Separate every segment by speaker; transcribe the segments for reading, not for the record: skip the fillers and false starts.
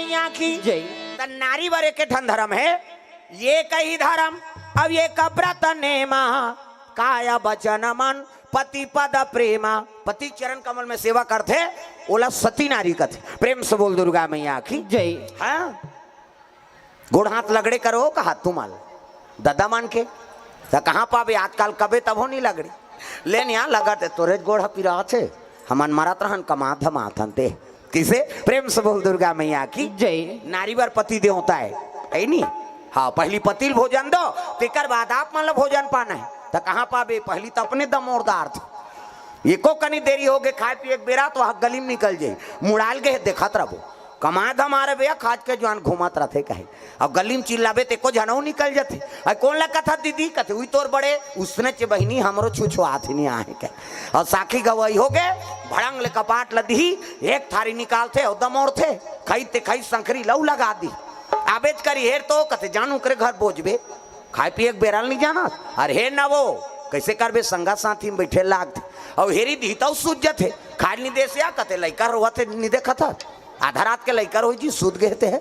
Speaker 1: मैया की
Speaker 2: जय।
Speaker 1: त नारी वर के ठन धर्म है ये कही धर्म अब ये कब्रत नेमा काया बचन मन पति पद प्रेमा पति चरण कमल में सेवा करते ओला सती नारी कथे प्रेम से बोल दुर्गा मैया की
Speaker 2: जय।
Speaker 1: हाँ गोड़ हाथ लगड़े करो का हाथ तुमाल दादा मान के तो कहाँ पावे आजकल कबे तब हो नहीं लगड़ी लेन यहाँ लगते तोरे गोड़ पिरा थे हमन मरत रहन कमा धमाथन ते किसे प्रेम से बोल दुर्गा मैया की
Speaker 2: जय।
Speaker 1: नारी वर पति दे होता है नहीं। हाँ पहली पति भोजन दो तेकर बाद आप मतलब भोजन पाना है तो कहाँ पावे पहली तो अपने दम ओरदार थे एको कनी देरी हो गए खाए पिए बेरा तो वहाँ गली में निकल जाये मुड़ाल के देखत रहो कमाए धमारे भैया खाज के जवान घुमात रहते कहे अब गली में चिल्लाबे ते को जनऊ निकल जाते और कौन ला कथा दीदी कथे हुई तोर बड़े उसने चे बहनी हमरो छुछो हाथ नहीं आए के और साखी गवाई हो गए भड़ंग ले कपाट लदी एक थारी निकालते और दमोड़ थे खाई ते खाई संखरी लऊ लगा दी आबेज करी हेर तो कथे जानू करे घर बोझबे खाए पिए बेराल नहीं जाना अरे हेर ना वो कैसे करबे संगा साथी में बैठे लागते और हेरी दी तो सूझ जाते खाल नहीं दे से कते लइका रोते नहीं देखा था आधा रात के लइका रोई जी सूद गए थे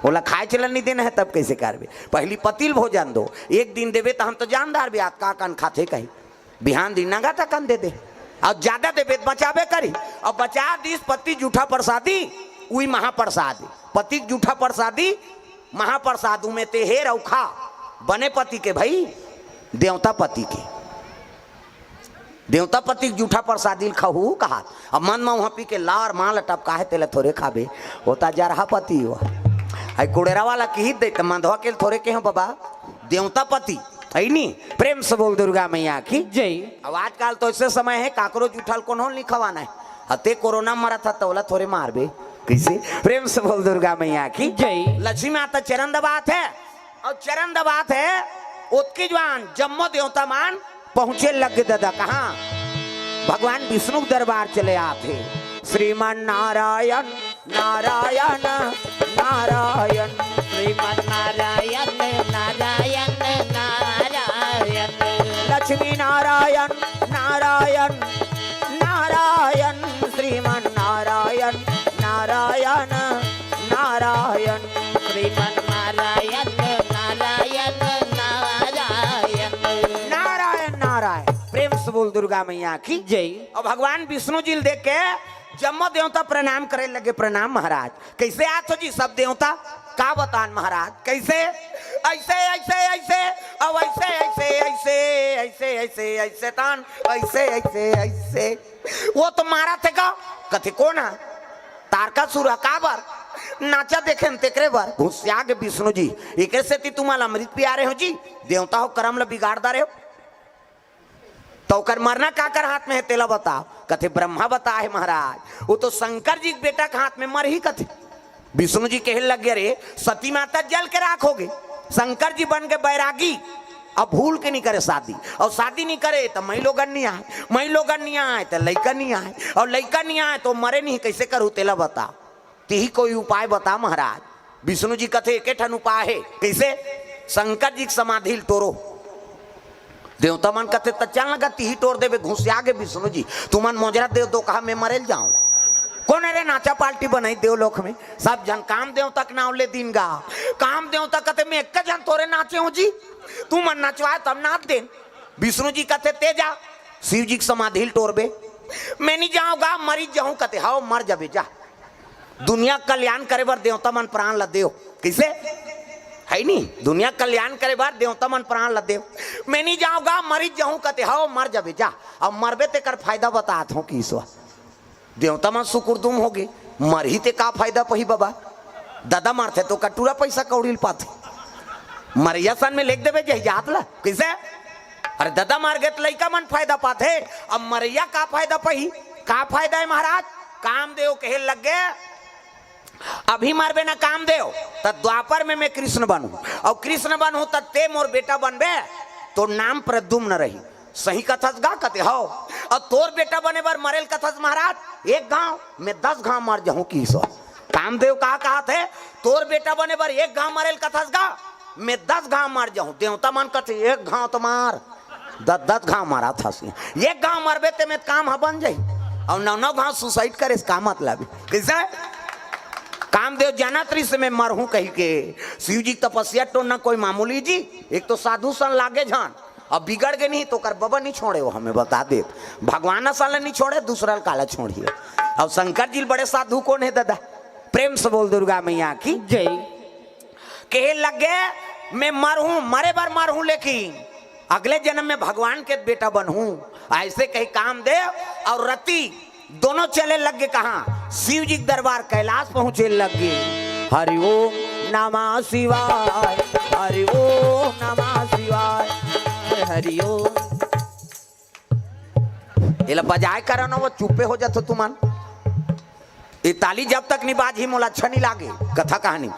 Speaker 1: बोला खाए चलन नहीं देना है तब कैसे करबे पहली पतिल भोजन दो एक दिन देवे तो हम तो जानदार भी आज का कन खाते कहीं बिहान दिन नगा तक कन दे दे और ज्यादा देवे बचावे करी और बचा दिस पति जूठा प्रसादी उई महाप्रसाद पति जूठा प्रसादी महाप्रसाद में ते हेर और खा बने पति के भाई देवता पति के देवता पति जूठा प्रसादी खहू कहा अब मन में वहाँ पी के लार माल टपका है तेले थोड़े खाबे होता जा रहा पति हुआ है कुड़ेरा वाला की ही दे मंधवा के थोड़े के हैं बाबा देवता पति है नहीं प्रेम से बोल दुर्गा मैया की
Speaker 2: जय।
Speaker 1: अब आजकल तो ऐसे समय है काकरोच उठल कौन लिखवाना है हते कोरोना मरा था तो बोला थोड़े मारबे कैसे प्रेम से बोल दुर्गा मैया की
Speaker 2: जय।
Speaker 1: लक्ष्मी माता चरण दबात है और चरण दबात है उत्की जवान जम्मो देवता मान पहुंचे लग दादा कहाँ भगवान विष्णु दरबार चले आते श्रीमान नारायण नारायण नारायण
Speaker 2: श्रीमन नारायण नारायण नारायण
Speaker 1: लक्ष्मी नारायण नारायण नारायण श्रीमान नारायण नारायण नारायण
Speaker 2: श्रीमन नारायण नारायण नारायण
Speaker 1: नारायण नारायण प्रेम से बोल दुर्गा मैया की
Speaker 2: जय।
Speaker 1: और भगवान विष्णु जी देख के जम्मो देवता प्रणाम करे लगे प्रणाम महाराज कैसे आत हो जी सब देवता का बतान महाराज कैसे ऐसे ऐसे ऐसे अब ऐसे ऐसे ऐसे ऐसे ऐसे ऐसे तान ऐसे ऐसे ऐसे वो तो मारा थे का कथे कौन है तारका सुरा का बार नाचा देखे तेकरे बार घुसिया के विष्णु जी एक से तुम्हारा अमृत पिया हो जी देवता हो कर्म ल बिगाड़दा रहे हो तो कर मरना का कर हाथ में है तेला बताओ कथे ब्रह्मा बता है महाराज वो तो शंकर जी के बेटा के हाथ में मर ही कथे विष्णु जी कहे लग गए रे सती माता जल के राखोगे शंकर जी बन के बैरागी अब भूल के नहीं करे शादी और शादी नहीं करे तो मई लोगन नहीं आए मई लोगन नहीं आए तो लड़का नहीं आए और लड़का नहीं आए तो मरे नहीं कैसे करूँ तेला बताओ यही कोई उपाय बता महाराज विष्णु जी कथे एक ठन उपाय है कैसे शंकर जी की समाधि तोड़ो देवता मन कहते तो चल लगा ती तोड़ देवे घुसिया के विष्णु जी तुमन मोजरा देव दो कहा मैं मरेल जाऊं कौन अरे नाचा पार्टी बनाई देवलोक में सब जन काम देव तक नाव ले दिन गा काम देव तक कहते मैं एक जन तोरे नाचे हूँ जी तू मन नचवाए तब नाच दे विष्णु जी कहते ते जा शिव जी की समाधि तोड़बे मैं नहीं जाऊंगा मरी जाऊं कहते हाओ मर जाबे जा दुनिया कल्याण करे बर देवता मन प्राण ल देव कैसे है नहीं दुनिया कल्याण करे बार देवता मन प्राण ल देव मैं नहीं जाऊंगा मरी जाऊं कहते हाओ मर जाबे जा अब मरबे ते कर फायदा बतात हूँ कि ईश्वर देवता मन सुकुरदुम हो गए मर ही ते का फायदा पही बाबा दादा मारते तो कटूरा पैसा कौड़ी पाते मरिया सन में लिख देवे जहिजात ला कैसे अरे दादा मार गए तो लइका मन फायदा पाते अब मरिया का फायदा पही का फायदा है महाराज काम देव कहे लग गए अभी मारबे ना काम देव तो द्वापर में मैं कृष्ण बनू और कृष्ण बनू तो ते मोर बेटा बनबे तो नाम प्रद्युम्न रही सही कथस गा कते हो और तोर बेटा बने बार मरेल कथस महाराज एक गांव में 10 गांव मर जाऊं की सो कामदेव कहा थे तोर बेटा बने बार एक गांव मरेल कथस गा मैं 10 गांव मर जाऊं देवता मन कथे एक गांव तो मार 10 गांव मारा था एक गांव मरबे ते में काम बन जाई और 9 गांव सुसाइड करे इसका मतलब कैसे कामदेव जानात्री से मैं मरहूं कही के शिव जी तपस्या तो ना कोई मामूली जी, एक तो साधु सन लागे जान, अब बिगड़ गए नहीं तो कर बबा नहीं छोड़े, वो हमें बता दे भगवान साल नहीं छोड़े, दूसरा काला छोड़िए। अब शंकर जी बड़े साधु कौन है दादा? प्रेम से बोल दुर्गा मैया की
Speaker 2: जय।
Speaker 1: कहे लगे मैं मरहूं, मरे बार मरहूं, लेकिन अगले जन्म में भगवान के बेटा बनूं। ऐसे कही कामदेव और रति दोनों चले लग गए कहाँ? शिव जी दरबार कैलाश पहुंचे लग गए। हरि ओम नमः शिवाय, हरि ओम नमः शिवाय,
Speaker 2: हरि ओम।
Speaker 1: ये बजाय करो ना, वो चुप्पे हो जाते तुमन। ये ताली जब तक नहीं बाजी मोला अच्छा नहीं लागे कथा कहानी,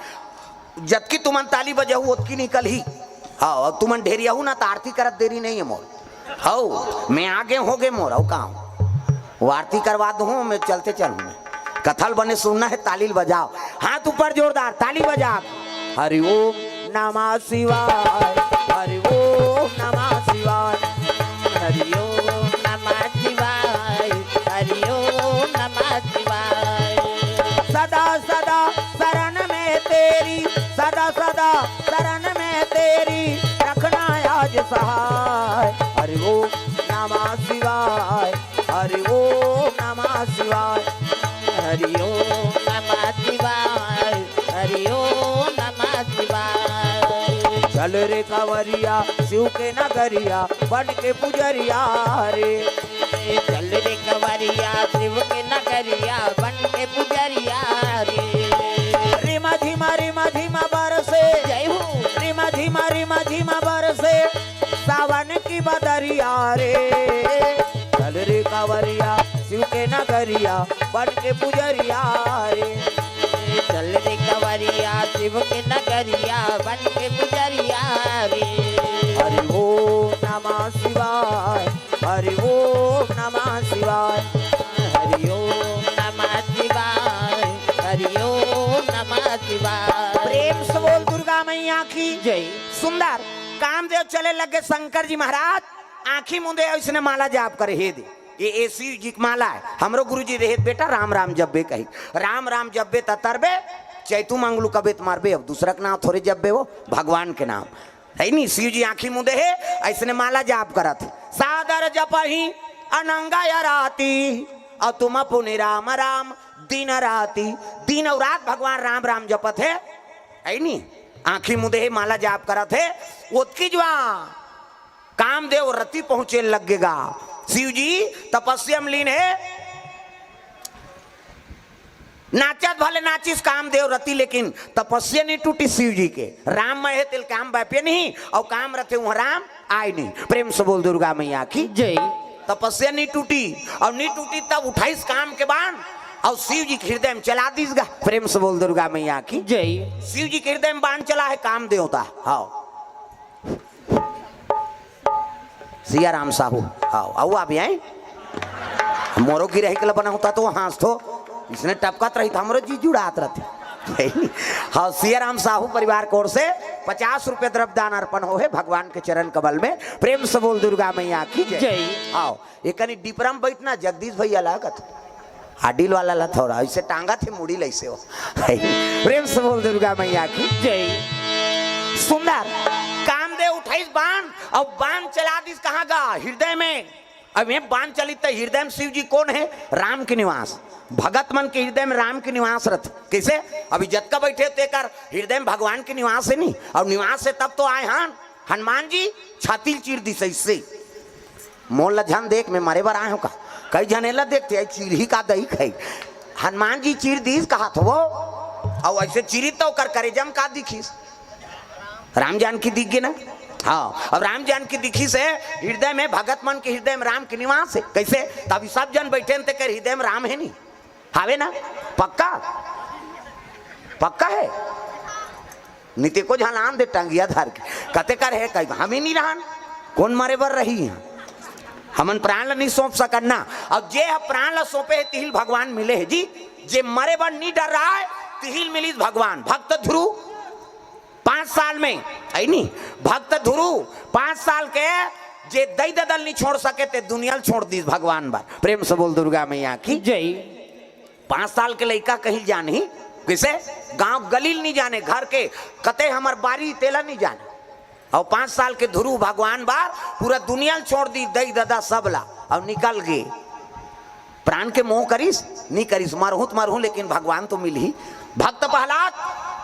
Speaker 1: जबकि तुमन ताली बजाऊ उतकी निकल ही। हाँ तुमन ढेरिया हूँ ना तो आरती करत देरी नहीं है मोर। हाँ मैं आगे हो गए मोर, और कहा वो आरती करवा दूँ, मैं चलते चलूँ। मैं कथल बने सुनना है, ताली बजाओ, हाथ ऊपर जोरदार ताली बजा। हरि ओम नमः शिवाय, हरि ओम नमः शिवाय,
Speaker 2: हरि ओम नमः शिवाय, हरि ओम नमः शिवाय।
Speaker 1: सदा सदा शरण में तेरी, सदा सदा शरण में तेरी, रखना आज सहाय। हरि ओम नमः शिवाय, हरि ओम नमः शिवाय,
Speaker 2: हरि ओम नमः शिवाय, हरि ओम नमः शिवाय।
Speaker 1: चल रे कंवरिया शिव के नगरिया, बन के पुजरिया रे।
Speaker 2: चल रे कंवरिया शिव के नगरिया, बन के पुजरिया रे।
Speaker 1: रिमा धीमा बरसे,
Speaker 2: जय हो।
Speaker 1: रिमा धीमा बरसे सावन की बदरिया रे। चल रे कंवरिया शिव के नगरिया, बन के पुजरिया रे।
Speaker 2: चल रे कंवरिया शिव के नगरिया, बन के पुजरिया रे।
Speaker 1: हरि ओम नमः शिवाय, हरि ओम नमः शिवाय,
Speaker 2: हरि ओम नमः शिवाय, हरि ओम नमः शिवाय।
Speaker 1: प्रेम से बोल दुर्गा मैया की
Speaker 2: जय।
Speaker 1: सुंदर कामदेव चले लगे शंकर जी महाराज, आंखी मुंदे उसने माला जाप करे हे दे। ये ऐसी जी माला है, हमरो गुरुजी रहे बेटा राम राम जब्बे कही, राम राम जब्बे ततरबे चैतु मंगलू कबे तुम्हारे, अब दूसरा के नाम थोड़े जब्बे वो भगवान के नाम है नहीं। शिव जी आंखी मुंदे है, ऐसने माला जाप करत सादर जपही अनंगा या राती, और तुम पुनि राम राम दिन राती, दिन और रात भगवान राम राम जपत है नहीं। आंखी मुंदे है माला जाप करत है। उतकी जवा कामदेव रति पहुंचे लगेगा, शिव जी तपस्या में लीन है, नाचत भले नाचिस कामदेव रति, लेकिन तपस्या नहीं टूटी शिव जी के। राम में है तिल काम बापे नहीं, और काम रथे वहां राम आए नहीं। प्रेम से बोल दुर्गा मैया की
Speaker 2: जय।
Speaker 1: तपस्या नहीं टूटी, और नहीं टूटी तब उठाइस काम के बाण, और शिव जी के हृदय में चला दीसगा। प्रेम से बोल दुर्गा मैया की
Speaker 2: जय।
Speaker 1: शिव जी के हृदय में बाण चला है काम देवता। हाँ सिया राम साहू, हाँ आओ आप आए, मोरो की रही के बना होता तो हाथ तो इसने टपकत रही था, हमरो जी जुड़ात रहते। हाँ सिया राम साहू परिवार की ओर से 50 रुपए द्रव्यदान अर्पण हो है भगवान के चरण कमल में। प्रेम से बोल दुर्गा मैया की
Speaker 2: जय।
Speaker 1: आओ एक डिपरम बैठना जगदीश भैया लागत हाडिल वाला ला थोड़ा ऐसे टांगा थे मुड़ी लैसे हो। प्रेम से बोल दुर्गा मैया की
Speaker 2: जय।
Speaker 1: सुंदर कामदेव उठाइस बाण, और बाण चला दिस कहाँ गा? हृदय में। अब ये बाण चली तो हृदय में शिव जी कौन है? राम के निवास। भगत मन के हृदय में राम के निवास रथ कैसे? अभी जतका बैठे तो एक हृदय में भगवान के निवास है नहीं, और निवास से तब तो आए हन हनुमान जी छाती चीर दी सही मोल ध्यान देख, मैं मारे बार आए हूँ का कई जनेला देखते चीर ही का दही खाई। हनुमान जी चीर दी कहा था वो, और ऐसे चीरी तो कर करेजम का दिखीस राम जान की दिख गए ना। हाँ अब राम जान की दिखी से हृदय में भगत मन के हृदय में राम के निवास है कैसे? तभी सब जन बैठे ते कर हृदय में राम है नहीं हावे ना? पक्का पक्का है नीति को झलान दे टंगिया धार के कते कर है कहीं हम ही नहीं रहन कौन मारे बर रही है हमन प्राण ला नहीं सौंप सकना। अब जे प्राण ला सौंपे है तिहिल भगवान मिले है जी, जे मरे बर नहीं डर रहा है तिहिल मिली भगवान। भक्त ध्रुव 5 साल में है नहीं, भक्त ध्रुव 5 साल के जे दई ददल नहीं छोड़ सके ते दुनिया छोड़ दी भगवान बार। प्रेम से बोल दुर्गा मैया की
Speaker 2: जय।
Speaker 1: 5 साल के लड़का कहीं जा नहीं किसे गांव गलील नहीं जाने, घर के कते हमार बारी तेला नहीं जाने। और 5 साल के ध्रुव भगवान बार पूरा दुनिया छोड़ दी, दई दादा सबला और निकल गए। प्राण के मोह करिस नहीं करिस, मरहूं तो मरहूं लेकिन भगवान तो मिल ही। भक्त प्रहलाद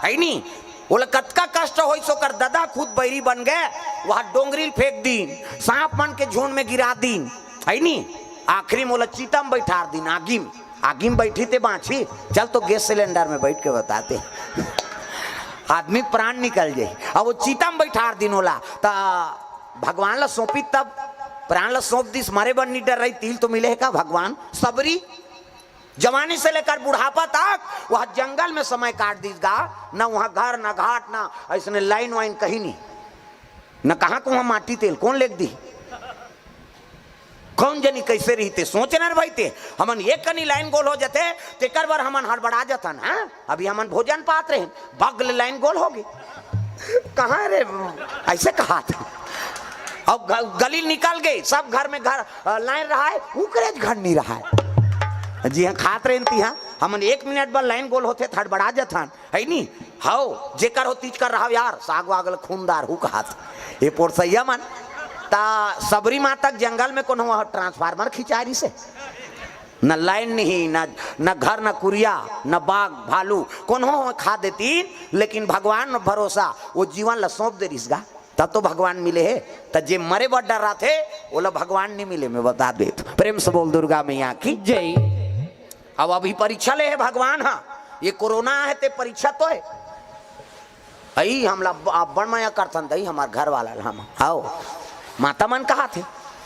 Speaker 1: है नहीं, बोले कतका कष्ट हो सो कर दादा खुद बैरी बन गए, वहां डोंगरी फेंक दीन, सांप मन के झुंड में गिरा दीन है नहीं। आखिरी मोला चीता में बैठा दीन, आगी में बैठी थे बाछी, चल तो गैस सिलेंडर में बैठ के बताते आदमी प्राण निकल जाए। अब वो चीता में बैठा दिन होला ता भगवान ला सौंपी, तब प्राण ला सौंप दिस मारे बन नहीं डर रही, तिल तो मिले है का भगवान सबरी। जवानी से लेकर बुढ़ापा तक वह जंगल में समय काट दीगा, न वहां घर न घाट न ऐसने लाइन वाइन कहीं नहीं, न कहां को वहां माटी तेल कौन लेख दी, कौन जनी कैसे रहते सोचना भाई थे। हमन एक कनी लाइन गोल हो जाते तेकर बार हमन हड़बड़ा जातन। हाँ अभी हमन भोजन पात रहे, बगल लाइन गोल हो गई, कहाँ रे ऐसे कहा था। अब गली निकल गई, सब घर में घर लाइन रहा है, उकरेज घर नहीं रहा है। जी हाँ खात रहे हाँ हमन 1 मिनट बाद लाइन गोल होते हड़बड़ा जातन है नहीं। हाओ जेकर हो तीज कर रहा यार, साग वागल खूनदार हु कहा ये पोरसैया मन ता सबरी माँ तक जंगल में कौन हुआ ट्रांसफार्मर खिंचारी से, न लाइन नहीं, न घर न कुरिया न बाग भालू कौन हो खा देती, लेकिन भगवान भरोसा वो जीवन ला सौंप दे रिसगा, तब तो भगवान मिले है। तब जे मरे बड़ डर रहा थे बोला भगवान नहीं मिले, मैं बता दे तो। प्रेम से बोल दुर्गा मैया की जय। अब अभी परीक्षा ले है भगवान, हाँ ये कोरोना है ते परीक्षा तो है आई। हम बड़ माया करथन दई हमार घर वाला हम आओ माता मन कहा थे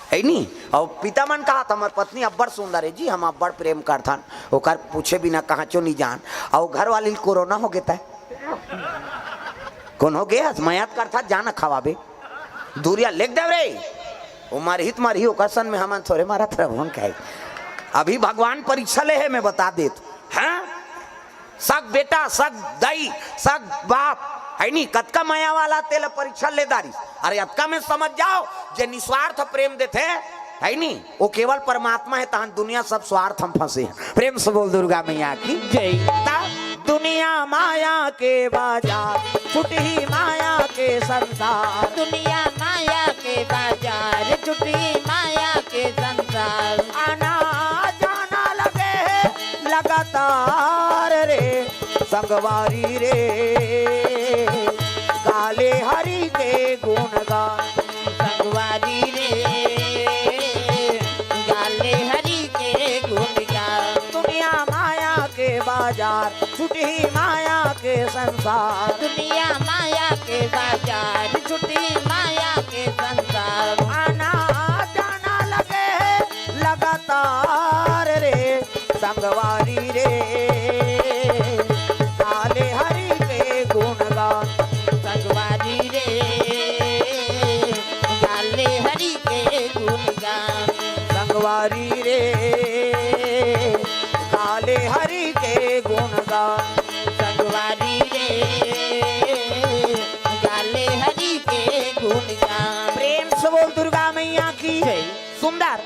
Speaker 1: है नहीं, और पिता मन कहा था हमार पत्नी अब्बड़ सुंदर है जी, हम अब्बड़ प्रेम करथन, ओकर पूछे बिना कहाँ चो नहीं जान। और घर वाली कोरोना हो गया कौन हो गया मयात करता जाना खवाबे दूरिया लेख देव रे, वो मारही ओकर सन में हम थोड़े मारा था भवन कहे। अभी भगवान परीक्षा ले है मैं बता दे तो, हाँ सग बेटा सग दाई सग बाप है नहीं, कतका माया वाला तेल परीक्षा ले दारी। अरे अतका में समझ जाओ जे निस्वार्थ प्रेम देते है नहीं, वो केवल परमात्मा है, तहन दुनिया सब स्वार्थ हम फंसे हैं। प्रेम से बोल दुर्गा मैया की जय। दुनिया माया के बाजार छुटी माया के संसार,
Speaker 2: दुनिया माया के बाजार छुटी माया के संसार,
Speaker 1: आना जाना लगे लगातार रे संगवारी रे, काले हरि के गुणगान
Speaker 2: संगवारी रे, गाले हरि के गुणगान।
Speaker 1: दुनिया माया के बाजार छुटी माया के संसार,
Speaker 2: दुनिया माया के बाजार छुटी माया के संसार,
Speaker 1: आना जाना लगे लगातार रे संगवारी रे, काले हरि के गुणगान
Speaker 2: संगवारी रे, गाले हरि के गुणगान।
Speaker 1: संगवारी रे काले हरि के गुणगान,
Speaker 2: संगवारी रे, गाले हरि के गुणगान।
Speaker 1: प्रेम से बोल दुर्गा मैया की
Speaker 2: जय।
Speaker 1: सुंदर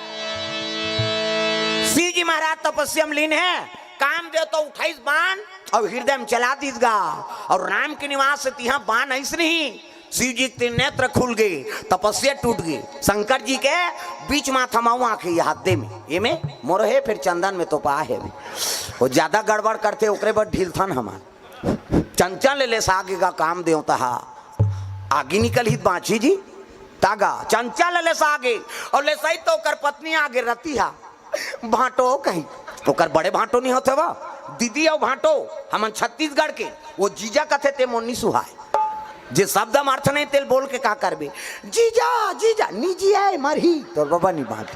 Speaker 1: शिव जी महाराज तपस्या में लीन है, काम दे तो 28 बाण और हृदय में चला दीजगा, और राम के निवास से तिहा बाण ऐसे नहीं, शिव जी के नेत्र खुल गए, तपस्या टूट गई। शंकर जी के बीच में थमाऊ आंखें हाथे में ये में मोर है, फिर चंदन में तो पा है, वो ज्यादा गड़बड़ करते ओकरे पर ढीलथन हमार चंचल ले सागे का काम दे आगे निकल ही बाछी जी तागा चंचल ले सागे, और ले सही तो ओकर पत्नी आगे रती हा भाटो कहीं, ओकर बड़े भाटो नहीं होते वा दीदी और भाटो हमन छत्तीसगढ़ के, वो जीजा कथे ते मोनी सुहाय जे शब्द अर्थ नहीं तेल बोल के का करबे, जीजा जीजा निजी है मरही तो बाबा नहीं बात,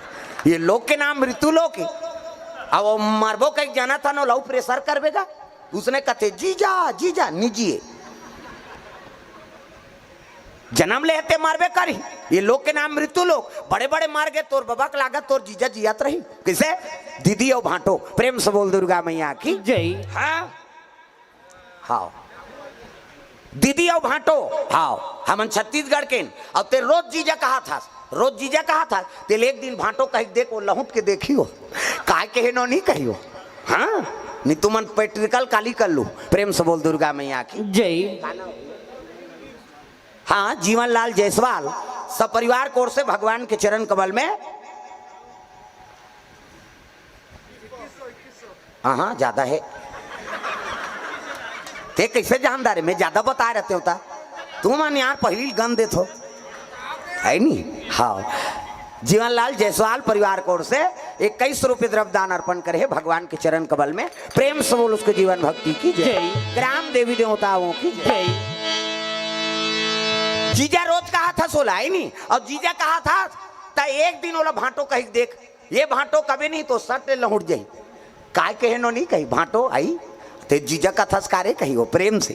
Speaker 1: ये लोग के नाम मृत्यु लोग के, अब वो मारबो कहीं जाना था ना लव प्रेशर करबेगा, उसने कथे जीजा जीजा निजी जन्म लेते मारबे करी, ये लोग के नाम मृत्यु लोग, बड़े बड़े मार गए तोर बाबा के लागत तोर जीजा जियात रही किसे दीदी और भाटो। प्रेम से बोल दुर्गा मैया की
Speaker 2: जय।
Speaker 1: हाँ हाँ दीदी और भाटो हाँ हम छत्तीसगढ़ के, अब ते रोज जीजा कहा था, रोज जीजा कहा था तेल एक दिन भाटो कह देखो लहुट के देखियो काय के नो नहीं कहियो। हाँ नहीं तुमन पेट्रिकल काली कर लू। प्रेम से बोल दुर्गा मैया की
Speaker 2: जय।
Speaker 1: हाँ, जीवनलाल जायसवाल सपरिवार कोर से भगवान के चरण कमल में। हाँ ज्यादा है, ते कैसे जानदार है, मैं ज्यादा बता रहते होता तुम मन यार पहली गन देत हो है नहीं। हाँ, जीवनलाल जायसवाल परिवार कोर से 21 रुपये द्रव्यदान अर्पण करे भगवान के चरण कमल में। प्रेम से बोल उसके जीवन भक्ति की जय। ग्राम देवी देवताओं की जय। जीजा रोज कहा था सोला है नहीं, और जीजा कहा था ता एक दिन ओला भाटो कही देख, ये भाटो कभी नहीं तो सट लहुट जाई, काय कहे नो नहीं कही भाटो आई ते जीजा का थसकारे कही हो प्रेम से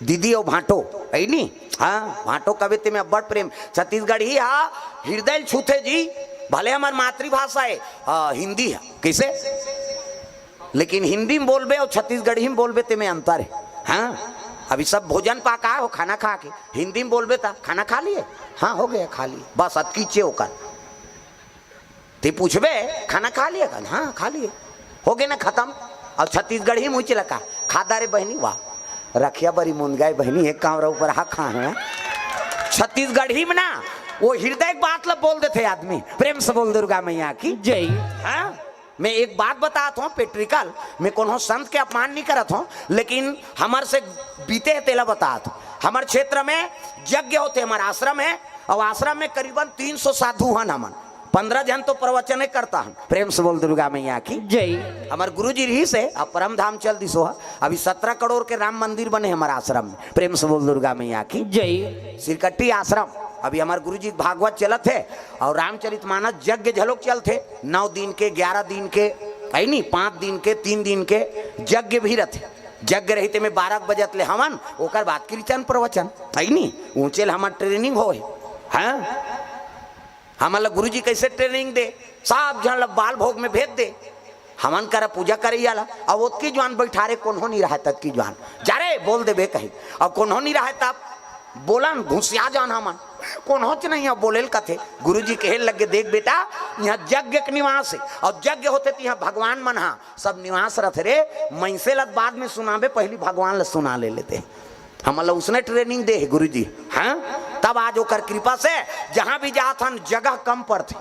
Speaker 1: दीदी ओ भाटो आई नहीं। हाँ, भाटो कभी ते में बड़ प्रेम छत्तीसगढ़ ही। हाँ, हृदय छूते जी, भले हमार मातृभाषा है हिंदी है कैसे, लेकिन हिंदी में बोलबे और छत्तीसगढ़ी में बोलबे ते में अंतर है। हाँ, अभी सब भोजन पाका हो, खाना खा के हिंदी में बोलबे था खाना खा लिए, हाँ हो गया खा लिए, बस अतकीचे होकर ते पूछबे खाना खा लिया का, हाँ खा लिए, हो गए ना खत्म। और छत्तीसगढ़ ही मुँह लगा खादा रे बहनी, वाह रखिया बड़ी मुनगाई बहनी एक कांवरा ऊपर हा खा है। छत्तीसगढ़ ही में ना वो हृदय बात लब बोल देते आदमी। प्रेम से बोल दुर्गा मैया की
Speaker 2: जय।
Speaker 1: हाँ, मैं एक बात बताता हूँ पेट्रिकल, मैं कोनो संत के अपमान नहीं करत हूँ, लेकिन हमारे से बीते है तेला बताता हूँ। हमारे क्षेत्र में यज्ञ होते, हमारा आश्रम है और आश्रम में करीबन 300 साधु हन, हमन 15 जन तो प्रवचन करता हूँ। प्रेम से बोल दुर्गा मैया की
Speaker 2: जय।
Speaker 1: हमारे गुरु जी रही से अब परम धाम चल दिसो है, अभी 17 करोड़ के राम मंदिर बने हमारे आश्रम में। प्रेम से बोल दुर्गा मैया की
Speaker 2: जय।
Speaker 1: सिरकट्टी आश्रम अभी हमारे गुरु जी भागवत चलत है और रामचरितमानस यज्ञ झलोक चलते 9 दिन के 11 दिन के है नहीं 5 दिन के 3 दिन के यज्ञ भी रहते। यज्ञ रहते में 12 बजत ले हवन, ओकर बाद कीर्तन प्रवचन है नहीं ऊंचे हमार ट्रेनिंग हो। हाँ, हमारा गुरु जी कैसे ट्रेनिंग दे, सब जन लब बाल भोग में भेज दे, हमन कर पूजा करे जाला और ओतकी जवान बैठारे कोन्हो नहीं रहा तब की जवान जा रे बोल देबे कहीं, और कोन्हो नहीं रहा तब बोलन घुसिया जान हमन कोन्हो च नहीं बोलेल कथे। गुरु जी कहे लगे देख बेटा यहाँ यज्ञ के निवास है और यज्ञ होते थे यहाँ भगवान मन हाँ सब निवास रहते रे, मैसे लत बाद में सुनाबे पहली भगवान ल सुना ले लेते। हमारा उसने ट्रेनिंग दे है गुरु जी। हाँ, तब आज ओकर कृपा से जहाँ भी जात हन जगह कम पड़ते,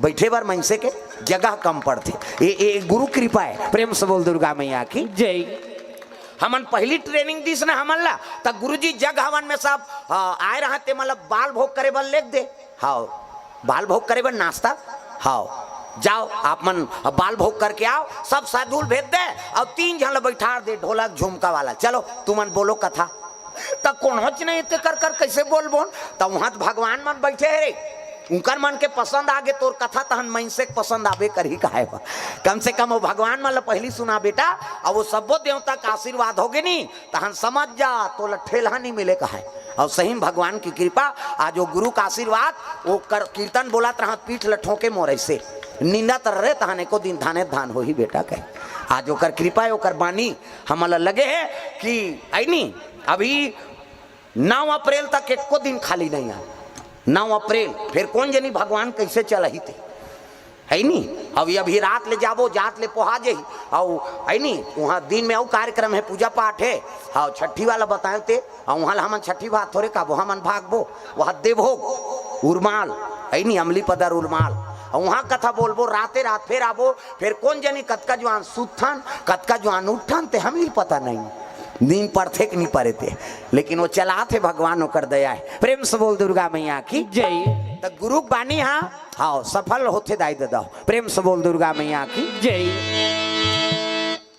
Speaker 1: बैठे बार मनसे के जगह कम पड़ते, ये गुरु कृपा है। प्रेम से बोल दुर्गा मैया की
Speaker 2: जय।
Speaker 1: हमन पहली ट्रेनिंग दिस ना हमन ला तब गुरु जी जग हवन में सब आए रहते, मतलब बाल भोग करे बल लेख दे। हाँ, बाल भोग करे बल नाश्ता, हाँ जाओ आप मन बाल भोग करके आओ, सब साधुल भेज दे और 3 जन बैठा दे ढोलक झुमका वाला, चलो तुमन बोलो कथा। तब कौन नहीं कर कर कैसे बोल बोल, तब वहां भगवान मन बैठे है रे, उनकर मन के पसंद आगे तोर कथा तहन मन से पसंद आवे कर ही कहे बा। कम से कम वो भगवान मन पहली सुना बेटा, और वो सबो देवता का आशीर्वाद होगे नहीं तहन समझ जा तो ठेला नहीं मिले कहे। और सही भगवान की कृपा आज वो गुरु का आशीर्वाद वो कर कीर्तन बोलत रहा पीठ लठों के मोर से निंदा तर रहे तहने को दिन धाने धान हो ही बेटा कहे। आज ओकर कृपा है ओकर बानी हमारा लगे है कि आई अभी 9 अप्रैल तक एको दिन खाली नहीं है। 9 अप्रैल फिर कौन जनी भगवान कैसे चल ही थे है नी। अभी रात ले जाबो जात ले पोहा जही और है नी वहाँ दिन में और कार्यक्रम है पूजा पाठ है। हाँ, छठी वाला बताए थे और वहाँ हमन छठी बात थोड़े का वहाँ मन भागबो, वहाँ देवभोग उर्माल है नी अमली पदर उर्माल और वहाँ कथा बोलबो राते रात फिर आबो। फिर कौन जनी कतका जवान सुथन कतका जवान उठन ते हमें पता नहीं नींद पड़ते कि नहीं पड़े थे, लेकिन वो चला थे भगवान होकर दया है। प्रेम से बोल दुर्गा मैया की
Speaker 2: जय।
Speaker 1: तो गुरु बानी हाँ हाँ सफल होते दाई दादा। प्रेम से बोल दुर्गा मैया की
Speaker 2: जय।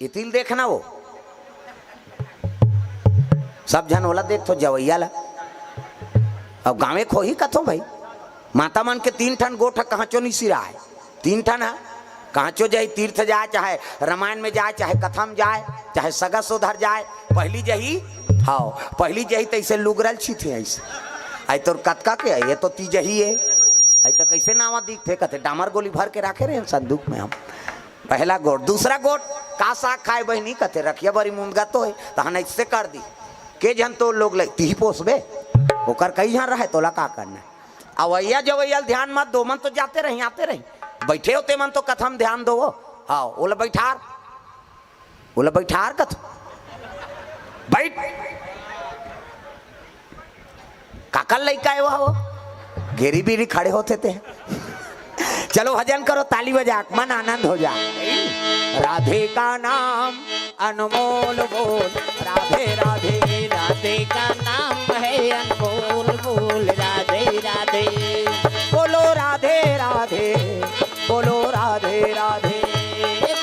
Speaker 1: इतिल देखना वो सब जन ओला देख तो जवैया ला अब गाँवे खो ही कथो भाई माता मन के 3 ठन गोठ कहाँ चो नहीं सिरा है 3 ठन है कहाँ चो जाए तीर्थ जाए चाहे रामायण में जाए चाहे कथा में जाए चाहे सगस उधर जाए पहली जही हाँ पहली जही तो ऐसे लुगरल छी थे ऐसे आई तो कतका के ये तो ती जही है आई तो कैसे नावा दिखते कहते डामर गोली भर के रखे रहे संदूक में हम। पहला गोट दूसरा गोट का साग खाए बहनी कहते रखिया बड़ी मुंगा तो है तहन ऐसे कर दी के जन तो लोग ती पोसबे ओकर कई जन रहे तोला का करना है। अवैया जवैया ध्यान मत दो मन तो जाते रही आते रही बैठे होते मन तो कथम ध्यान दो हाँ ओला बैठार बोला बैठार कथ बैठ काकल लड़का है वो घेरी बीरी खड़े होते थे। चलो भजन करो, ताली बजा, मन आनंद हो जा। राधे का नाम अनमोल बोल, राधे राधे
Speaker 2: राधे का नाम है अनमोल बोल, राधे राधे
Speaker 1: बोलो राधे राधे, बोलो राधे राधे,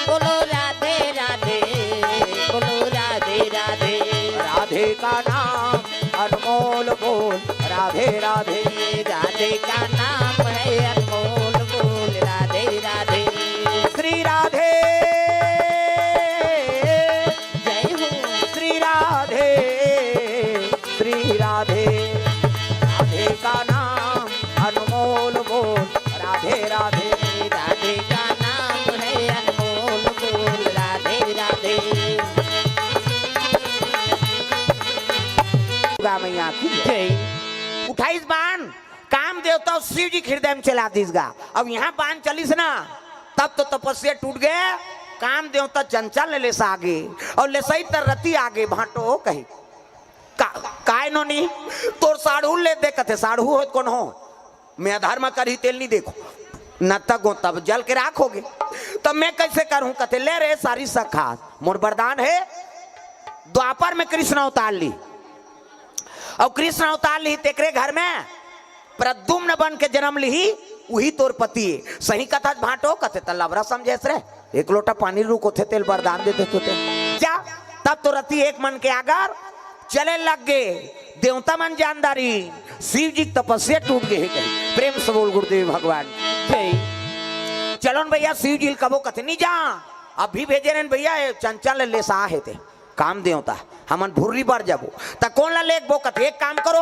Speaker 2: बोलो राधे राधे, बोलो राधे राधे।
Speaker 1: राधे का नाम अनमोल बोल, राधे राधे,
Speaker 2: राधे का नाम है अनमोल बोल, राधे राधे।
Speaker 1: श्री राधे
Speaker 2: जय हो
Speaker 1: श्री राधे, श्री राधे, राधे का नाम अनमोल बोल, राधे राधे,
Speaker 2: राधे का नाम है अनमोल बोल, राधे राधे।
Speaker 1: दुर्गा मैया की जय।
Speaker 2: जय।
Speaker 1: उठाइस बाण, काम देवता शिव जी हृदय में चला दीसगा। अब यहाँ बाण चलिस ना, तब तो तपस्या टूट गए। काम देवता चंचल ले लेसा आगे, और ले सही तर रति आगे भाटो कही काय नो नहीं तोर साढ़ू ले दे कथे, साढ़ू हो कौन हो, मैं अधर्म करी तेल नहीं देखो न तक हो, तब जल के राखोगे, तब मैं कैसे करूं कथे। ले रे सारी सखा मोर वरदान है। द्वापर में कृष्ण अवतार ली, और कृष्ण अवतार ली तेकरे घर में प्रद्युम्न बन के जन्म ली, वही तोर पति है। सही कथा भाटो कथे तल्लावरा समझेस रे, एक लोटा पानी रुको थे तेल वरदान देते तो जा। तब तो रति एक मन के आगर चले लग गए, देवता मन जानदारी, शिव जी तपस्या टूट गए कहीं। प्रेम से बोल गुरुदेव भगवान
Speaker 2: जय।
Speaker 1: चलो न भैया, शिव जी कबो कथे नहीं जा, अभी भेजे रहे भैया चंचल ले सा है थे काम देवता हमन भुर्री पर जाबो त कौन ला लेक बो कथे। एक काम करो,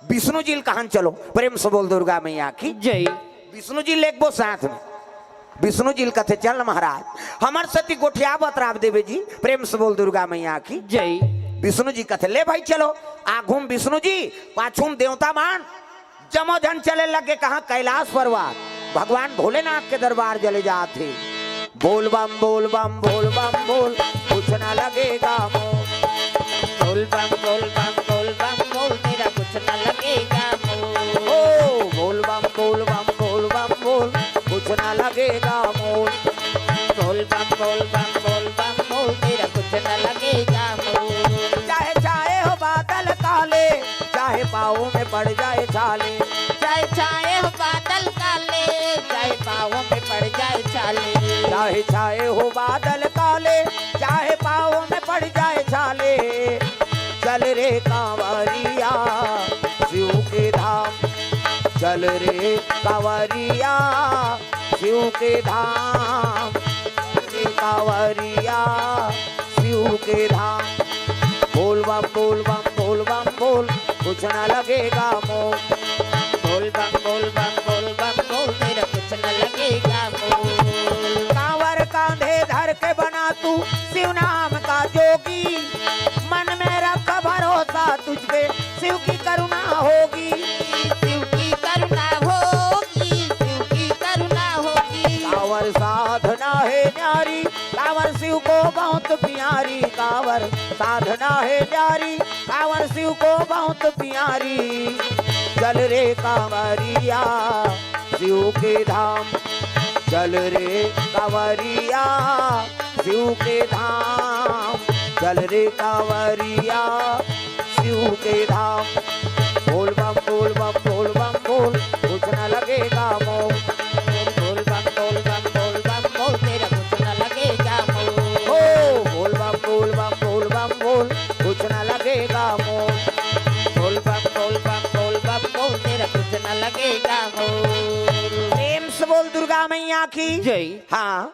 Speaker 1: विष्णु जी कहां चलो। प्रेम से बोल दुर्गा मैया की
Speaker 2: जय।
Speaker 1: विष्णु जी लेक बो साथ में। विष्णु जी कथे चल महाराज हमर सती गोठिया बतराव देवे जी। प्रेम से बोल दुर्गा मैया की
Speaker 2: जय।
Speaker 1: विष्णु जी कथे ले भाई चलो। आघूम विष्णु जी, पाछूम देवता मान, जमो धन चले लगे कहा कैलाश पर्वत, भगवान भोलेनाथ के दरबार चले जाते। बोल बम बोल बम बोल बम बोल, कुछ ना लगेगा मोल,
Speaker 2: बोल बम बोल बम बोल बम बोल, तेरा कुछ न लगेगा मोल।
Speaker 1: ओ बोल बम बोल बम बोल बम बोल, कुछ ना लगेगा मोल,
Speaker 2: बोल बम बोल बम बोल बम बोल, तेरा कुछ न लगेगा मोल।
Speaker 1: चाहे चाहे हो बादल काले, चाहे पाँव में पड़ जाए छाले,
Speaker 2: चाहे चाहे हो बादल काले, चाहे पाँवों में पड़ जाए छाले,
Speaker 1: चाहे चाहे हो बादल काले, चाहे पाँव में पड़ जाए छाले। चल रे कांवरिया शिव के धाम, चल रे कांवरिया शिव के धाम, रे कांवरिया शिव के धाम। बोल बम बोल बम बोल बम बोल, कुछ ना लगेगा मोल,
Speaker 2: बोल बम बोल बम बोल बम बोल, तेरा कुछ न लगेगा मोल।
Speaker 1: कांवर कांधे धर के बना तू शिव नाम का जोगी, मन में रख भरोसा तुझ पे शिव की करुणा होगी,
Speaker 2: शिव की करुणा होगी, शिव की करुणा होगी।
Speaker 1: कांवर साधना है न्यारी, कांवर शिव को बहुत प्यारी, कांवर साधना है न्यारी, कांवर शिव को बहुत प्यारी। चल रे कांवरिया शिव के धाम, चल रे कांवरिया शिव के धाम, चल रे कांवरिया शिव के धाम। बोल बम बोल बम बोल बम बोल, कुछ न लगेगा मोल,
Speaker 2: बोल बम बोल बम बोल बम बोल, तेरा कुछ न लगेगा मोल।
Speaker 1: ओ बोल बम बोल बम बोल बम बोल, कुछ न लगेगा मोल,
Speaker 2: बोल बम बोल बम बोल बम बोल, तेरा कुछ न लगेगा मोल।
Speaker 1: प्रेम से बोल दुर्गा मैया की
Speaker 2: जय।
Speaker 1: हाँ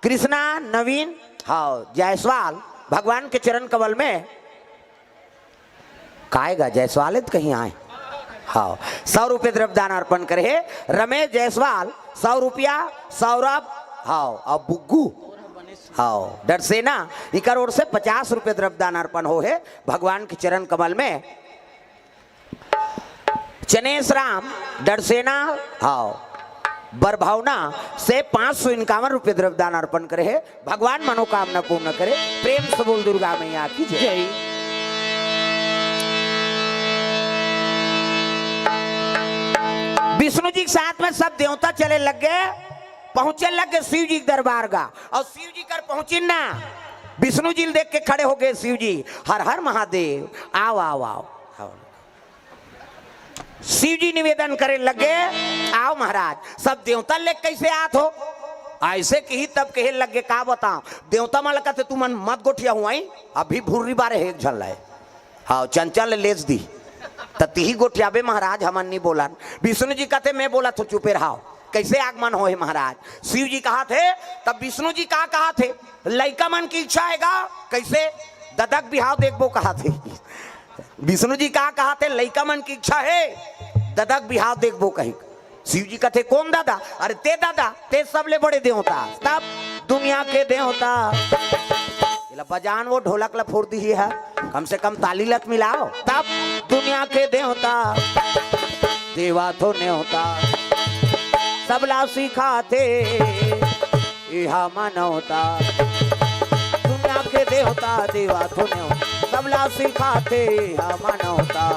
Speaker 1: कृष्णा नवीन हाँ जायसवाल भगवान के चरण कमल में काएगा जायसवाल कहीं आए। हाँ 100 रुपये द्रव्यदान अर्पण करे रमेश जायसवाल, 100 रुपया सौरभ हाँ और बुग्गू हाँ डरसेना इकर ओर से 50 रुपये द्रव्यदान अर्पण हो है भगवान के चरण कमल में। चनेश राम डरसेना हाँ बर भावना से 551 रुपये द्रव्यदान अर्पण करे है। भगवान मनोकामना पूर्ण करे। प्रेम से बोल दुर्गा मैया की जय।
Speaker 2: जय।
Speaker 1: विष्णु जी के साथ में सब देवता चले लग गए, पहुंचे लग गए शिव जी के दरबार का। और शिव जी कर पहुंची ना, विष्णु जी देख के खड़े हो गए शिव जी, हर हर महादेव, आओ आओ आओ। शिव जी निवेदन करे लगे, आओ महाराज। सब देवता ले कैसे आत हो, ऐसे कही तब कहे लगे का बताओ। देवता माला कहते तू मन मत गोठिया हुआ, अभी भूरी बारे एक झल है। हाँ चंचल लेच दी तही गोठियाबे महाराज, हमन नहीं बोला। विष्णु जी कहते मैं बोला तो चुपे रहा। कैसे आगमन हो महाराज। शिव जी कहा थे तब विष्णु जी कहा थे लड़का मन की इच्छा हैगा, कैसे ददक बिहाव देखबो कहा थे। विष्णु जी कहा थे लड़का मन की इच्छा है, ददक बिहाव देखबो कही। शिव जी कहते कौन दादा, अरे ते दादा, ते सबले बड़े देवता, तब दुनिया के देवता। बजान वो ढोलक ला फोड़ दी है, कम से कम ताली लत मिलाओ। तब दुनिया के देवता देवा तो ने होता, सबला सिखाते यह मनोता। दुनिया के देवता देवा तो ने होता, सबला सिखाते यह मनोता।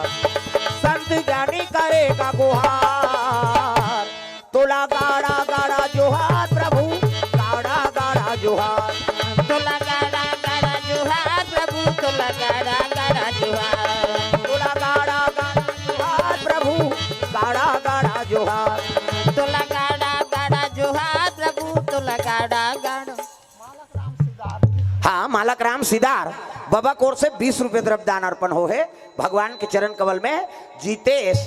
Speaker 1: संत ज्ञानी करेगा गुहार, तोला गाड़ा गाड़ा जोहार प्रभु, गाड़ा गाड़ा जोहार।
Speaker 2: तोला गाड़ा गाड़ा जोहार प्रभु, तोला गाड़ा गाड़ा जोहार।
Speaker 1: तोला गाड़ा गाड़ा जोहार प्रभु, गाड़ा गाड़ा जोहार।
Speaker 2: तोला गाड़ा गाड़ा जोहार प्रभु, तोला गाड़ा गाड़ा।
Speaker 1: हाँ मालक राम सिदार बाबा कोर से 20 रुपये द्रव्यदान अर्पण हो है भगवान के चरण कमल में। जीतेश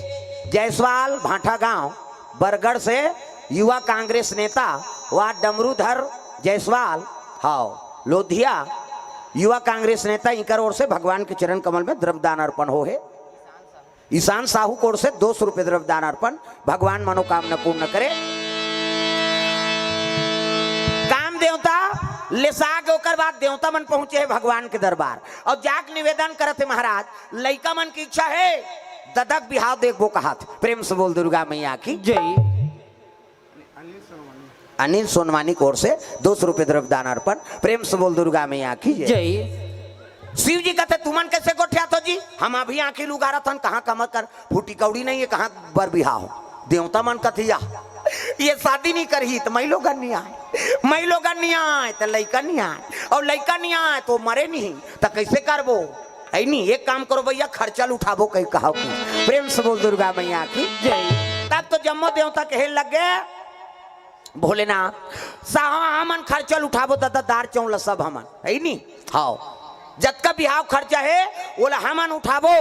Speaker 1: जायसवाल भाटा गांव बरगढ़ से युवा कांग्रेस नेता व डमरूधर जायसवाल हाँ लोधिया युवा कांग्रेस नेता इनकर ओर से भगवान के चरण कमल में द्रव्यदान अर्पण हो है। ईशान साहू कोर से 200 रुपये द्रव्यदान अर्पण। भगवान मनोकामना पूर्ण करे। काम देवता लेसाग ओकर बाद देवता मन पहुंचे है भगवान के दरबार और जाक निवेदन करते महाराज लइका मन की इच्छा है, ददक बिहाव देखबो कहा। प्रेम से बोल दुर्गा मैया की
Speaker 2: जय।
Speaker 1: अनिल सोनवानी कोर से 200 रुपये द्रव्यदान अर्पण। प्रेम से बोल दुर्गा मैया की
Speaker 2: जय।
Speaker 1: शिव जी कहते तुमन कैसे गोठिया तो जी, हम अभी आंखें लुगारा थन, कहाँ कमर कर फूटी कौड़ी नहीं है, कहाँ बर बिहाव। देवता मन कथिया ये शादी नहीं करही तो मैं लोग नहीं आए, मैं लोग नहीं आए तो लड़का नहीं आए, और लड़का नहीं आए तो मरे नहीं तो कैसे करबो। है नहीं एक काम करो भैया, खर्चल उठाबो कहीं कहा। प्रेम से बोल दुर्गा मैया की
Speaker 2: जय।
Speaker 1: तब तो जम्मो देवता कहे लग गए भोलेनाथ साहा हमन खर्चल उठाबो दादा दार चौल सब हमन है नहीं। हाँ जतका बिहाव खर्चा है बोला हमन उठाबो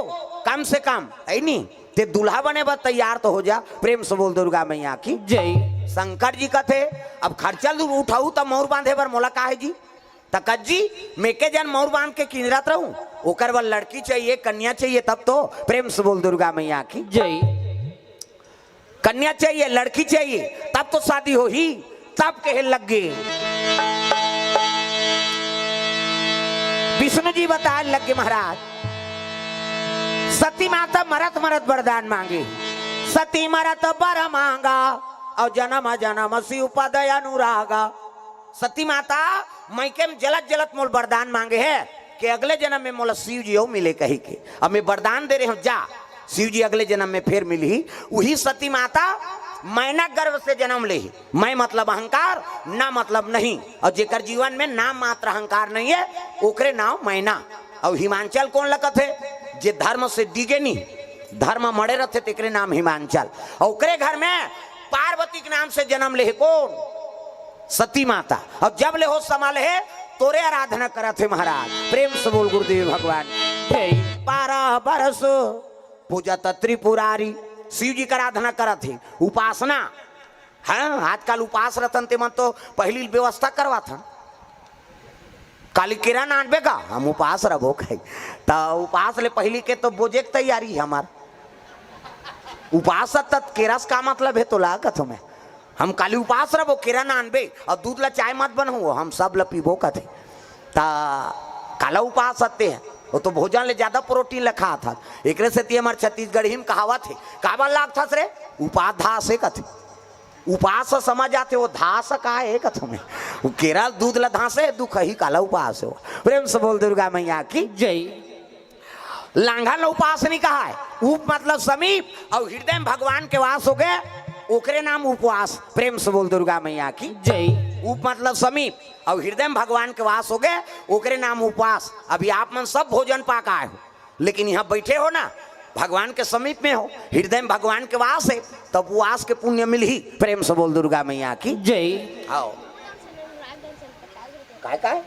Speaker 1: कम से कम है नहीं, ते दूल्हा बने बस तैयार तो हो जा। प्रेम से बोल दुर्गा मैया की
Speaker 2: जय।
Speaker 1: शंकर जी का थे अब खर्चल उठाऊ तब मोर बांधे बर मोला का है जी, तकत जी मेके जन मोर बांध के किंजरात रहूं, ओकर बर लड़की चाहिए कन्या चाहिए तब तो। प्रेम से बोल दुर्गा मैया की
Speaker 2: जय।
Speaker 1: कन्या चाहिए लड़की चाहिए तब तो शादी हो ही। तब कहे लग गए विष्णु जी बताने लगे महाराज सती माता मरत मरत वरदान मांगे, सती मरत बर मांगा और जन्म जन्म शिव पद अनुरागा। सती माता मैके में जलत जलत मोल वरदान मांगे है कि अगले जन्म में मोला शिव जी हो मिले कही के। अब मैं वरदान दे रहे हूं जा शिव जी अगले जन्म में फिर मिली। वही सती माता मैना गर्भ से जन्म ले, मैं मतलब अहंकार ना मतलब नहीं, और जेकर जीवन में नाम मात्र अहंकार नहीं है ओकरे नाम मैना। और हिमांचल कौन लगत है जे धर्म से डिगे नहीं, धर्म मड़े रहते तेकरे नाम हिमांचल। और ओकरे घर में पार्वती के नाम से जन्म ले कौन सती माता। और जब ले हो संभाले है तोरे आराधना करत है महाराज। प्रेम से बोल गुरुदेव भगवान
Speaker 2: जय।
Speaker 1: 12 बरस पूजा त्रिपुरारी शिव जी का आराधना करत है, उपासना। हाँ आजकल उपास रतन ते मन तो पहली व्यवस्था करवा था काली किरण आनबे का हम उपास रहो कहीं तो उपास ले पहली के तो बोझे की तैयारी है हमार। उपास तत् केरस का मतलब है तो लागत हमें हम काली उपास रहो किरण आनबे और दूध ला चाय मत बनहु हम सब ला पीबो कथे ता काला उपास आते हैं। वो तो भोजन ले ज्यादा प्रोटीन लखा था एक से हमारे छत्तीसगढ़ी में कहावत है काबा लाग था रे उपाधा से कथे उपास समझ आते हो धास का है कथो में वो केरल दूध ला धासे दुख ही काला उपास हो। प्रेम से बोल दुर्गा मैया की
Speaker 2: जय।
Speaker 1: लांघन उपास नहीं कहा है, उप मतलब समीप और हृदय में भगवान के वास हो गए ओकरे नाम उपवास। प्रेम से बोल दुर्गा मैया की
Speaker 2: जय।
Speaker 1: उप मतलब समीप और हृदय में भगवान के वास हो गए ओकरे नाम उपवास। अभी आप मन सब भोजन पाक आए हो लेकिन यहाँ बैठे हो ना भगवान के समीप में हो, हृदय में भगवान के वास है तब उपवास के पुण्य मिल ही। प्रेम से बोल दुर्गा मैया की
Speaker 2: जय।
Speaker 1: आओ काय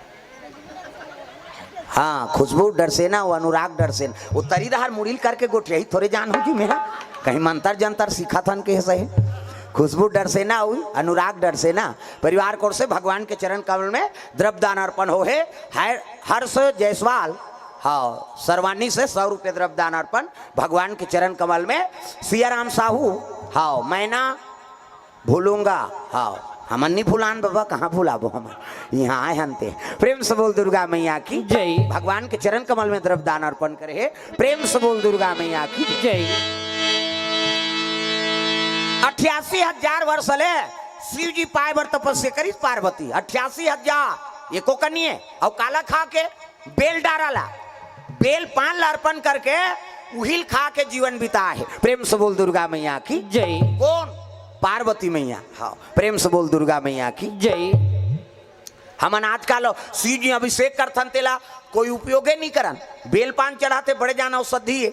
Speaker 1: हाँ खुशबू डरसेना वो अनुराग डरसेन वो तरीदार मुड़ील करके गोठिया ही थोड़े जान हो जी मेरा कहीं मंतर जंतर सीखा था के सही। खुशबू डरसेना हुई अनुराग डरसेना परिवार कोर से भगवान के चरण कमल में द्रव्यदान अर्पण हो है। हर्ष जायसवाल हाँ सर्वानी से 100 रुपये द्रव्यदान अर्पण भगवान के चरण कमल में। सियाराम साहू हाँ मैं ना भूलूंगा हाँ हमन नहीं भूलान बाबा कहाँ भूलाबो हम यहाँ आए हनते। प्रेम से बोल दुर्गा मैया की
Speaker 2: जय।
Speaker 1: भगवान के चरण कमल में द्रव्यदान अर्पण करे है। प्रेम से बोल दुर्गा मैया की
Speaker 2: जय।
Speaker 1: 88,000 वर्ष ले शिव जी पाए बर तपस्या करी पार्वती 88,000 एको कनिए और काला खा के बेल डाराला बेल पान ला अर्पण करके उहिल खा के जीवन बिता है। प्रेम से बोल दुर्गा मैया की
Speaker 2: जय।
Speaker 1: कौन पार्वती मैया हाँ प्रेम से बोल दुर्गा मैया की
Speaker 2: जय।
Speaker 1: हमन आजकल शिव जी अभिषेक करथन तेला कोई उपयोगे नहीं करन बेल पान चढ़ाते बड़े जान औषधि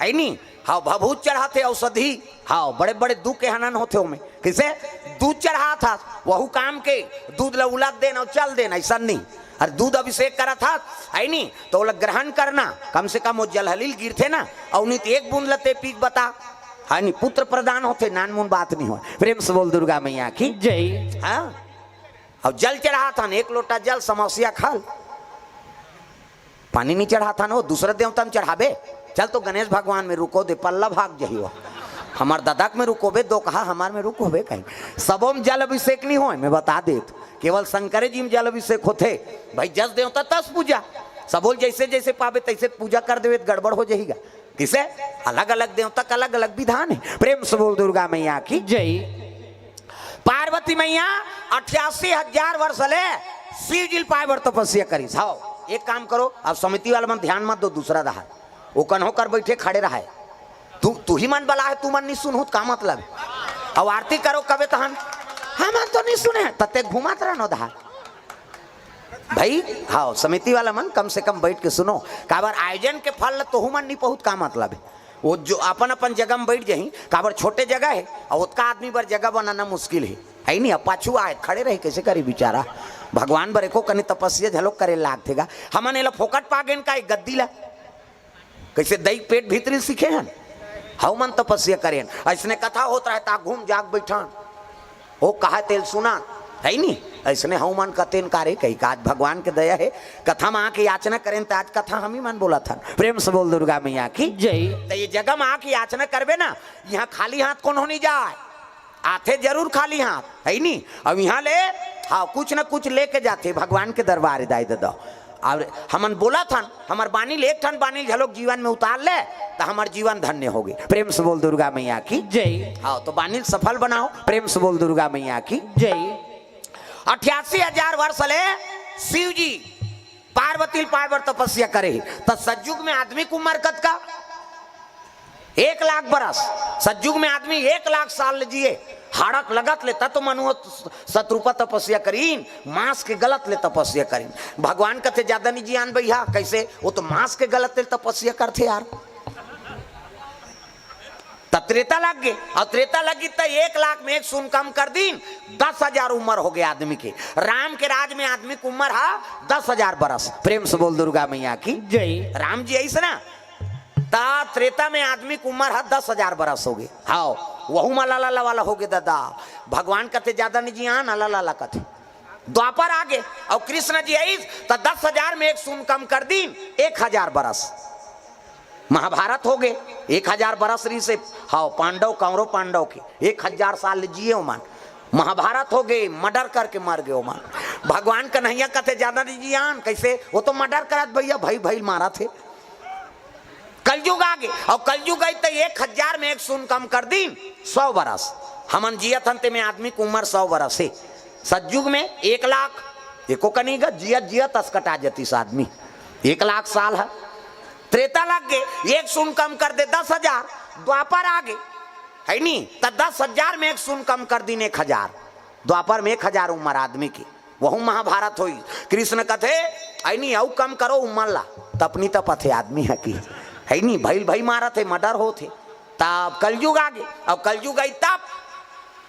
Speaker 1: है नहीं हाँ भभूत चढ़ाते औषधि हाँ बड़े बड़े दूध के हनन होते हो में किसे दूध चढ़ा था वहू काम के दूध ला उलट देना और चल देना ऐसा नहीं और दूध अभिषेक करा था है नहीं तो वो ग्रहण करना कम से कम वो जल हलील गिरते ना और नहीं एक बूंद लते पीक बता हाँ नहीं पुत्र प्रदान होते नान मुन बात नहीं हो। प्रेम से बोल दुर्गा मैया की
Speaker 2: जय।
Speaker 1: हाँ और जल चढ़ा था ना 1 लोटा जल समस्या खाल पानी नहीं चढ़ा था ना वो दूसरे देवता में चढ़ाबे चल तो गणेश भगवान में रुको दे पल्ला भाग जही हो हमार दादा में रुकोबे दो कहा हमार में रुकोबे कहीं सबों में जल अभिषेक नहीं हो मैं बता दे केवल शंकर जी में जल अभिषेक होते भाई जस देवता तस पूजा सबोल जैसे जैसे पावे तैसे पूजा कर देवे गड़बड़ हो जाएगा किसे अलग अलग देवता का अलग अलग विधान है। प्रेम से बोल दुर्गा मैया की
Speaker 2: जय।
Speaker 1: पार्वती मैया 88,000 वर्ष ले शिव जी पाए बर तपस्या करी जाओ एक काम करो अब समिति वाला मन ध्यान मत दो दूसरा रहा वो कन्हो कर बैठे खड़े रहा तू ही मन बला है तू मन नहीं सुन का मतलब अब आरती करो कबे तहन हम तो नहीं सुने तते घुमात रहो धार भाई हाँ समिति वाला मन कम से कम बैठ के सुनो काबर आयोजन के फल तो मन नहीं बहुत का मतलब है वो जो अपन अपन जगह में बैठ जाही काबर छोटे जगह है और उतना आदमी पर जगह बनाना मुश्किल है नहीं अब पाछू आए खड़े रहे कैसे करी बेचारा भगवान बरे को कनी तपस्या झलोक करे लागतेगा हमन एला फोकट पागेन का गद्दी ला कैसे दही पेट भीतरी सीखे हैं हाउ मन तपस्या करें ऐसने कथा होता रहता घूम जाग बैठान वो कहा तेल सुना है नहीं ऐसने हाउ मन कतेन कारे कही आज भगवान के दया है कथा में आके याचना करें तो आज कथा हम ही मन बोला था। प्रेम से बोल दुर्गा मैया की
Speaker 2: जय।
Speaker 1: तो ये जगह में आके याचना करबे ना यहाँ खाली हाथ कौन हो नहीं जाए आते जरूर खाली हाथ है नहीं अब यहाँ ले हाँ कुछ ना कुछ लेके जाते भगवान के दरबार दाई दे दो और हमन बोला था हमार बानी एक ठन बानी झलोक जीवन में उतार ले तो हमार जीवन धन्य होगी। प्रेम से बोल दुर्गा मैया की
Speaker 2: जय।
Speaker 1: हाँ तो बानी सफल बनाओ। प्रेम से बोल दुर्गा मैया की
Speaker 2: जय।
Speaker 1: 88,000 वर्ष ले शिव जी पार्वती पाए पर तपस्या करे तो सतयुग में आदमी को उम्र कत का 1 लाख बरस सतयुग में आदमी 1 लाख साल जिए हाड़क लगत ले तत्व मनु शत्रुपा तपस्या करीन मांस के गलत ले तपस्या करीन भगवान कथे ज्यादा नहीं जियान भैया कैसे वो तो मांस के गलत ले तपस्या करते यार त्रेता लग गए और त्रेता लगी तो 1 लाख में 1 शून्य कम कर दीन 10,000 उम्र हो गए आदमी के राम के राज में आदमी की उम्र है 10,000 बरस। प्रेम से बोल दुर्गा मैया की
Speaker 2: जय।
Speaker 1: राम जी ऐसे ना ता त्रेता में आदमी की उम्र है 10,000 बरस हो गए हाँ वहू माला वाला हो गए दादा भगवान कथे ज्यादा नहीं जी हाँ लाला कथे द्वापर आगे और कृष्ण जी आई तो 10,000 में 1 शून्य कम कर दीन 1,000 बरस महाभारत हो गए 1,000 बरस रही से हाँ पांडव कौरव पांडव के 1,000 साल जिए मान महाभारत हो गए मर्डर करके मर गए मान भगवान कन्हैया कथे ज्यादा नहीं जियान कैसे वो तो मर्डर करत भैया भाई भाई मारा थे कलयुग आगे और कलयुग आई तो 1,000 में 1 शून्य कम कर दीन 100 बरस हमन जियत हन ते में आदमी की उम्र 100 बरस है। सतयुग में 1 लाख एको कनी गा जियत जियत अस्कटा जतीस आदमी 1 लाख साल है। त्रेता लग गए 1 शून्य कम कर दे 10,000। द्वापर आ गए है नी तो 10,000 में 1 शून्य कम कर दी 1,000। द्वापर में 1,000 उम्र आदमी की। वह महाभारत हुई। कृष्ण कथे है नी औ कम करो उम्र ला तपनी तपथे आदमी है की है नी भैल भाई मारा थे मर्डर हो थे। तब कलयुग आ गए। अब कलयुग आई तब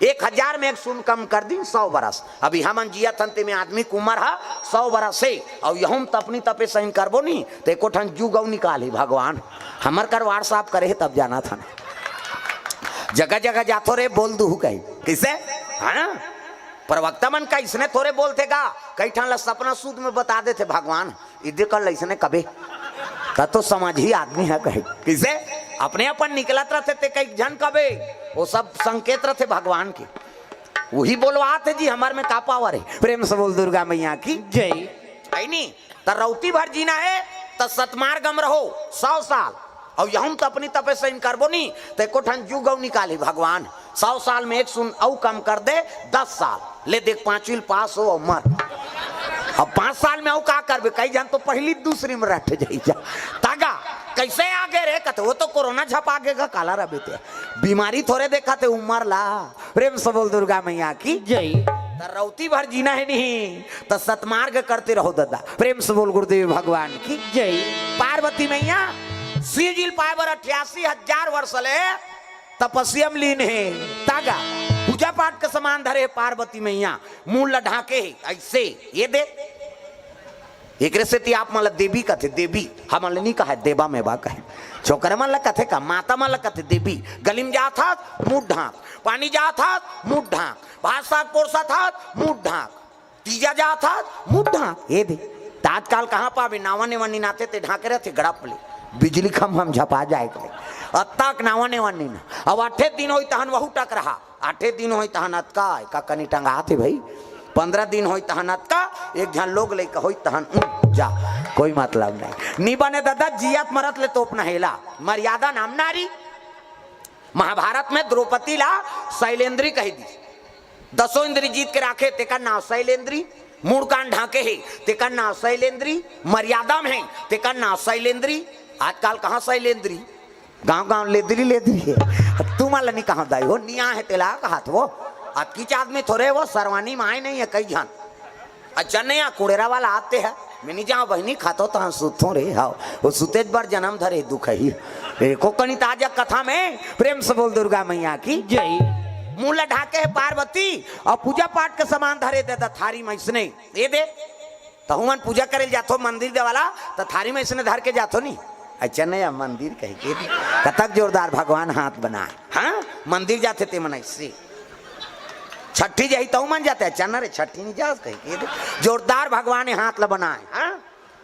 Speaker 1: 1,000 में 1 शून्य कम कर दी 100 बरस। अभी हमन जिया तंते में आदमी की उम्र है 100 बरस से और यहूं तपनी तपे सही करबो नहीं तो एको ठन जुग निकाली भगवान हमर करवार साफ करे तब जाना था। जगह जगह जातो रे बोल दू कहीं किसे हाँ प्रवक्ता मन का इसने थोड़े बोलते गा कई ठान ला सपना सूद में बता देते भगवान इधर कर इसने कभी तब तो समझ ही आदमी है कहीं किसे अपने अपन निकलत रहते थे कई जन कबे वो सब संकेत रहते भगवान के वही बोलवाते जी हमार में का पावर है। प्रेम से बोल दुर्गा मैया की जय। है नी त रौती भर जीना है त सतमार गम रहो 100 साल और यहूं तो अपनी तपे से करबो नहीं तो एको ठन जुग निकाली भगवान 100 साल में 1 शून्य औ कम कर दे 10 साल ले देख 5वीं पास हो और मर। अब 5 साल में औ का करबे कई जान तो पहली दूसरी में रट जाई जा तागा कैसे आगे रे कते वो तो कोरोना झप आगे का काला रबे ते बीमारी थोड़े देखा थे उम्र ला। प्रेम से बोल दुर्गा मैया की जय। रौती भर जीना है नहीं तो सतमार्ग करते रहो दादा। प्रेम से बोल गुरुदेव भगवान की जय। पार्वती मैया सीजिल पावर 88,000 वर्ष ले तपस्या में लीन है तागा पूजा पाठ के समान धरे पार्वती मैया मूल ढाके ऐसे ये दे एक से आप मतलब देवी कथे देवी हम नहीं कहा देवा में बा कहे छोकर मन कथे का माता मन कथे देवी गलिम जा था मुंह ढाक पानी जा था मुंह ढाक भात साग पोरसा था मुंह ढाक तीजा जा था मुंह ढाक ये दे ताजकाल कहाँ पावे नावा ने वनी नाते ते ढाके रहते गड़प ले बिजली खम हम झपा जाए अतक नावा ने वनी ना अब 8 दिन हो तहन वहू टक रहा 8 दिन हो तहन अतका का कनी टंगा थे भाई 15 दिन हो तहन अतका एक झन लोग लेकर हो तहन जा कोई मतलब नहीं नी बने दादा जियत मरत ले तोप नहेला मर्यादा नाम नारी। महाभारत में द्रौपदी ला शैलेंद्री कही दी 10 इंद्री जीत के राखे तेका नाव शैलेंद्री मूड कान ढाके है तेका नाव शैलेंद्री मर्यादा में है तेका नाव शैलेंद्री। आजकल कहाँ शैलेंद्री गांव गांव लेदरी लेदरी है तू माला नहीं कहाँ दाई हो निया है तेला कहा वो आज की आदमी थोड़े वो सरवानी माए नहीं है कई जान अच्छा नहीं कुड़ेरा वाला आते हैं मैंने जहाँ बहनी खातो तो सुतो रे हाओ वो सुतेज बार जन्म धरे दुख ही कोकणी ताजा कथा में। प्रेम से बोल दुर्गा मैया की जय। मूल ढाके है पार्वती और पूजा पाठ के समान धरे देता थारी में इसने ये दे तो हुमन पूजा करे जातो मंदिर दे वाला तो थारी में इसने धर के जातो नहीं अच्छा नहीं मंदिर कही के कतक जोरदार भगवान हाथ बनाए हाँ मंदिर जाते ते मन से छठी जाही तो मन जाते अच्छा ना रे छठी नहीं जा कही जोरदार भगवान ने हाथ ला बनाए हाँ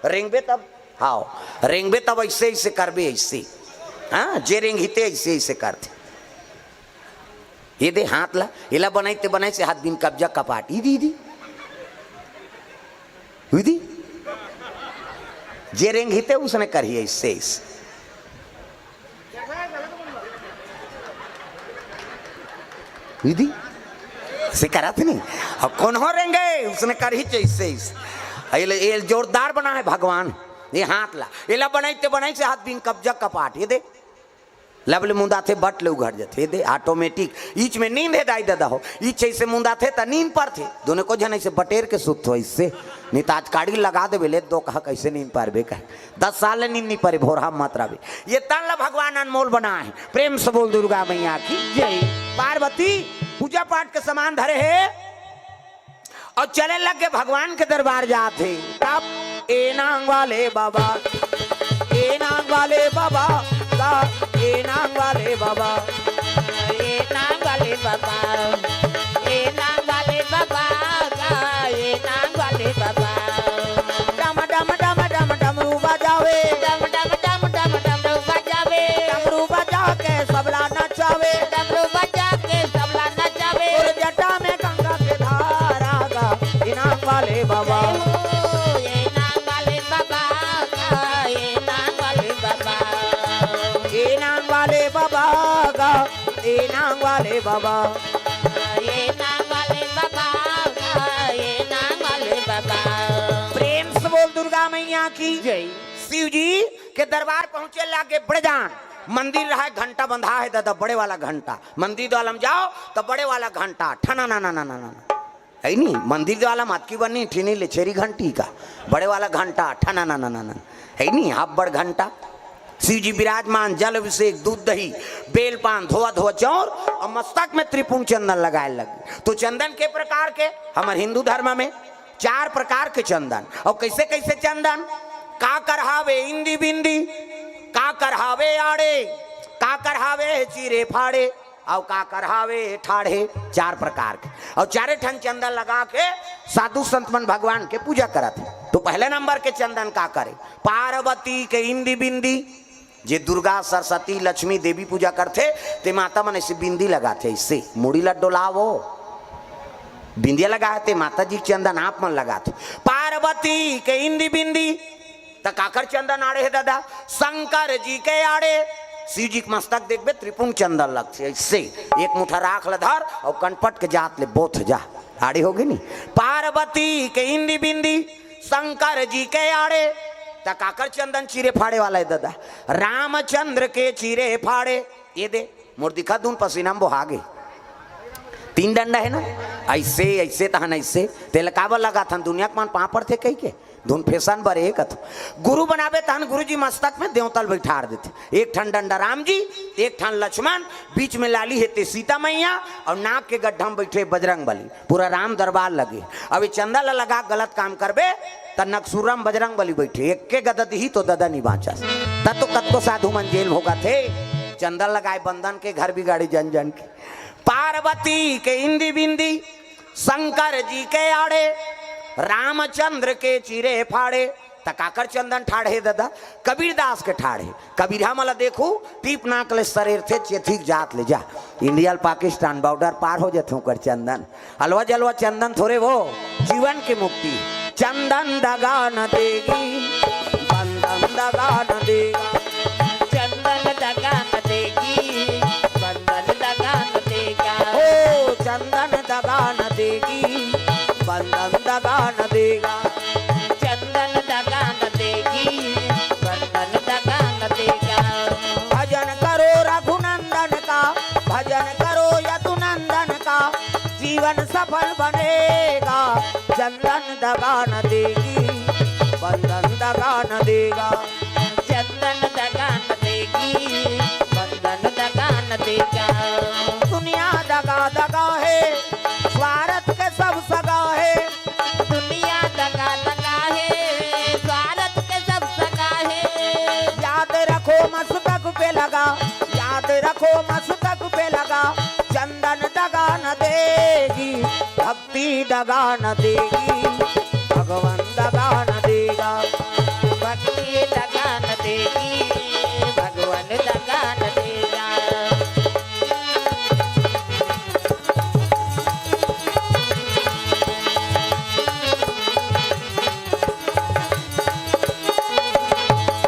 Speaker 1: रेंगबे तब हाओ रेंगबे तब ऐसे ऐसे करबे ऐसे हाँ जे रेंगते ऐसे ऐसे करते ये दे हाथ ला इला बनाते बनाए से हाथ दिन कब्जा कपाट दीदी हुई जे रेंगते उसने करी ऐसे हुई से करा थे नहीं अब कौन हो रेंगे उसने कर ही चाहिए जोरदार बना है भगवान ये हाथ ला ये बनाते बनाई से हाथ बिन कब्जा कपाट ये दे लबले मुंदा थे बट ले उघर जाते दे ऑटोमेटिक ईच में नींद है दाई दादा हो ईच ऐसे मुंदा थे तो नींद पर थे दोनों को जन ऐसे बटेर के सुत हो इससे नहीं तो आज काड़ी लगा दे बेले दो कहा कैसे नींद पार बे कहे 10 साल नींद नहीं पारे भोरा मत रहे ये तन ला भगवान अनमोल बना है। प्रेम से बोल दुर्गा मैया की जय। पार्वती पूजा पाठ के समान धरे है और चले लगे भगवान के दरबार जाते तब ए नांग वाले बाबा ए नांग वाले बाबा का ए नांग वाले बाबा
Speaker 2: ए नांग वाले बाबा ए नांग वाले बाबा का ए नांग वाले बाबा
Speaker 1: डम डम डम डम डमरू बजावे
Speaker 2: डम डम डम डम डमरू बजावे
Speaker 1: डमरू बजा के सबला नचावे
Speaker 2: डमरू बजा के सबला नचावे
Speaker 1: और जटा में गंगा के धारा का ए नांग वाले बाबा
Speaker 2: ए नांग वाले बाबा का ए नांग वाले बाबा
Speaker 1: ए नांग वाले बाबा का ए नांग वाले बाबा की
Speaker 2: जय
Speaker 1: शिव जी के दरबार पहुंचे लागे बड़जान मंदिर रहा है, घंटा बंधा है दादा, बड़े वाला घंटा। मंदिर द्वाला में जाओ तो बड़े वाला घंटा ठना ना ना ना ना ना है नहीं, मंदिर द्वाला मत की बनी ठीनी ले छेरी घंटी का, बड़े वाला घंटा ठना ना ना ना ना है नहीं, हाफ बड़ घंटा। शिव जी विराजमान, जल अभिषेक, दूध दही, बेल पान, धोआ धोआ चौर और मस्तक में त्रिपुंग चंदन लगाए लगे। तो चंदन के प्रकार के हमारे हिंदू धर्म में 4 प्रकार के चंदन। और कैसे कैसे चंदन? का करहावे इंदी बिंदी, का करहावे आड़े, का करहावे चीरे फाड़े, और का करहावे ठाढ़े। 4 प्रकार के और 4 ठन चंदन लगा के साधु संतमन भगवान के पूजा करत है। तो पहले नंबर के चंदन का करे? पार्वती के इंदी बिंदी, जे दुर्गा सरस्वती लक्ष्मी देवी पूजा करते ते माता मन ऐसे बिंदी लगाते, इससे मुड़ी लड्डो लावो बिंदिया लगाते, माता जी चंदन आप मन लगाते। पार्वती के इंदी बिंदी त काकर चंदन आड़े है दादा? शंकर जी के आड़े। शिव जी के मस्तक देखबे त्रिपुंग चंदन लगते, इससे एक मुठा राख ल धर और कनपट के जात ले बोथ जा, आड़े होगी नी। पार्वती के इंदी बिंदी, शंकर जी के आड़े त काकर चंदन चीरे फाड़े वाला है दादा? रामचंद्र के चीरे फाड़े। ये दे मोर दिखा दून पसीना में आगे 3 डंडा है ना, ऐसे ऐसे तहन ऐसे तेल काबल लगा था दुनिया के मान पापड़ थे कही के धुन फैशन बर एक गुरु बनावे तहन गुरु जी मस्तक में देवतल बैठार देते। एक ठन डंडा राम जी, एक ठन लक्ष्मण, बीच में लाली हेते सीता मैया और नाक के गड्ढा में बैठे बजरंग बली, पूरा राम दरबार लगे। अब चंदा लगा गलत काम करबे त नक्सुरम बजरंग बली बैठे, एक के गदद ही तो ददा नहीं बाँचा। तब तो कत को साधु मन जेल होगा थे, चंदन लगाए बंधन के घर बिगाड़ी जन जन के। पार्वती के इंदी बिंदी, शंकर जी के आड़े, रामचंद्र के चीरे फाड़े त काकर चंदन ठाड़े दादा? कबीरदास के ठाड़े। कबीरा मला देखू टीप नाक ले शरीर थे चेथिक जात ले जा, इंडिया पाकिस्तान बॉर्डर पार हो जाते कर चंदन। हलवा जलवा चंदन थोड़े वो जीवन की मुक्ति। चंदन दगा न देगी, बंधन दगा न देगा,
Speaker 2: चंदन दगा न देगी, बंधन दगा न देगा।
Speaker 1: ओ चंदन दगा न देगी, बंधन दगा न देगा,
Speaker 2: चंदन दगा न देगी, बंधन दगा न देगा।
Speaker 1: भजन करो रघुनंदन का, भजन करो यदुनंदन का, जीवन सफल बनेगा। चंदन दगा न देगी, बंधन दगा न देगा,
Speaker 2: चंदन दगा न देगी, बंधन दगा न देगा।
Speaker 1: दुनिया दगा दगा है, स्वार्थ के सब सगा है,
Speaker 2: दुनिया दगा दगा है, स्वार्थ के सब सगा है।
Speaker 1: याद रखो मस्तक पे लगा, याद रखो मस्तक पे लगा, चंदन दगा न देगी, भक्ति दगा न देगी, भगवान दगा न देगा,
Speaker 2: भक्ति दगा न देगी, भगवान दगा न देगा।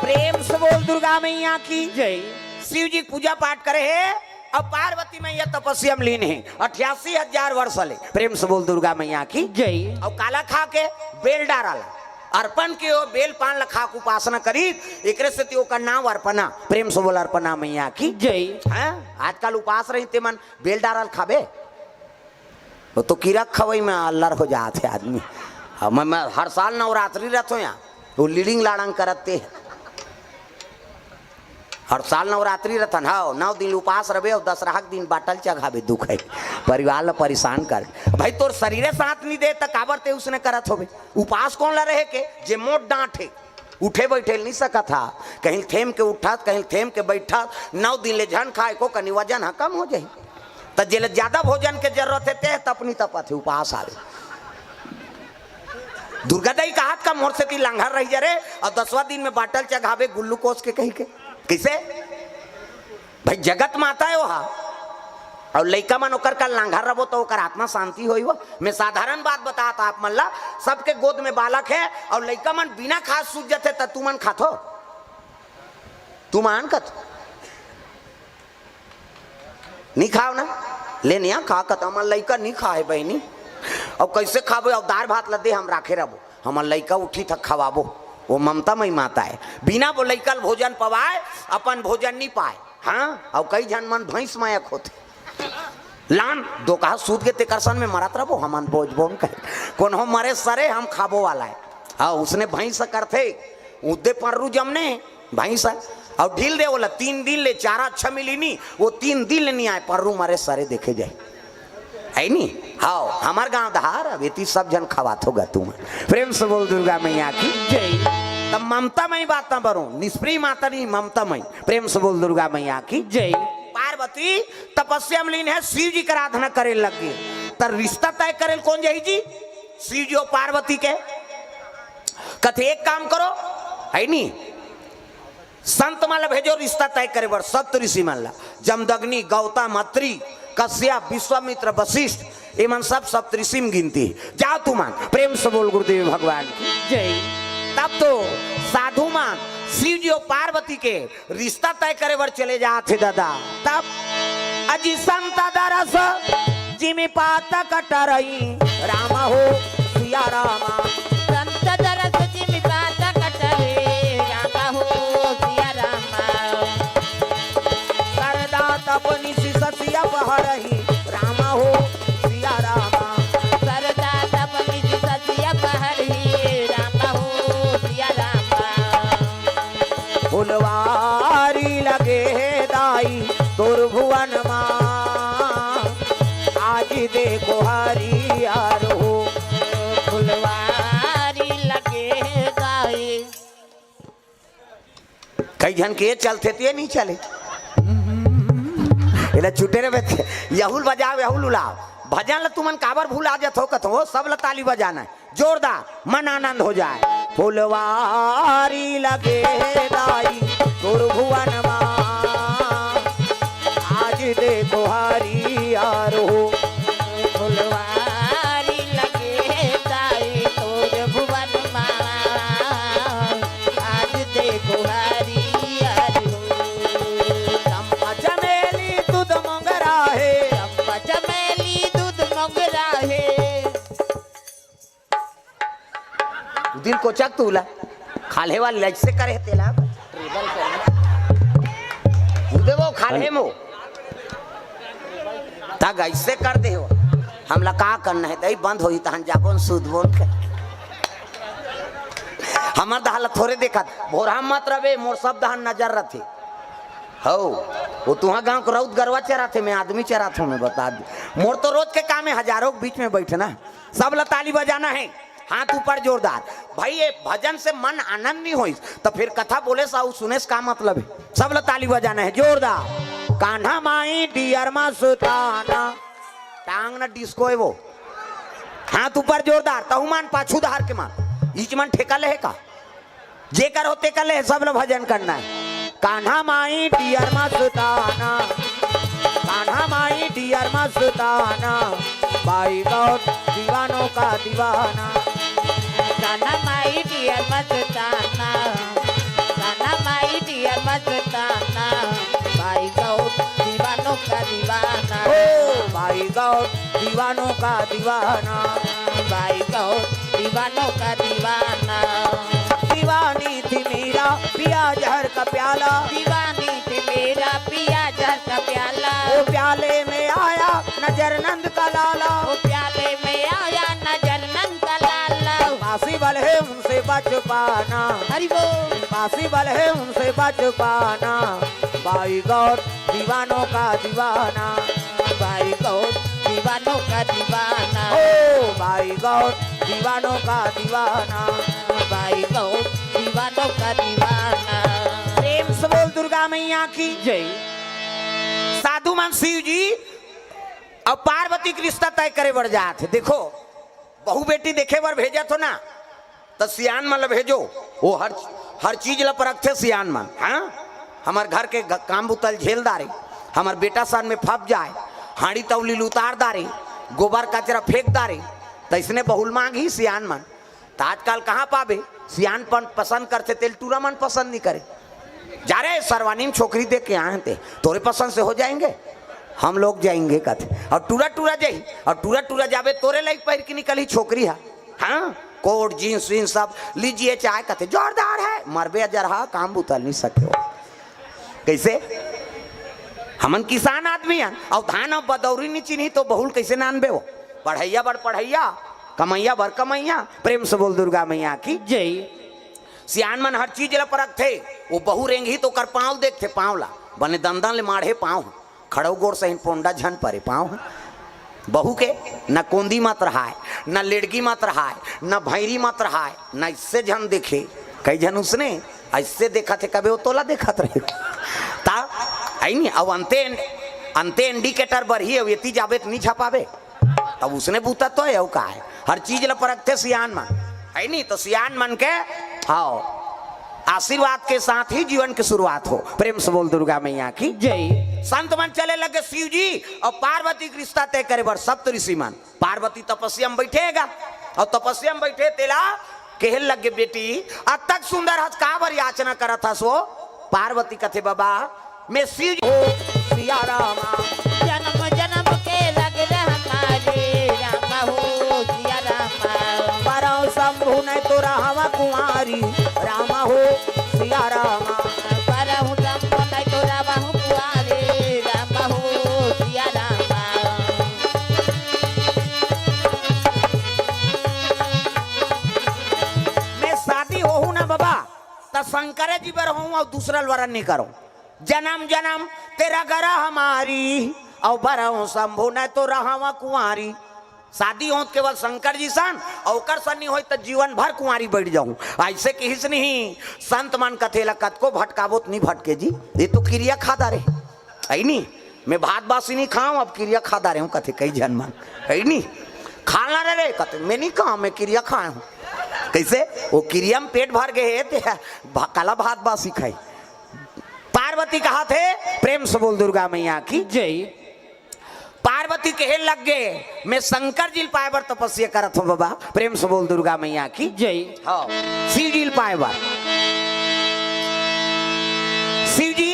Speaker 1: प्रेम से बोल दुर्गा मैया की।
Speaker 2: जय
Speaker 1: शिव जी पूजा पाठ करे है और पार्वती मैया तपस्या में लीन है 88,000 वर्ष ले। प्रेम से बोल दुर्गा मैया की।
Speaker 2: जय
Speaker 1: और काला खा के बेल डारला अर्पण के ओ बेल पान लखा के उपासना करी, एकरे से त्यो का नाम अर्पणा। प्रेम से बोल अर्पणा मैया की।
Speaker 2: जय
Speaker 1: हैं आजकल उपास रही ते मन बेल डारल खाबे वो तो कीड़ा खवई में अल्लर हो जाते आदमी। मैं हर साल नवरात्रि रहता हूँ यहाँ, वो लीडिंग लाड़ंग करते हर साल नवरात्रि रतन हाँ 9 दिन उपास रहे और 10 राहक दिन बाटल चघावे दुख है परिवार ला परेशान कर। भाई तोर शरीरे साथ नहीं दे तो काबर ते उसने करत होबे। उपास कौन ला रहे के जे मोट डांटे उठे बैठे नहीं सका था, कहीं थेम के उठा कहीं थेम के बैठा 9 दिन ले झन खाए को कनी वजन कम हो जाए तो जे ज्यादा भोजन के जरूरत है ते तपनी तपत है उपास आवे। दुर्गा दाई का हाथ का मोर से ती लांघर रही जरे और 10वां दिन में बाटल चघावे गुल्लूकोस के कही के कैसे भाई जगत माता है वहा और लइका मन ओकर का लांघर रहो तो ओकर आत्मा शांति होई वो। मैं साधारण बात बताता आप मन ला, सबके गोद में बालक है और लइका मन बिना खास सूझ जाते त तू मन खाथो तू मान कत नहीं खाओ ना ले नहीं खा कत हमर लइका नहीं खाए बहनी और कैसे खाबो और दार भात लदे हम राखे रहो हमर लइका उठी तक खवाबो वो ममता मई माता है। बिना बोलैकल भोजन पवाए अपन भोजन नहीं पाए। हाँ और कई जन मन भैंस मायक होते लान दो कहा सूद के तेकरसन में मरत रहो हमन बोझ बोन कहे कौन हो मरे सरे हम खाबो वाला है। हाँ उसने भैंस करते उदे पर्रू जमने भैंस और ढील दे बोला 3 दिन ले चारा अच्छा मिली नहीं वो 3 दिन ले नहीं आए पर्रू मरे सरे देखे जाए है नहीं। हाँ हमार गांव धार अब इतनी सब जन खवात होगा तुम प्रेम से बोल दुर्गा मैया की जय। तब ममता मई बात ना बरो निष्प्रिय माता नहीं ममता मई प्रेम से बोल दुर्गा मैया की जय। पार्वती तपस्या में लीन है शिव जी का आराधना करे लग गई तर रिश्ता तय करे कौन जाई जी शिव जी और पार्वती के कथे एक काम करो है नहीं संत माला भेजो रिश्ता तय करे बर सप्त ऋषि माला जमदग्नि गौतम अत्रि कश्यप विश्वामित्र वशिष्ठ एमन सब सप्तऋषि में गिनती जाओ तू मान प्रेम से बोल गुरुदेव भगवान की जय। तब तो साधु मान शिव जी और पार्वती के रिश्ता तय करे बर चले जाते दादा। तब अजी संत दरस जिमी पाता कटरई रामा हो सिया रामा
Speaker 2: संत दरस जिमी पाता कटरई रामा हो सिया रामा
Speaker 1: सरदा तपनी सिया बहरही रामा हो सिया रामा
Speaker 2: सरदा तपनी सिया बहरही रामा हो सिया रामा
Speaker 1: फुलवारी लगे दाई तोर भुवन माँ आज देखो हरियार हो
Speaker 2: फुलवारी लगे दाई।
Speaker 1: कई जन के चलते थे नहीं चले इला छुटे रे बेटे यहुल बजाओ यहुल उलाओ भजन ला तुमन काबर भूल आ जात हो कतो सब ला ताली बजाना है जोरदार मन आनंद हो जाए। फुलवारी लगे दाई तोर भुवन माँ आज देखो हरियार हो
Speaker 2: फुलवारी लगे दाई तोर भुवन माँ आज देखो हरियार हो।
Speaker 1: चंपा चमेली दूध मोगरा है
Speaker 2: चंपा चमेली दूध मोगरा है
Speaker 1: दिल को चक तूला खाले वाली लज से करे तेला उदे वो खाले मो तग ऐसे कर दे हो हमला का करना है दई बंद होई तहन जाबोन सूद बोल के हमर दहला थोड़े देखत भोरा मत रवे मोर सब दहन नजर रथे हो वो तुहा गांव को रौद गरवा चराथे मैं आदमी चराथ हूं मैं बता दी मोर तो रोज के काम है हजारों के बीच में बैठना सब ला ताली बजाना है हाथ ऊपर जोरदार भाई ये भजन से मन आनंद नहीं होई तो फिर कथा बोले सा सुने से का मतलब है सब ला ताली बजाना है जोरदार। कान्हा माई डियर मा सुताना टांग ना डिस्को है वो हाथ ऊपर जोरदार तहु मान पाछू धार के मान इच मन ठेका ले का जे कर होते कर ले सब ला भजन करना है। कान्हा माई डियर मा सुताना कान्हा माई डियर मा सुताना बाई गौर दीवानों का दीवाना
Speaker 2: कान्हा माई डियर मस्ताना कान्हा माई डियर मस्ताना भाई गौर दीवानों का दीवाना
Speaker 1: ओ भाई गौर दीवानों का दीवाना
Speaker 2: भाई गौर दीवानों का दीवाना
Speaker 1: दीवानी थी मेरा पिया जहर का प्याला
Speaker 2: दीवानी थी मेरा पिया जहर का प्याला
Speaker 1: वो प्याले में आया नजर नंद का लाला
Speaker 2: वो प्याले में आया नजर नंद का लाला
Speaker 1: पॉसिबल है उनसे बच पाना
Speaker 2: हरि बोल
Speaker 1: पॉसिबल है उनसे बच पाना भाई गौर दीवानों का दीवाना
Speaker 2: भाई गौर दीवानों का दीवाना
Speaker 1: ओ भाई गौर दीवानों का दीवाना
Speaker 2: भाई गौर दीवानों का दीवाना।
Speaker 1: प्रेम से बोल दुर्गा मैया की
Speaker 2: जय।
Speaker 1: साधु मान शिव जी और पार्वती के रिश्ता तय करे बढ़ जाते देखो बहु बेटी देखे बार भेजा तो ना तो सियान मन भेजो वो हर चीज ला परखते सियान मन हाँ हमार घर के काम बुतल झेल दारे हमार बेटा सन में फप जाए हाड़ी तौली उतार दारे गोबर कचरा फेंक दारे तो इसने बहुल मांग ही सियान मन तो आजकल कहाँ पावे सियान पन पसंद करते तेल टूरा मन पसंद नहीं करे जा रहे सरवानी में छोकरी देख के आए थे तोरे पसंद से हो जाएंगे हम लोग जाएंगे कहते और टूरा टूरा जाई और टूरा टूरा जावे तोरे लाइक पैर की निकली छोकरी है हाँ कोट जींस वींस सब लीजिए चाय कहते जोरदार है मरबे जरहा काम बुतल नहीं सके हो कैसे हमन किसान आदमी हैं और धान अब बदौरी नहीं चिन्ही तो बहुल कैसे नानबे हो पढ़ैया बड़ पढ़ैया कमैया बड़ कमैया प्रेम से बोल दुर्गा मैया की
Speaker 2: जय
Speaker 1: सियान मन हर चीज ला परख थे वो बहु रेंगी तो कर पाँव देखते पाँव ला बने दंदन ले माढ़े पाँव खड़ो गोड़ सही पोंडा झन परे पाँव बहू के न कोंदी मत रहा है न लेड़गी मत रहा है न भैरी मत रहा है न इससे झन देखे कई जन उसने ऐसे देखा थे कभी वो तोला देखा रहे ता आई नहीं अब अंते इंडिकेटर बढ़ी है ये जाबे नहीं छपावे अब उसने बूता तो है का है हर चीज ला परख थे सियान मन है नहीं तो सियान मन के हाँ आशीर्वाद के साथ ही जीवन की शुरुआत हो प्रेम से बोल दुर्गा मैया की
Speaker 2: जय
Speaker 1: संत मन चले लगे शिव जी और पार्वती का रिश्ता तय करे बर सप्त ऋषि मन पार्वती तपस्या में बैठेगा और तपस्या में बैठे तेला कहल लगे बेटी अब तक सुंदर हस का बर याचना करत हस वो पार्वती कथे बाबा मैं शिव जी सिया रामा
Speaker 2: जन्म जन्म के लग हमारे राम हो सिया रामा
Speaker 1: परौ शंभु नहीं तो रहवा कुंवारी रामा हो सिया रामा
Speaker 2: परहु शंभु नहीं तो रहवा कुंवारी राम हो सिया रामा
Speaker 1: मैं शादी हो ना बाबा तो शंकर जी पर हूँ और दूसरा वरण नहीं करो जन्म जन्म तेरा गरा हमारी और बरहूं शंभु न तो रहा कुंवारी शादी हो केवल शंकर जी सन और कर सन्नी हो तो जीवन भर कुंवारी बैठ जाऊं ऐसे कि हिस नहीं संत मन कथे लकत को भटकावो नहीं भटके जी ये तो क्रिया खाता रहे है नहीं मैं भात बासी नहीं खाऊं अब क्रिया खाता रहे हूँ कथे कई जन मन है नहीं खाना रहे कथे मैं नहीं खाऊं मैं क्रिया खाया हूँ कैसे वो क्रिया में पेट भर गए काला भात बासी खाई पार्वती कहा थे प्रेम से बोल दुर्गा मैया की
Speaker 2: जय
Speaker 1: पार्वती कहे लग गए मैं शंकर जी पाए बर तपस्या करत हूँ बाबा प्रेम से बोल दुर्गा मैया की
Speaker 2: जय
Speaker 1: हाँ शिव जी पाए बर शिव जी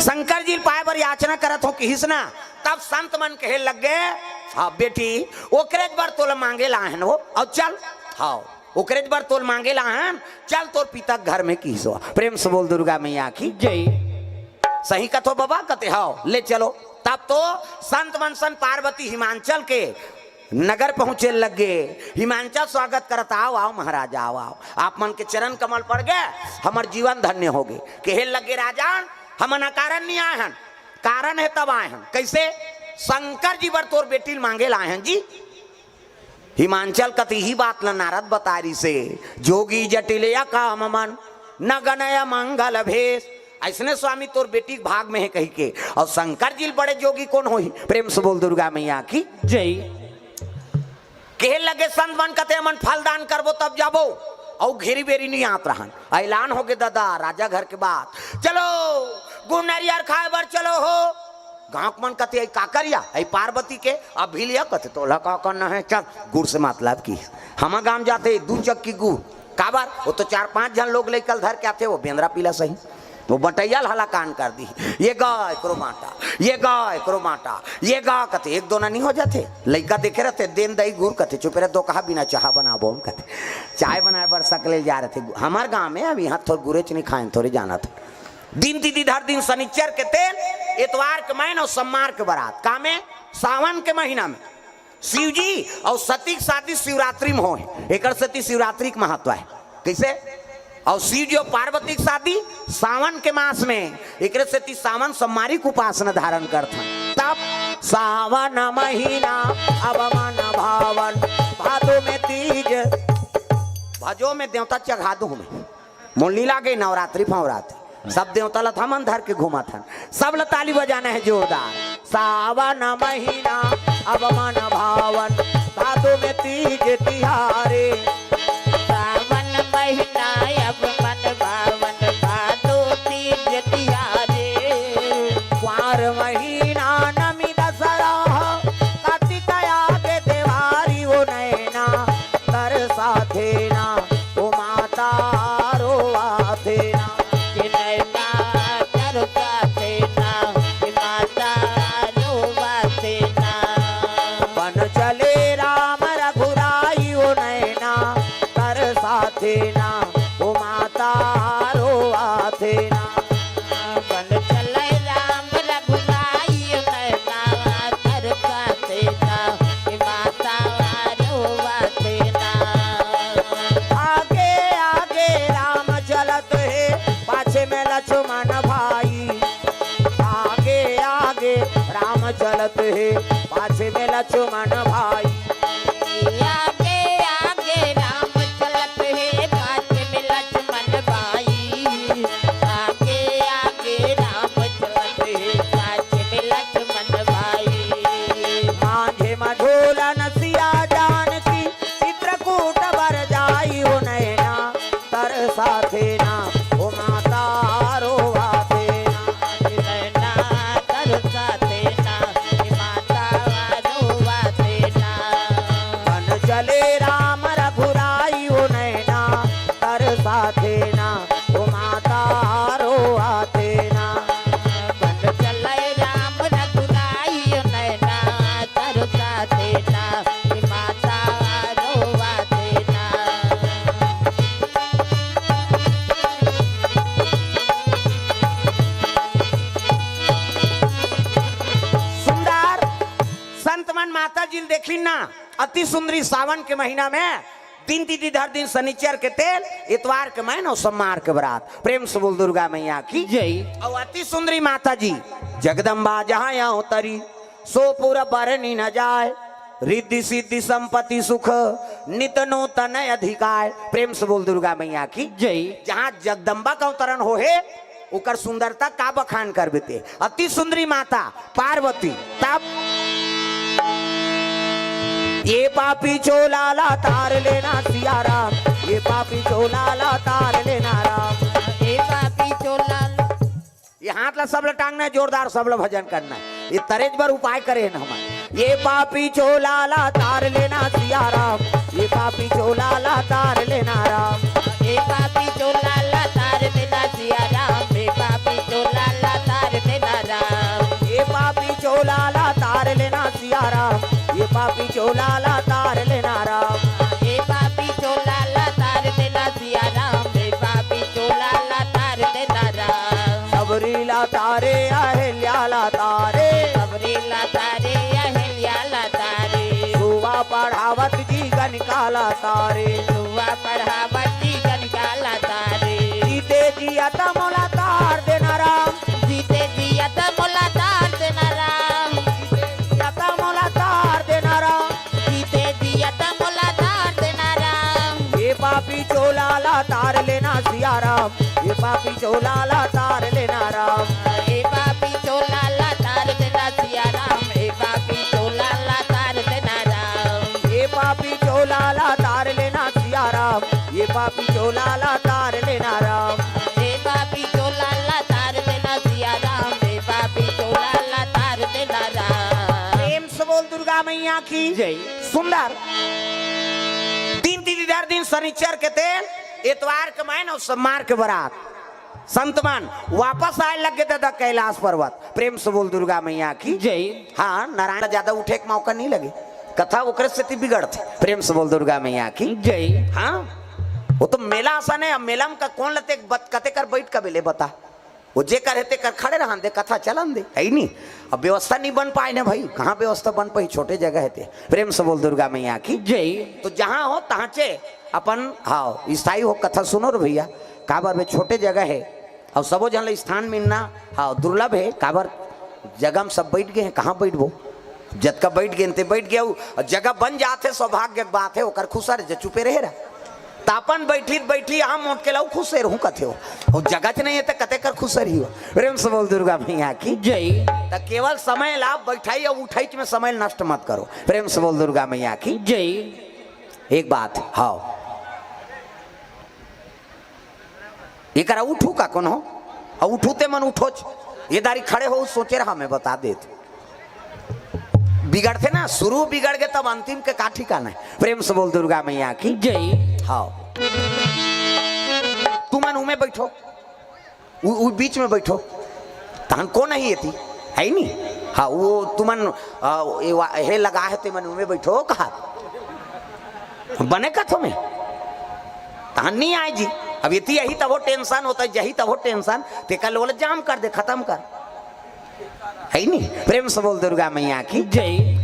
Speaker 1: शंकर जी पाए बर याचना करत हूँ कि हिसना तब संत मन कहे लग गए हाँ बेटी ओकरे बर तोला मांगे लाहन हो और चल हाँ ओकरे बर तोल मांगे लाहन चल तोर पिता घर में की सो प्रेम से बोल दुर्गा मैया की
Speaker 2: जय
Speaker 1: सही कथो बाबा कते हाओ ले चलो तब तो संत मनसन पार्वती हिमांचल के नगर पहुंचे लग गए हिमांचल स्वागत करता आओ आओ महाराज आओ आओ आप मन के चरण कमल पड़ गए हमार जीवन धन्य हो गए कहे लगे राजान हम न कारण नहीं आए हैं कारण है तब आए हैं कैसे शंकर जी बर तोर बेटी मांगे लाए हैं जी हिमांचल कति ही बात ल नारद बतारी से जोगी जटिलया काम मन न गणय मंगल भेष ऐसने स्वामी तोर बेटी भाग में है कही के और शंकर जी बड़े जोगी कौन हो प्रेम से बोल दुर्गा मैया की
Speaker 2: जय
Speaker 1: कहे लगे संत मन कते मन फल दान करबो तब जाबो और घेरी बेरी नहीं आत रहन ऐलान हो गए दादा राजा घर के बाद चलो गुड़ नारियर खाए बर चलो हो गाँव मन कते काकरिया आई पार्वती के अब भी लिया कते तोला का करना है चल गुड़ से मतलब की हम गांव जाते 2 चक्की गुड़ काबर वो तो 4-5 जन लोग लेकर धर के आते वो बेंद्रा पीला सही वो बटैया हला कान कर दी ये गाय करो माटा ये गाय करो माटा ये गा कते 1-2 ना नहीं हो जाते लड़का देखे रहते देन दही गुड़ कते चुपे रहे 2 कहा बिना चाह बनाबो कते चाय बनाए बर सकले जा रहे थे हमारे गाँव में अब यहाँ थोड़ा गुरेच नहीं खाए थोड़े जाना था दिन दीदी हर दिन शनिचर के तेल इतवार के महीना और सोमवार के बारात का में सावन के महीना में शिव जी और सती की शादी शिवरात्रि में हो एक सती शिवरात्रि का महत्व है कैसे और शिव जी और पार्वती की शादी सावन के मास में एक सती सावन सोमवारी को उपासना धारण करता तब सावन महीना अब मन भावन भादो में तीज भजो में देवता चढ़ादू में मुरली लागे नवरात्रि फवरात्रि सब देवता लथा मन धर के घुमा था सब लताली बजाना है जोरदार सावन महीना अब मन भावन भादो में तीज तिहारे
Speaker 2: सावन महीना अब मन भावन भादो तीज तिहारे
Speaker 1: कुंवर महीना नमी दसरा कार्तिक आगे देवारी वो नैना तर साथे ना ओ माता रोवा थे ना बन चले राम रघु लक्ष्मण भाई, आगे आगे राम चलत है, पाछे में लक्ष्मण भाई।
Speaker 2: आगे आगे राम चलत है, पाछे में लक्ष्मण भाई। आगे आगे राम चलत है, पाछे में लक्ष्मण भाई।
Speaker 1: मांझे मझोला नसिया जानकी, चित्रकूट बर जाई हो नैना, तरसा थे ना ओ माता रोवा थे ना।
Speaker 2: नैना तरसा थे ना, माता रोवा थे ना।
Speaker 1: बन चले राम रघुराई हो नैना, तरसा थे ना ओ माता रोवा थे ना।
Speaker 2: बन चले राम रघुराई नैना, तरसा थे ना, माता रोवा थे ना।
Speaker 1: सुंदर संत मन माता जी देखी ना, अति सुंदरी सावन के महीना में दिन तिथि धर दिन शनिचर के तेल, इतवार के महीना और सोमवार के बरात। प्रेम से बोल दुर्गा मैया की
Speaker 2: जय।
Speaker 1: और अति सुंदरी माता जी जगदम्बा जहाँ यहाँ उतरी, सो पूरा बरनी न जाए, रिद्धि सिद्धि संपत्ति सुख नित नूतन अधिकार। प्रेम से बोल दुर्गा मैया की
Speaker 2: जय।
Speaker 1: जहाँ जगदम्बा का अवतरण हो है, उकर सुंदरता का बखान कर बेते। अति सुंदरी माता पार्वती तब ये पापी चोलाला तार लेना सिया राम, ये पापी चोलाला तार लेना राम।
Speaker 2: ए पापी चोलाल।
Speaker 1: ये हाथ ला सब टांगना है, जोरदार सब ला भजन करना है, ये तरेज पर उपाय करे न हमारे। ये पापी चोलाला तार लेना सिया राम, ये पापी चोलाला तार लेना राम।
Speaker 2: ए पापी चोलाल तार देना सिया राम, ए पापी चोलाल तार देना राम।
Speaker 1: ये पापी चोलाला तार लेना सिया राम, ये पापी चोलाला तार लेना राम।
Speaker 2: ए पापी चोलाल तार देना सिया राम, ए पापी चोलाल तार देना राम।
Speaker 1: सबरीला तारे अहिल्याला तारे,
Speaker 2: सबरीला तारे अहिल्याला तारे।
Speaker 1: सुवा पढ़ावत जी गनकाला तारे,
Speaker 2: सुवा पढ़ावती गनकाला तारे।
Speaker 1: जीते जियता मोला तार देना राम,
Speaker 2: जीते जिया त मोला तार देना राम।
Speaker 1: जियता मोला तार देना राम।
Speaker 2: जीते जिया त मोला तार देना राम।
Speaker 1: ये पापी चोलाला तार लेना सिया राम, ये पापी चोलाला तार लेना राम।
Speaker 2: ए पापी चोलाला तार देना सिया राम, ए पापी चोलाला तार देना राम।
Speaker 1: ये पापी चोलाला तार लेना सिया राम, ये पापी चोलाला तार लेना राम।
Speaker 2: ए पापी चोलाला तार देना सिया राम, ए पापी चोलाला तार देना राम।
Speaker 1: प्रेम से बोल दुर्गा मैया की
Speaker 2: जय।
Speaker 1: सुंदर दिन तिथि धर दिन शनिचर के तेल, इतवार के महीना और सोमवार के बरात। संतमान वापस आए लगे थे कैलाश पर्वत। प्रेम से बोल दुर्गा मैया की
Speaker 2: जय।
Speaker 1: हाँ, नारायण ज्यादा उठे के मौका नहीं लगे, कथा ओकरे से बिगड़ते। प्रेम से बोल दुर्गा मैया की
Speaker 2: जय।
Speaker 1: हाँ, वो तो मेला आसान है। अब मेला में का कौन लते कते कर बैठ का बेले बता, वो जे कर हेते कर खड़े रहन दे, कथा चलन दे है नहीं। अब व्यवस्था नहीं बन पाए ना भाई, कहाँ व्यवस्था बन पाई, छोटे जगह हेते। प्रेम से बोल दुर्गा मैया की
Speaker 2: जय।
Speaker 1: तो जहाँ हो तहाँ चे अपन हाँ स्थायी हो कथा सुनो रे भैया। काबर में छोटे जगह है और सबो जन स्थान मिलना हाँ दुर्लभ है। काबर जगह में सब बैठ गए हैं, कहाँ बैठबो, जत का बैठ गए ते बैठ गया, जगह बन जाते सौभाग्य की बात है। ओकर खुशा रे चुपे रहे रहा तापन बैठी हम उठ के लाऊ खुश रहूं कथे हो जगह नहीं है तो कते कर खुश रही हो। प्रेम से बोल दुर्गा मैया की
Speaker 2: जय।
Speaker 1: तो केवल समय लाभ बैठाई और उठाई में समय नष्ट मत करो। प्रेम से बोल दुर्गा मैया की
Speaker 2: जय।
Speaker 1: एक बात हाँ, ये करा उठू का कौन हो और उठूते मन उठो, ये दारी खड़े हो सोचे रहा मैं बता देते। बिगड़ते ना, शुरू बिगड़ गए तब अंतिम के का ठिकाना है। प्रेम से बोल दुर्गा मैया की
Speaker 2: जय।
Speaker 1: हाँ, तुमन उमे बैठो, बीच में बैठो, तहन को नहीं थी है नहीं। हाँ, वो तुमन हे लगा है ते मन उमे बैठो, कहा बने कथो में तहन नहीं आए जी। अब ये यही तब टेंशन होता है, यही तब टेंशन ते कल बोले जाम कर दे, खत्म कर है नहीं। प्रेम से बोल दुर्गा मैया की
Speaker 2: जय।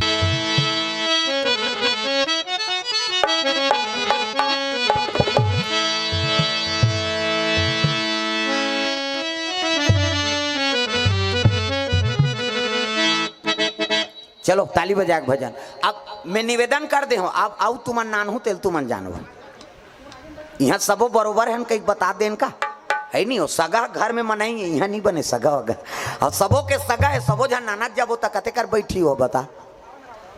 Speaker 1: चलो ताली बजा के भजन। अब मैं निवेदन कर दे हूँ, अब आऊ तुमन नान हूँ तेल तुमन जानो यहाँ सबो बरोबर है कहीं बता देन का है नहीं हो सगा घर में मनाएंगे यहाँ नहीं बने सगा होगा और सबों के सगा है सबो जहाँ नाना जब होता कते कर बैठी हो बता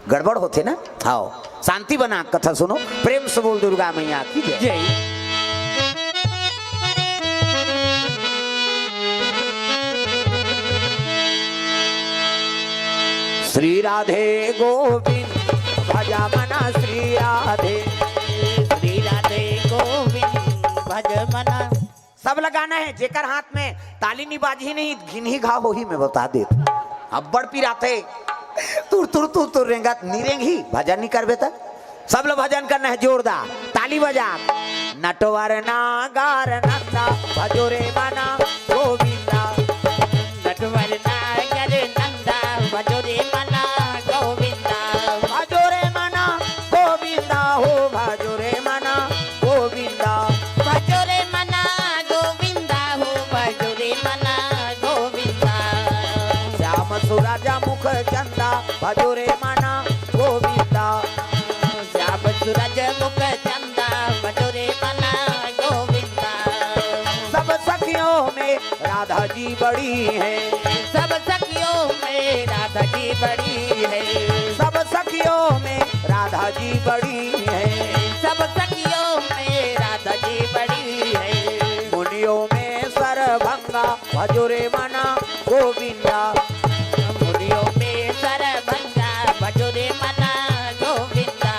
Speaker 1: गड़बड़ होते ना। आओ शांति बना कथा सुनो, प्रेम से बोल दुर्गा मैया की जय। श्री राधे गोविंद भजा मना श्री राधे
Speaker 2: गोविंद भज मना।
Speaker 1: सब लगाना है जेकर हाथ में ताली नहीं बाजी नहीं घिन ही घाव हो ही मैं बता दे। अब बड़ पिराते तुर तुर तुर तुर रेंगा नीरेंग ही भजन नहीं कर बेटा। सब लोग भजन करना है जोरदार ताली बजा। नटवर नागार नंदा भजोरे मना गोविंदा
Speaker 2: नटवर नागर नंदा भजोरे मना गोविंदा
Speaker 1: भजोरे मना गोविंदा हो भजोरे मना गोविंदा
Speaker 2: भजोरे मना गोविंदा हो भजोरे मना गोविंदा।
Speaker 1: श्याम सुराजा मुख चंदा भजोरे मना गोविंदा
Speaker 2: श्याम सूरज मुख चंदा भजोरे मना गोविंदा।
Speaker 1: सब सखियों में राधा जी बड़ी है
Speaker 2: सब सखियों में राधा जी बड़ी है
Speaker 1: सब सखियों में राधा जी बड़ी है
Speaker 2: सब सखियों में राधा जी बड़ी है।
Speaker 1: मुनियों में सरभंगा भजोरे मना गोविंदा
Speaker 2: मुनियों में सरभंगा भजोरे मना गोविंदा।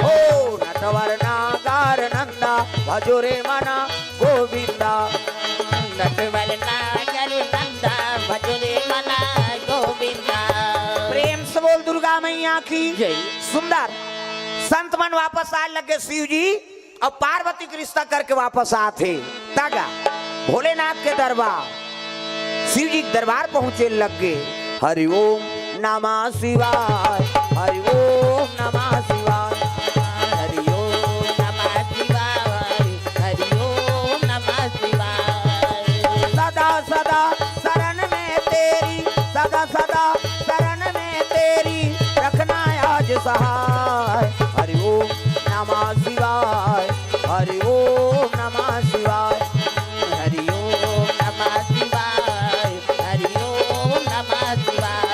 Speaker 1: ओ नटवर नागार नंदा भजोरे मना गोविंदा
Speaker 2: नटवर नागर नंदा भजोरे मना गोविंदा।
Speaker 1: प्रेम से बोल दुर्गा मैया की
Speaker 2: जय।
Speaker 1: सुंदर संत मन वापस आए लगे शिव जी और पार्वती का रिश्ता करके वापस आते तागा भोलेनाथ के दरबार शिव जी के दरबार पहुंचे लगे। हरि ओम नमः शिवाय हरि ओम नमः शिवाय
Speaker 2: हरि ओम नमः शिवाय हरि ओम नमः शिवाय।
Speaker 1: सदा सदा शरण में तेरी सदा सदा शरण में तेरी रखना आज सहाय। हरि ओम नमः शिवाय हरि ओम नमः शिवाय
Speaker 2: हरि ओम नमः शिवाय हरि ओम नमः शिवाय।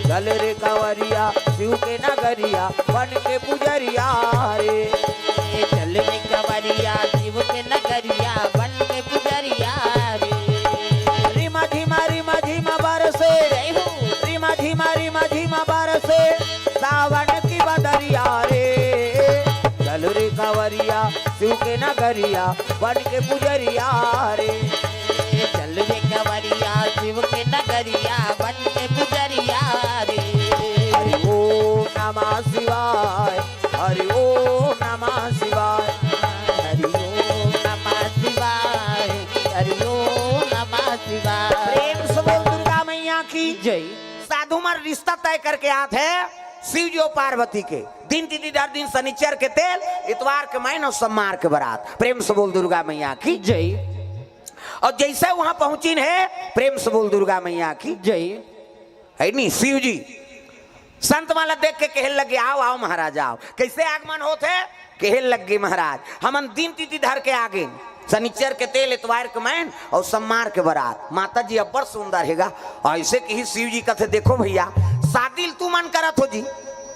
Speaker 1: चल रे कंवरिया शिव के नगरिया बन के पुजरिया रे
Speaker 2: चल रे कंवरिया शिव के नगरिया बन के पुजरिया रे।
Speaker 1: रिमा झिमा बरसे
Speaker 2: जय हो
Speaker 1: रिमा झिमा बरसे सावन की बदरिया रे चल रे कंवरिया शिव के नगरिया बन के पुजरिया रे
Speaker 2: चल रे कंवरिया शिव के नगरिया बन के पुजरिया रे।
Speaker 1: हरि ओम नमः शिवाय हरि ओम नमः शिवाय
Speaker 2: हरि ओम नमः शिवाय हरि ओम नमः शिवाय।
Speaker 1: प्रेम से बोल दुर्गा मैया की
Speaker 2: जय।
Speaker 1: साधु मर रिश्ता तय करके आते हैं शिव जी और पार्वती के दिन तिथि दर दिन शनिचर के तेल इतवार के महीन और सोमवार के बारात। प्रेम से बोल दुर्गा मैया की
Speaker 2: जय।
Speaker 1: और जैसे वहां पहुंची है प्रेम से बोल दुर्गा मैया की
Speaker 2: जय।
Speaker 1: है नहीं शिव जी संत माला देख के कहने लगे आओ आओ महाराज आओ। कैसे आगमन होते कहने लगे महाराज हमन दिन तिथि धर के आगे शनिचर के तेल इतवार के मैन और सोमवार के बारात। माता जी अब्बर सुंदर हैगा ऐसे कि ही शिव जी कहते देखो भैया शादी तू मन करत हो जी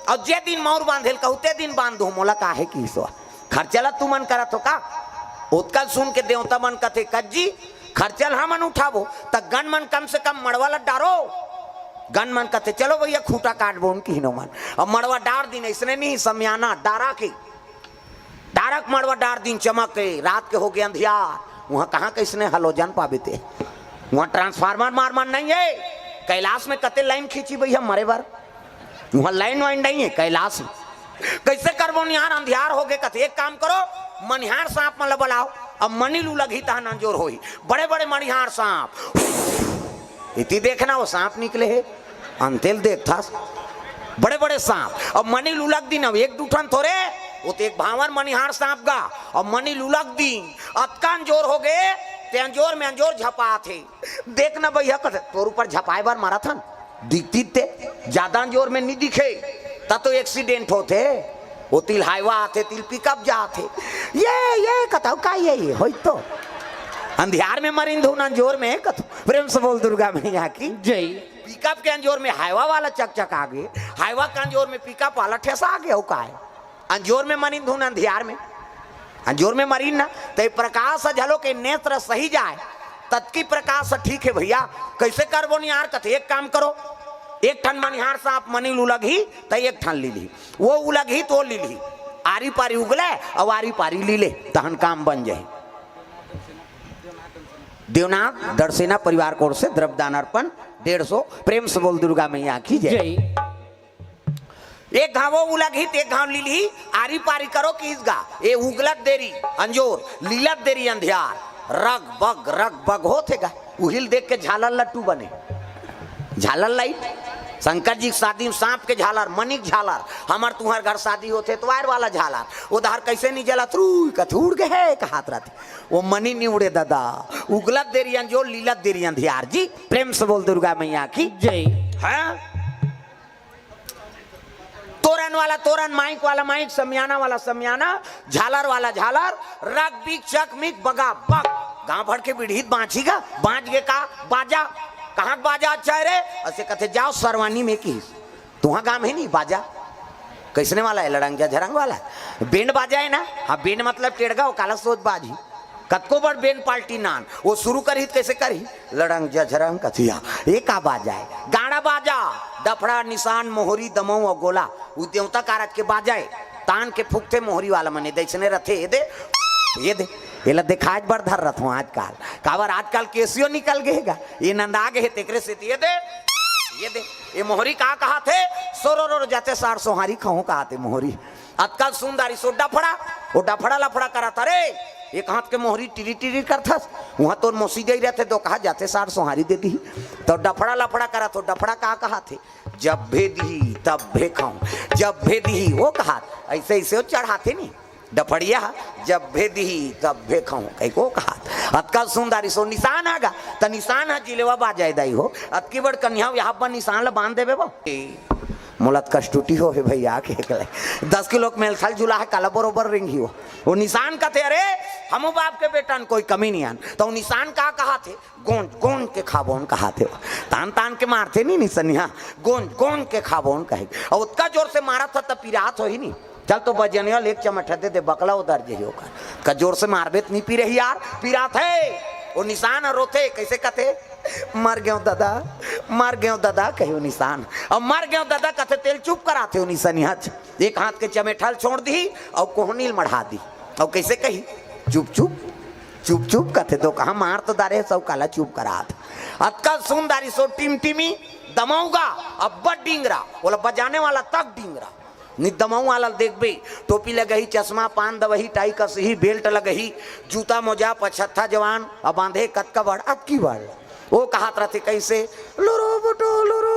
Speaker 1: और जे दिन मोर बांधेल कहते दिन बांध दो मोला काहे की सो खर्चला तू मन करत हो का। उत्कल सुन के देवता मन कहते कज्जी खर्चल हमन उठाबो त गन मन कम से कम मड़वाला डारो गन मन कहते चलो भैया खूटा काट बो उनकी हिनो मन अब मड़वा डार दिन ऐसने नहीं समयाना डारा के डारक मड़वा डार दिन चमक के रात के हो गए अंधियार वहां कहाँ कैसने हलोजन पाबे थे वहां ट्रांसफार्मर मार नहीं है। कैलाश में कते लाइन खींची भैया मरे बार वहां लाइन वाइन नहीं है कैलाश में कैसे करबो निहार अंधियार हो गए कहते एक काम करो मनिहार सांप मतलब बुलाओ अब मनी लू लगी तहन अंजोर होई बड़े बड़े मनिहार सांप इति देखना वो सांप निकले है अंतेल देख था बड़े बड़े सांप और मनी लुलक दिन अब एक दूठन थोड़े वो तो एक भावर मनिहार सांप गा और मनी लुलक दिन अतका अंजोर हो गए ते अंजोर में अंजोर झपा थे देखना भैया तोर ऊपर झपाए बार मारा था दिखती थे ज्यादा जोर में नहीं दिखे तब तो एक्सीडेंट होते वो तिल हाईवा आते तिल पिकअप जाते ये कथाओ का ये हो तो अंधियार में मरिंद हूं जोर में कथो प्रेम से बोल दुर्गा मैया की
Speaker 2: जय।
Speaker 1: पिकअप के अंजोर में हाईवा वाला चक आगे हाईवा के अंजोर में पिकअप वाला ठेसा आगे हो का है अंजोर में मरिंद हूं अंधियार में अंजोर में मरीन ना तो प्रकाश झलो के नेत्र सही जाए तत्की प्रकाश ठीक है भैया कैसे करबो निहार कथे एक काम करो एक ठन मनिहार से आप मनी उलगी तो एक ठन ली ली वो उलगी तो ली ली आरी पारी उगले और आरी पारी ली ले तहन काम बन जाए। देवनाथ दर्शेना परिवार कोर से द्रव्यदान अर्पण 150 प्रेम से बोल दुर्गा मैया की जय। एक घावो उलगी एक घाव लीली आरी पारी करो किसगा ये उगलत देरी अंजोर लीलत देरी अंधियार रग बग होतेगा उहिल देख के झालर लट्टू बने झालर लाइट शंकर जी की शादी में सांप के झालर मनिक झालर हमार तुम्हार घर शादी होते तो वायर वाला झालर उधर कैसे नहीं जला उड़ के है हाथ रहते वो मनी नहीं उड़े दादा उगलत देरी अंजोर लीलत देरी अंधियार जी प्रेम से बोल दुर्गा मैया की
Speaker 2: जय।
Speaker 1: है तोरण वाला तोरण माइक वाला माइक समियाना वाला समियाना झालर वाला झालर रग बिक चक मिक बगा बग गांव भर के बिढ़ीत बाँचीगा बाँच गे का बाजा कहाँ बाजा अच्छा है रे ऐसे कहते जाओ सरवानी में की तुहा गांव है नहीं बाजा कैसने वाला है लड़ंगा झरंग वाला बेंड बाजा है ना हाँ बेंड मतलब टेढ़गा काला सोच बाजी कतको बड़ बेन पार्टी नान वो शुरू करी कैसे करी लड़ंग झरंग कथिया ये का बाजा है गाड़ा बाजा डफड़ा निशान मोहरी दमऊ और गोला वो देवता कारत के बाजा है तान के फूकते मोहरी वाला मने दैसने रथे ये दे ये ला दिखाज बड़ धर रथ हूँ आजकल काबर आजकल केसियो निकल गएगा ये नंदा गए तेकरे से ये दे ये मोहरी कहा कहा थे सोरो जाते 400 सोहारी खाऊं कहा थे मोहरी आजकल सुंदरी सो डफड़ा वो डफड़ा लफड़ा करा था रे एक हाथ के मोहरी टिरी टिरी करता वहां तो मौसी गई रहते तो कहा जाते 400 सोहारी दे दी तो डफड़ा लफड़ा करा तो डफड़ा कहा थे जब भे दी तब भे खाऊं जब भे दी वो कहा ऐसे ऐसे वो चढ़ाते नहीं डफड़िया जब भे दी तब भे खाऊं कहीं को कहा अतकल सुंदरी सो निशान आगा तो निशान है जिलेवा बाजाय दाई हो अतकी बड़ कन्या यहाँ पर निशान ला बांध देवे वो मुलत कष्टुटी हो भैया के 10 किलो मेल थल झूला है काला बरोबर रिंगी हो वो निशान का थे अरे हम बाप के बेटन कोई कमी नहीं आन तो निशान का कहा थे गोंद गोंद के खाबोन कहा थे तान तान के मारते नहीं निशनिया गोंद गोंद के खाबोन कहे और उतना जोर से मारा था तब पिरात हो ही नहीं चल तो बजनिया एक चमट दे बकला उधर जे होकर का जोर से मारबेत नहीं पी रही यार पिरात है वो निशान रोते कैसे कहते मर गयो दादा कहो निशान और मर गयो दादा कहते तेल चुप कराते हो निशानिया एक हाथ के चमेठल छोड़ दी और कोहनील मढ़ा दी और कैसे कही चुप चुप चुप चुप कहते तो कहा मार तो दारे सब काला चुप करात अतकल सुंदरी सो टिमटिमी दमाऊगा अब बड़ डिंगरा बोला बजाने वाला तक डिंगरा निदमाऊ वाला देखबे टोपी लगही चश्मा पान दवही टाई कसही बेल्ट लगही जूता मोजा पछत्था जवान अब बांधे कतका बड़ अबकी बड़ वो कहात रहते कैसे लोरो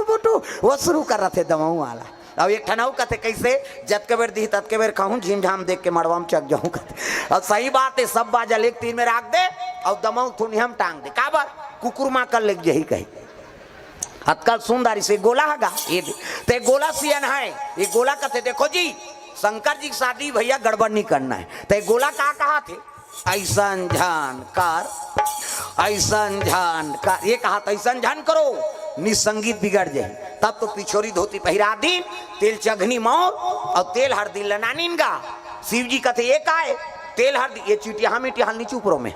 Speaker 1: बोटो वो शुरू कर रहे थे दमाऊ वाला अब एक ठनाऊ कहते कैसे जत के बेर दी तत के बेर खाऊं झीम झाम देख के मड़वा में चक जाऊं कहते और सही बात है सब बाजा एक 3 में राख दे और दमाऊ थुनी हम टांग दे काबर कुकुर माँ कर लेग यही कही अतकल सुंदरी से गोला हैगा ये ते गोला सियन है ये गोला कहते देखो जी शंकर जी की शादी भैया गड़बड़ नहीं करना है ते गोला कहा थे ऐसा जानकार ये कहा था ऐसा जान करो निसंगीत बिगड़ जाए तब तो पिछोरी धोती पहिरा दी तेल चघनी मोर और तेल हरदी लनानीन गा शिव जी कहते ये का है तेल हरदी ये चिटिया मिट्टी हल्नी चुपरो में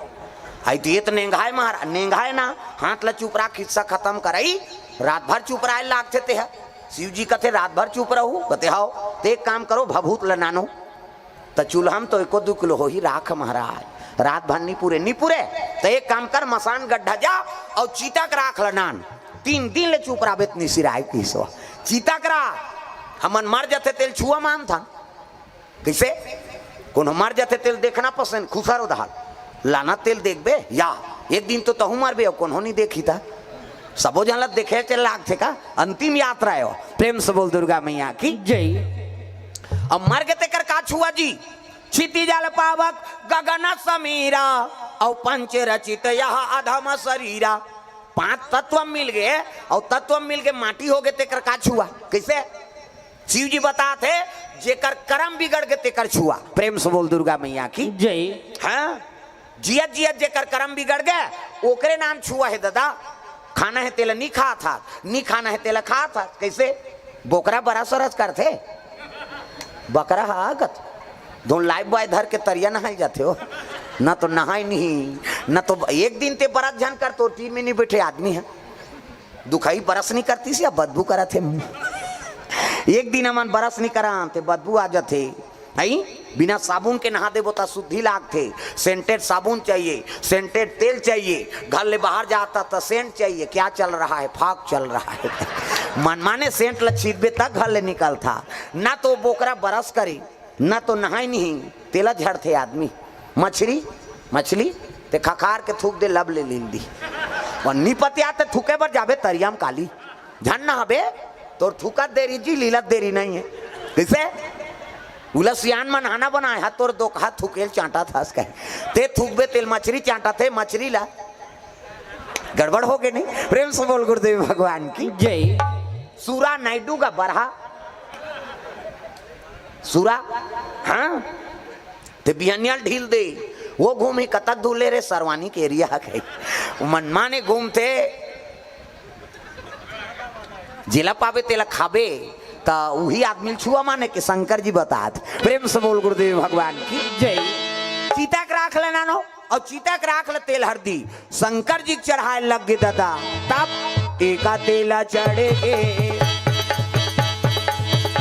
Speaker 1: आई तो ये तो नेंगाए मार नेंगाए ना हाथ ला चुप रहा खिस्सा खत्म कराई रात भर चुप रहा लागते थे शिव जी कहते रात भर चुप रहू कहते हाओ तो एक काम करो भभूत लनानो तो चूल्हा तो 1-2 किलो हो ही राख महाराज रात भर नहीं पूरे तो एक काम कर मसान गड्ढा जा और चीता का राख लनान 3 दिन ले चुप रहा बेतनी सिराय किसो चीता करा हमन मर जाते तेल छुआ मान था कैसे कोनो मर जाते तेल देखना पसंद खुशर उधार लाना तेल देख बे या एक दिन तो तहु मर बे कौन नहीं देखी था सबो जानत देखे चल लाग थे का अंतिम यात्रा है प्रेम से बोल दुर्गा मैया की
Speaker 2: जय।
Speaker 1: अब मर गए तेकर का छुआ जी क्षिति जल पावक गगन समीरा और पंच रचित यह अधम शरीरा 5 तत्व मिल गए और तत्व मिल के माटी हो गए तेकर का छुआ कैसे शिव जी बताते जेकर कर्म बिगड़ के तेकर छुआ। प्रेम से बोल दुर्गा मैया की
Speaker 2: जय।
Speaker 1: हाँ जियत जियत जेकर कर्म बिगड़ गए ओकरे नाम छुआ है दादा। खाना है तेला नहीं खा था, नहीं खाना है तेला खा था। कैसे बोकरा बड़ा सरस करते बकरा हागत दोन लाइफ बॉय धर के तरिया नहाई जाते हो ना तो नहाई नहीं ना तो एक दिन ते बरस झन कर तो टीम में नहीं बैठे आदमी है दुखाई बरस नहीं करती सी बदबू करा थे एक दिन अमन बरस नहीं करा ते बदबू आ जाते है बिना साबुन के नहा देबो तो शुद्धि लागते। सेंटेड साबुन चाहिए, सेंटेड तेल चाहिए, घर ले बाहर जाता तो सेंट चाहिए। क्या चल रहा है फाक चल रहा है मनमाने सेंट लछीदबे तक घर ले निकलता ना तो बोकरा बरस करी ना तो नहाई नहीं तेला झड़ते आदमी। मछली मछली ते खखार के थूक दे लब ले लील दी और नी पतिया ते थूके पर जाबे तरियाम काली झन ना हबे तोर थूकत देरी जी लीलत देरी नहीं है। कैसे उलसियान में नहाना बनाए हाथ तोर दो हाथ थूकेल चांटा था कहे ते थूकबे तेल मछली चांटा थे मछली ला गड़बड़ हो गए नहीं। प्रेम से बोल गुरुदेव भगवान की
Speaker 2: जय।
Speaker 1: सूरा नायडू का बरहा सूरा हाँ ते बिहनियल ढील दे वो घूमी कतक धूले रे सरवानी के एरिया है मनमाने घूमते जिला पावे तेला खाबे तो वही आदमी छुआ माने कि शंकर जी बतात। प्रेम से बोल गुरुदेव भगवान की
Speaker 2: जय।
Speaker 1: चीता के राख लेना नो और चीता के राख ले तेल हरदी शंकर जी चढ़ाए लग गए दादा तब एका तेला चढ़े गे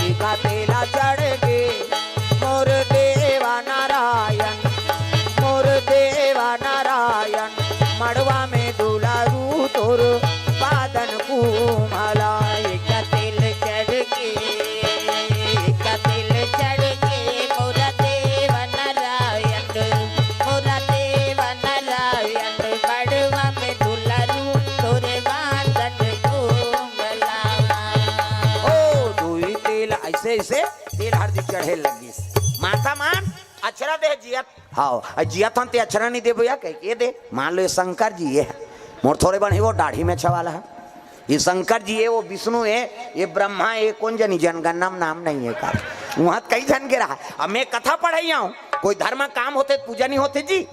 Speaker 1: एका तेला चढ़ गे मोर देवा नारायण मोर देवा नारायण मड़वा में दुलारू तोर बादन कुमला से तेल हरदी चढ़े लगी माथा मान अक्षरा दे जियत हाँ जियत हम ते अक्षरा नहीं दे भैया कह के दे मान लो ये शंकर जी ये है मोर थोड़े बन वो दाढ़ी में छवाला है ये शंकर जी है वो विष्णु है ये ब्रह्मा है कौन जनी जनगणना नाम नहीं है का वहां कई जन के रहा अब मैं कथा पढ़ाई हूँ कोई धर्म काम होते पूजा नहीं होते जी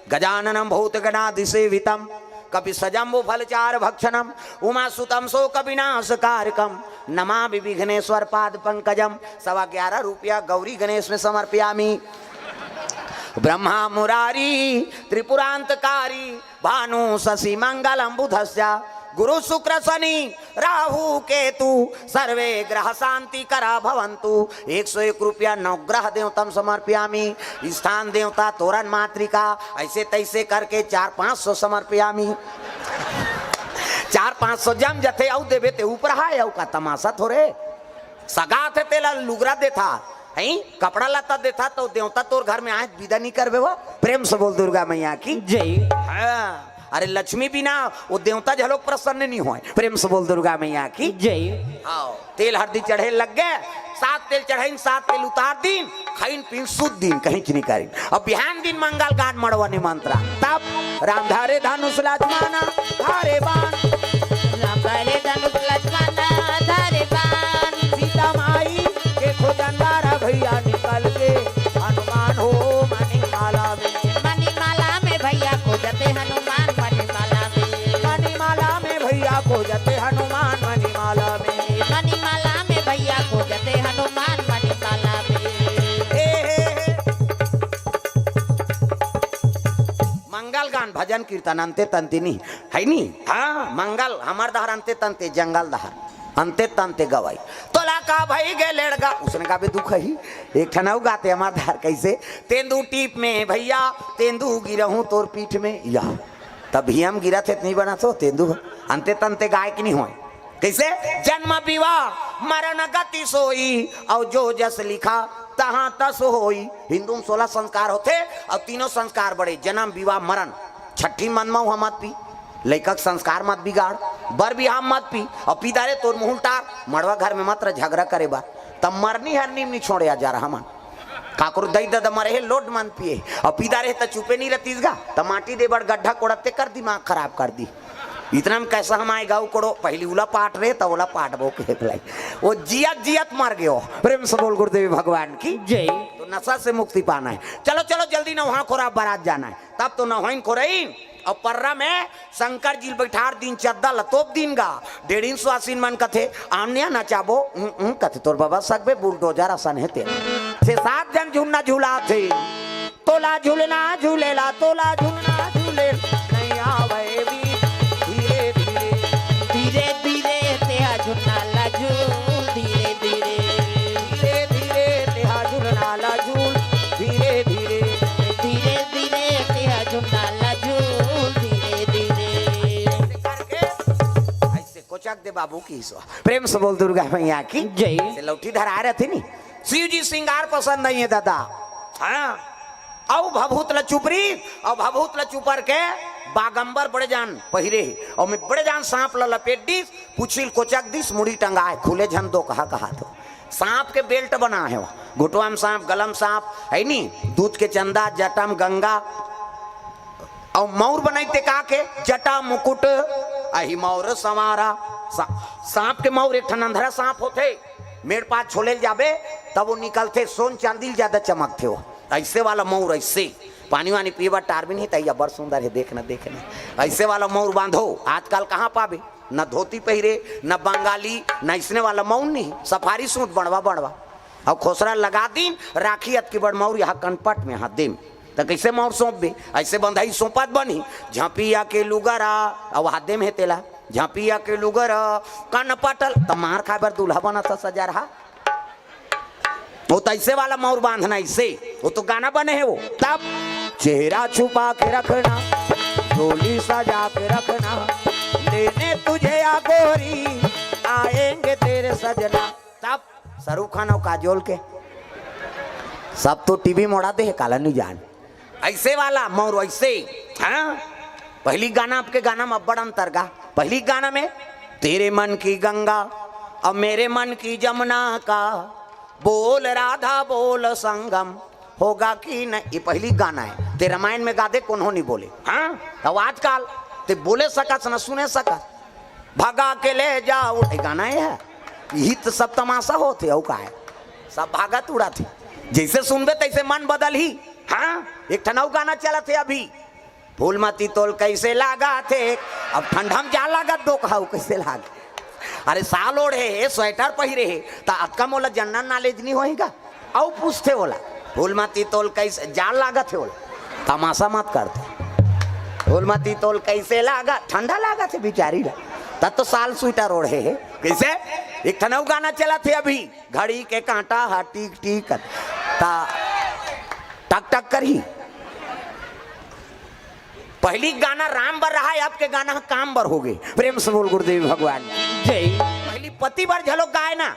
Speaker 1: गजाननम भूत गणाधि सेवितम कपि सजम्बो फलचार भक्षणम उमा सुतम सो कविनाश कारकम नमा विघ्नेश्वर पाद पंकजम 11.25 रुपया गौरी गणेश में समर्पयामी ब्रह्मा मुरारी त्रिपुरांतकारी भानु शशि मंगलम बुधस्या गुरु शुक्र शनि राहु केतु सर्वे ग्रह शांति करा भवंतु 101 रुपया नवग्रह देवतम समर्पयामी स्थान देवता तोरण मातृका ऐसे तैसे करके 400-500 समर्पयामी 400-500 जम जथे औ देवे ते ऊपर हाय औ का तमाशा थोड़े सगा थे तेला लुगरा देता है कपड़ा लता देता तो देवता तोर घर में आए विदा नहीं करवे वो। प्रेम से बोल दुर्गा मैया की
Speaker 2: जय।
Speaker 1: हाँ अरे लक्ष्मी बिना वो देवता झलोक प्रसन्न नहीं हुए। प्रेम से बोल दुर्गा मैया की
Speaker 2: जय।
Speaker 1: आओ तेल हरदी चढ़े लग गए 7 तेल चढ़ाइन 7 तेल उतार दिन खाइन पीन शुद्ध दिन कहीं नहीं करी। अब बिहान दिन मंगल गान मड़वा निमंत्रा तब राम धारे धनुष लक्ष्मणा धारे बाण
Speaker 2: राम धारे धनुष लक्ष्मणा धारे बाण
Speaker 1: सीता माई के खोजंदारा भैया निकल के हनुमान हो मणिमाला
Speaker 2: में भैया खोजते हनुमान मणिमाला
Speaker 1: में भैया खोजते हनुमान मणिमाला
Speaker 2: में भैया खोजते हनुमान मणिमाला में।
Speaker 1: मंगल गान भजन कीर्तन अंते तंते नहीं है नहीं हाँ मंगल हमार दहर अंते तंते जंगल दहर अंते तंते गवाई तोला का भाई गे लड़का उसने का भी दुख ही एक ठनाऊ गाते हमार दहर कैसे तेंदू टीप में भैया तेंदू गिरहूं तोर पीठ में या तभी हम गिरा थे नहीं बना तो तेंदू अंते तंते गाय की नहीं हुए कैसे जन्म विवाह मरण गति सोई और जो जस लिखा तहां तस होई। हिंदू में 16 संस्कार होते और तीनों संस्कार बड़े जन्म विवाह मरण। छठी मन में मत पी लैकक संस्कार मत बिगाड़ बर बिहार मत पी और पीदारे तोर मुहुल टार मड़वा घर में मत झगड़ा करे बा तब मरनी हरनी नहीं छोड़े जा रहा मन काकुर दई दद मरे है लोड मन पिए और पीदारे तो चुपे नहीं रहतीस गा तो माटी दे बड़ गड्ढा कोड़ते कर दिमाग खराब कर दी इतना में कैसा हम आए गाँव कोड़ो पहली उला पाट रहे तब उला पाट बो के लाई वो जियत जियत मर गयो। प्रेम से बोल गुरुदेव भगवान की
Speaker 2: जय।
Speaker 1: तो नशा से मुक्ति पाना है। चलो चलो जल्दी ना वहां खोरा बारात जाना है। तब तो नहाइन खोरई और पर्रा में शंकर जी बैठार दिन चद्दा लतोप दिन गा 150 आसीन मन कथे आमने नचाबो कथे तोर बाबा सकबे बुलडोजर आसन है ते 6-7 जन झूलना झूला थे तोला झूलना झूलेला तोला झूलना झूले नहीं आवे भी धीरे धीरे
Speaker 2: धीरे धीरे तेहा झुन्ना लाजू धीरे धीरे
Speaker 1: धीरे धीरे तेहा झूलना लाजूल धीरे धीरे
Speaker 2: धीरे धीरे तेहा झुन्ना लाजू धीरे धीरे
Speaker 1: करके ऐसे कोचक दे बाबू की सो प्रेम से बोल दुर्गा मैया की
Speaker 2: जय।
Speaker 1: से लौटी धरा रहे थे नी शिव जी श्रृंगार पसंद नहीं है दादा। हाँ औ भभूत लचुपरी और भभूत लचुपर के बागंबर बड़े जान पहिरे और मैं बड़े जान सांप ल लपेट दिस पुछिल कोचक दिस मुड़ी टंगाए खुले झन दो कहा तो सांप के बेल्ट बना है घुटवा में सांप गलम सांप है नी दूध के चंदा जटम गंगा और मौर बनाते का के जटा मुकुट अहि मौर समारा सांप के मौर एक ठन अंधरा सांप होते मेरे पास छोले जाबे तब वो निकलते सोन चांदी ज्यादा चमकते हो ऐसे वाला मौर ऐसे पानी वानी पीवा टारबिन ही तैया बड़ सुंदर है देखना देखना ऐसे वाला मौर बांधो आजकल कहाँ पावे न धोती पहिरे न बंगाली न इसने वाला मौर नहीं सफारी सूट बढ़वा बढ़वा और खोसरा लगा दिन राखी अत की बड़ मौर यहाँ कनपट में हाथ देम तो कैसे मौर सौंप बे ऐसे बंधाई सौंपत बनी झांपिया के लुगरा और हाथ देम है तेला झांपिया के लुगर कन पटल तो मार खाए बर दूल्हा बना था सजा रहा वो तो ऐसे वाला मौर बांधना ऐसे वो तो गाना बने है वो तब चेहरा छुपा के रखना डोली सजा के रखना लेने तुझे आ गोरी आएंगे तेरे सजना। तब शाहरुख खान और काजोल के सब तो टीवी मोड़ाते है काला नहीं जान ऐसे वाला मौर ऐसे। हाँ पहली गाना आपके गाना में बड़ा अंतर गा पहली गाना में तेरे मन की गंगा और मेरे मन की जमुना का बोल राधा बोल संगम होगा कि नहीं। ये पहली गाना है ते रामायण में गादे कौन नहीं बोले। हाँ तो आजकल ते बोले सकस न सुने सकस भगा के ले जाओ गाना है यही तो सब तमाशा होते हो का है सब भागत उड़ा थे जैसे सुनबे तैसे मन बदल ही। हाँ एक ठनाऊ गाना चला थे अभी फूल मती तोल कैसे लागा थे अब ठंडा में जा लागत दो कहा कैसे लागे अरे साल ओढ़े है स्वेटर पहिरे है तो अक्का मोला जनरल नॉलेज नहीं होएगा औ पूछते बोला फूल मती तोल कैसे जाल लागत है बोला तमाशा मत करते फूल मती तोल कैसे लागा ठंडा लागा थे बिचारी ला तब तो साल स्वेटर ओढ़े है कैसे। एक ठनऊ गाना चला थे अभी घड़ी के कांटा हा टीक टीक ता टक टक करी पहली गाना राम बर रहा है आपके गाना काम बर हो गए। प्रेम से बोल गुरुदेव भगवान
Speaker 2: जय।
Speaker 1: पहली पति बार झलोक गाय ना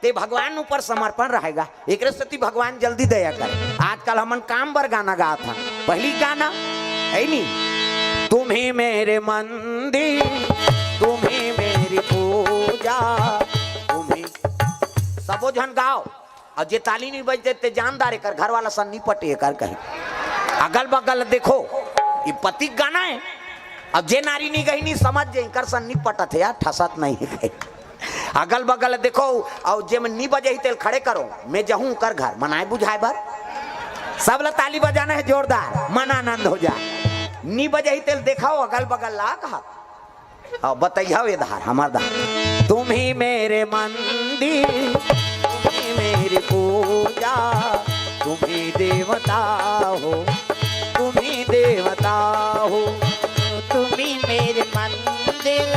Speaker 1: ते भगवान ऊपर समर्पण रहेगा एक सती भगवान जल्दी दया करे। आजकल हमन काम बर गाना गा था पहली गाना है नी तुम्ही मेरे मंदिर तुम्ही मेरी पूजा तुम्ही सबो जन गाओ और जे ताली नहीं बजते ते जानदार कर घर वाला सन नहीं पटे कर कहीं अगल बगल देखो ये पति गाना है अब जे नारी नहीं गई नहीं समझ जाए कर सन नहीं पटत है यार ठसत नहीं है अगल बगल देखो और जे में नहीं बजे ही तेल खड़े करो मैं जहूं कर घर मनाए बुझाए बार सब ला ताली बजाना है जोरदार मन आनंद हो जाए नी बजे ही तेल देखाओ अगल बगल ला कहा और बताइए ये धार हमार धार तुम ही मेरे मंदिर तुम ही मेरी पूजा तुम ही देवता हो तुम ही देवता हो
Speaker 2: तुम ही मेरे मंदिर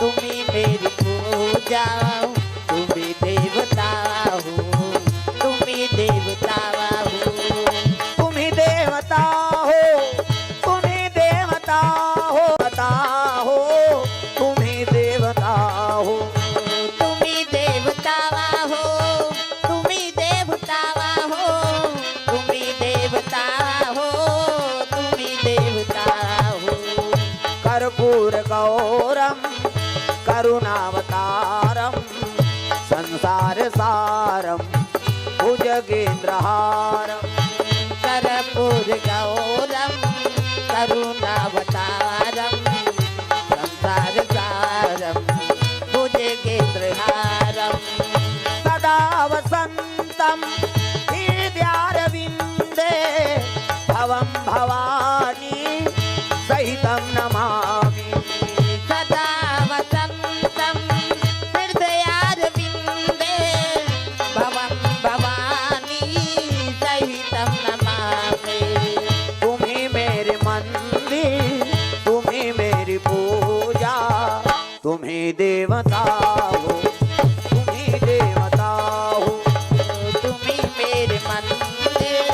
Speaker 2: तुम ही मेरी पूजा तुम ही देवता हो तुम ही देवता हो
Speaker 1: तुम ही देवता हो तुम ही देवता हो बता हो तुम ही देवता हो
Speaker 2: तुम ही देवता हो तुम ही देवता हो तुम ही देवता हो तुम ही देवता हो
Speaker 1: कर्पूर गौरम करुणावतारम संसार सारम भुजगेंद्रहारम
Speaker 2: कर्पूर गौरम करुणावतारम संसार
Speaker 1: तुम ही देवता हो, तुम ही देवता हो।
Speaker 2: तुम्ही मेरे मंदिर,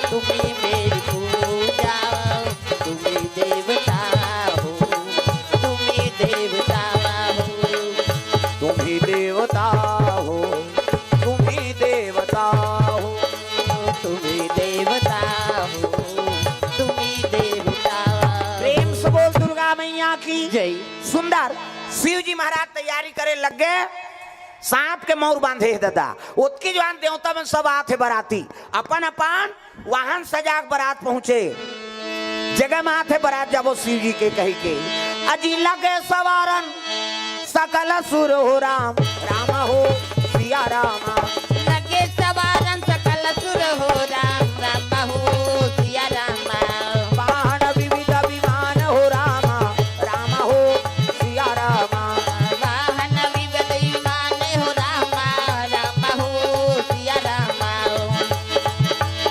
Speaker 2: तुम्ही मेरी पूजा, तुम्ही देवता हो, तुम्ही देवता हो।
Speaker 1: तुम ही देवता हो, तुम ही देवता हो।
Speaker 2: तुम्ही देवता हो, तुम्ही देवता।
Speaker 1: प्रेम से बोल दुर्गा मैया की
Speaker 2: जय।
Speaker 1: सुंदर शिव जी महाराज तैयारी करे लग गए, सांप के मोर बांधे है दादा। उसकी जवान देवता में सब आते बराती, अपन अपन वाहन सजा के बारात पहुंचे। जगह में आते बारात जाबो शिव जी के कही के, अजी लगे सवारन सकल सुर हो राम, राम हो सिया रामा।
Speaker 2: लगे सवारन सकल सुर हो राम, राम हो सिया रामा।
Speaker 1: बाण विविध विमान हो रामा, राम हो सिया रामा।
Speaker 2: वाहन विविध विमान हो रामा, राम हो सिया रामा।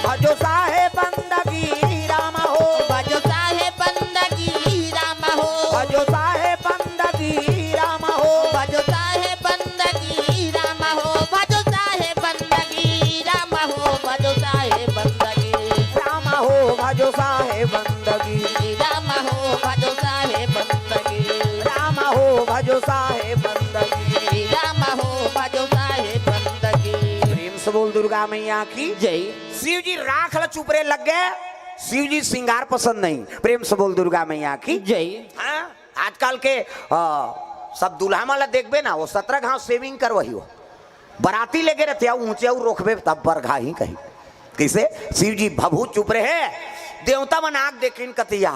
Speaker 1: भजो साहे बंदगी राम हो,
Speaker 2: भजो साहे बंदगी राम हो,
Speaker 1: भजो साहे बंदगी राम हो।
Speaker 2: भजो साहे बंदगी राम हो, भजो साहे बंदगी राम हो, भजो साहे बंदगी
Speaker 1: राम हो भजो साहे बंदगी,
Speaker 2: राम हो, भजो साहे बंदगी
Speaker 1: राम हो भजो साहे बंदगी।
Speaker 2: राम हो, भजो साहे बंदगी।
Speaker 1: प्रेम से बोल दुर्गा मैया की
Speaker 2: जय।
Speaker 1: शिव जी राख ल चुपरे लग गए, शिव जी श्रृंगार पसंद नहीं। प्रेम से बोल दुर्गा मैया की
Speaker 2: जय।
Speaker 1: हाँ? आजकल के सब दुल्हा माला देखबे ना, वो 17 घाव सेविंग कर वही हो, बराती लेके रहते ऊंचे और रोकबे तब बरघा ही कहीं। कैसे शिव जी भभूत चुप रहे, देवता मन आग देखिन कतिया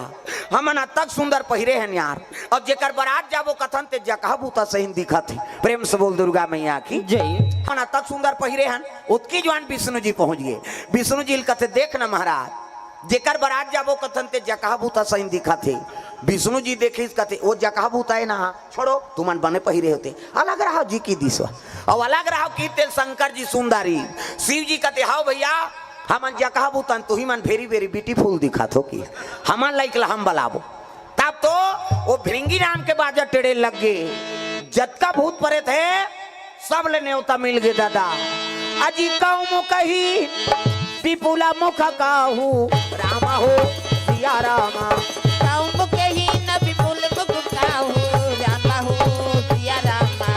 Speaker 1: हमन तक सुंदर पहिरे हैं यार। अब जेकर बारात जाबो कथन ते जकह बूता सही दिखत है। प्रेम से बोल दुर्गा मैया की
Speaker 2: जय।
Speaker 1: हमन तक सुंदर पहिरे हैं। उत्की जवान विष्णु जी पहुंच गए। विष्णु जी कहते देख ना महाराज, जेकर बारात जाबो कथन ते जकह बूता सही दिखत है। विष्णु जी देखे कहते वो जकह बूता है ना, छोड़ो तुमन बने पहिरे होते, अलग रहो जी की दिशा और अलग रहो की तेल शंकर जी सुंदरी। शिव जी कहते हाँ भैया हमन जकह बूतन तू ही मन वेरी वेरी ब्यूटीफुल दिखत हो की हमन लाइक ला हम बलाबो। तब तो वो भिंगी राम के बाजा टेढ़े लग गए। जतका भूत परे थे सब ले न्योता मिल गए दादा। अजी कहूँ मुकही पिपुला मुख काहू, रामा हो सिया रामा।
Speaker 2: काऊ के ही न विपुल मुख काहू, राम हो सिया रामा।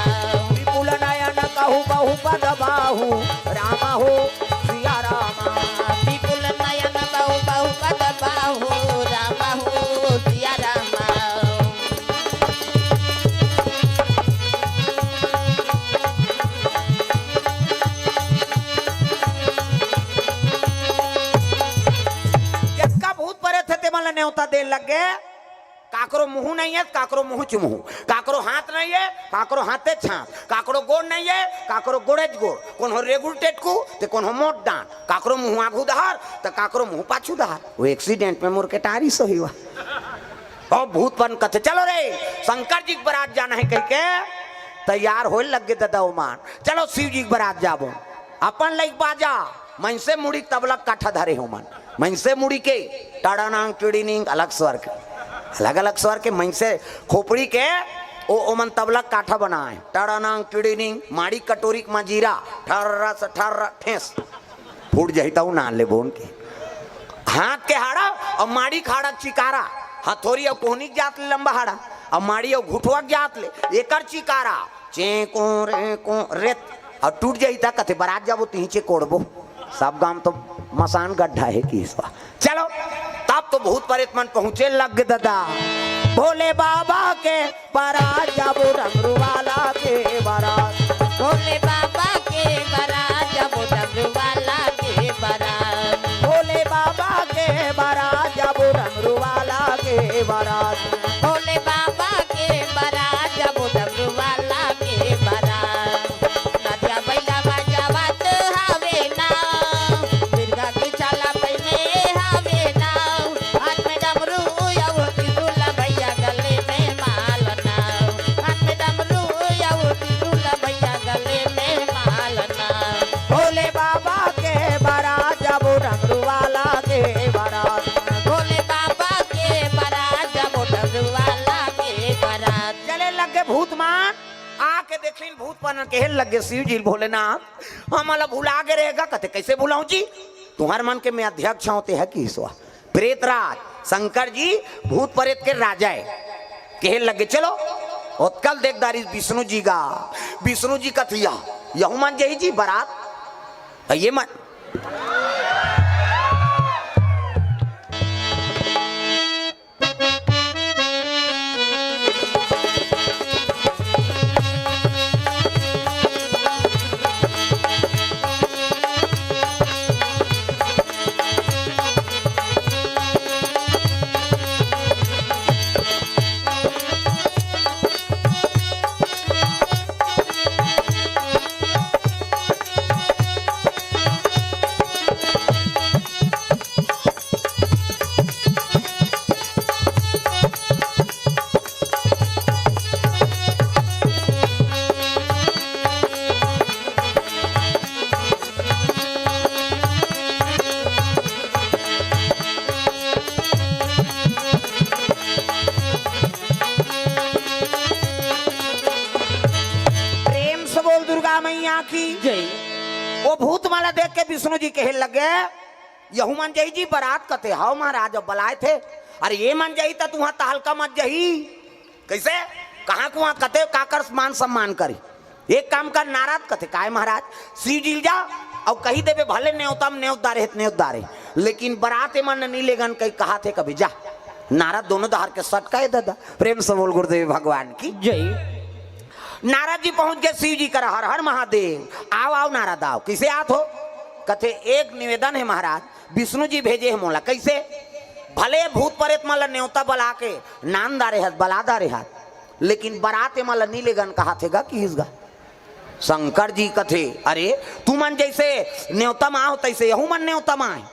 Speaker 1: विपुल नयन कहू बहु पद बाहू, रामा हो सिया रामा।
Speaker 2: विपुल नयन बहु बहु पद बाहू, राम हो सिया रामा।
Speaker 1: जक्का भूत परे थे ते मला न्योता दे लग गए। काकरो मुंह नहीं है, काकरो मुंह चुमुह, काकरो हाथ नहीं है, काकरो हाथे छाप, काकरो गोड़ नहीं है, काकरो गोड़ेज गोड़, कौन हो रेगुल टेटकू ते कौन हो मोट डांट, काकरो मुंह आगू दहार ते काकरो मुंह पाछू दहार। वो एक्सीडेंट में मोर के टारी सही हुआ। और भूत बन कथे चलो रे शंकर जी के बारात जाना है कह के तैयार हो लग गए दादा उमान। चलो शिव जी के बारात जाबो, अपन लाइक बाजा मन से मुड़ी तबलक काठा धरे हो मन, मन से मुड़ी के टाड़ानांग टिड़ीनिंग अलग स्वर के, अलग अलग स्वर के मन से खोपड़ी के ओ मन तबलक काठा बनाए। टाड़ानांग टिड़ीनिंग माड़ी कटोरी मजीरा ठर्रा से ठर्रा ठेस फूट जाता हूँ ना ले बोन के हाथ के हाड़ा और माड़ी खाड़ा चिकारा, हथौरी और कोहनी जात ले लंबा हाड़ा और माड़ी और घुटवा जात ले एकर चिकारा चेको रेको रेत और टूट जाता कथे बारात जाबो तीचे कोड़बो। सब गांव तो मसान गड्ढा है कि चलो तब तो बहुत परेत मन पहुंचे लग दादा। भोले बाबा के बारात जाबो डमरू वाला के बारात,
Speaker 2: भोले बाबा के बारात जाबो डमरू वाला के बारात।
Speaker 1: भोले बाबा के बारात जाबो डमरू वाला के बारात।
Speaker 2: भोले बाबा के बारात जाबो डमरू वाला के बारात। नदिया बैला बजावत हावे ना, मिर्गा की चाला पहने हावे ना, हाथ में डमरू और त्रिशूल भैया गले में माल ना, हाथ में डमरू
Speaker 1: लगे भूत मान आके देखलिन भूत पन कहे लगे शिव जी भोलेनाथ हमारा भुला के रहेगा कहते कैसे भुलाऊं जी तुम्हारे मन के मैं अध्यक्ष होते है कि ईश्वर प्रेतराज शंकर जी भूत प्रेत के राजा है कहे लगे चलो और कल देखदारी विष्णु जी का विष्णु जी कथिया यहू मन जही जी बारात ये मन मैया की जय। वो भूत माला देख के विष्णु जी कहे लगे यहू मन जही जी बारात कते हाउ महाराज अब बुलाए थे अरे ये मन जही तो तुहा तहलका मत जही कैसे कहाँ कुआ कते काकर मान सम्मान करी एक काम कर नाराज कथे काय महाराज शिव जी जा और कही देवे भले न्योतम न्योदारे लेकिन बारात मन नहीं लेगन कहीं कहा थे कभी जा नारद दोनों धार के सटकाए दादा प्रेम से बोल गुरुदेव भगवान की जय। नारद जी पहुंच गए शिव जी कर हर हर महादेव आओ आओ नारद आओ किसे आत हो कथे एक निवेदन है महाराज विष्णु जी भेजे है मोला कैसे भले भूत प्रेत मला न्योता बला के नानदारे हाथ बलादारे हाथ लेकिन बारात मला नीलेगन कहा थेगा कि इसगा शंकर जी कथे अरे तू मन जैसे न्योता माँ हो तैसे यहू मन न्योता माँ है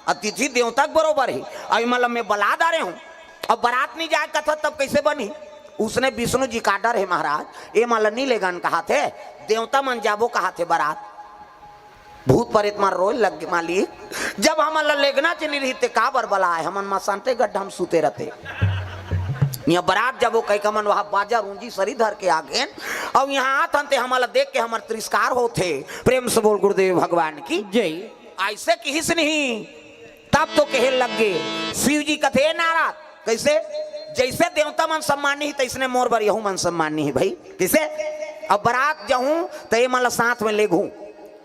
Speaker 1: अतिथि देवता बरोबर है अभी मतलब मैं बलादारे हूँ अब बारात नहीं जाए कथा तब कैसे बनी उसने विष्णु जी का डर है महाराज ये माला नहीं लेगन कहा थे देवता मन जाबो कहा थे बारात भूत प्रेत मार रोल लग मालिक जब हमारा लेगना चली रही थे काबर बलाए हमन मा सांते गड्ढा हम सूते रहते यहाँ बारात जब वो कई कमन वहां बाजा रूंजी सरी धर के आ गए और यहाँ आते हमारा देख के हमारे तिरस्कार होते प्रेम से बोल गुरुदेव भगवान की जय। ऐसे किस नहीं तब तो कहे लग गए शिव जी कथे नाराज कैसे जैसे देवता मन सम्मानी ही तैसने मोर बर यहू मन सम्मानी है भाई कैसे अब बारात जाऊं तो ये मतलब साथ में ले घूं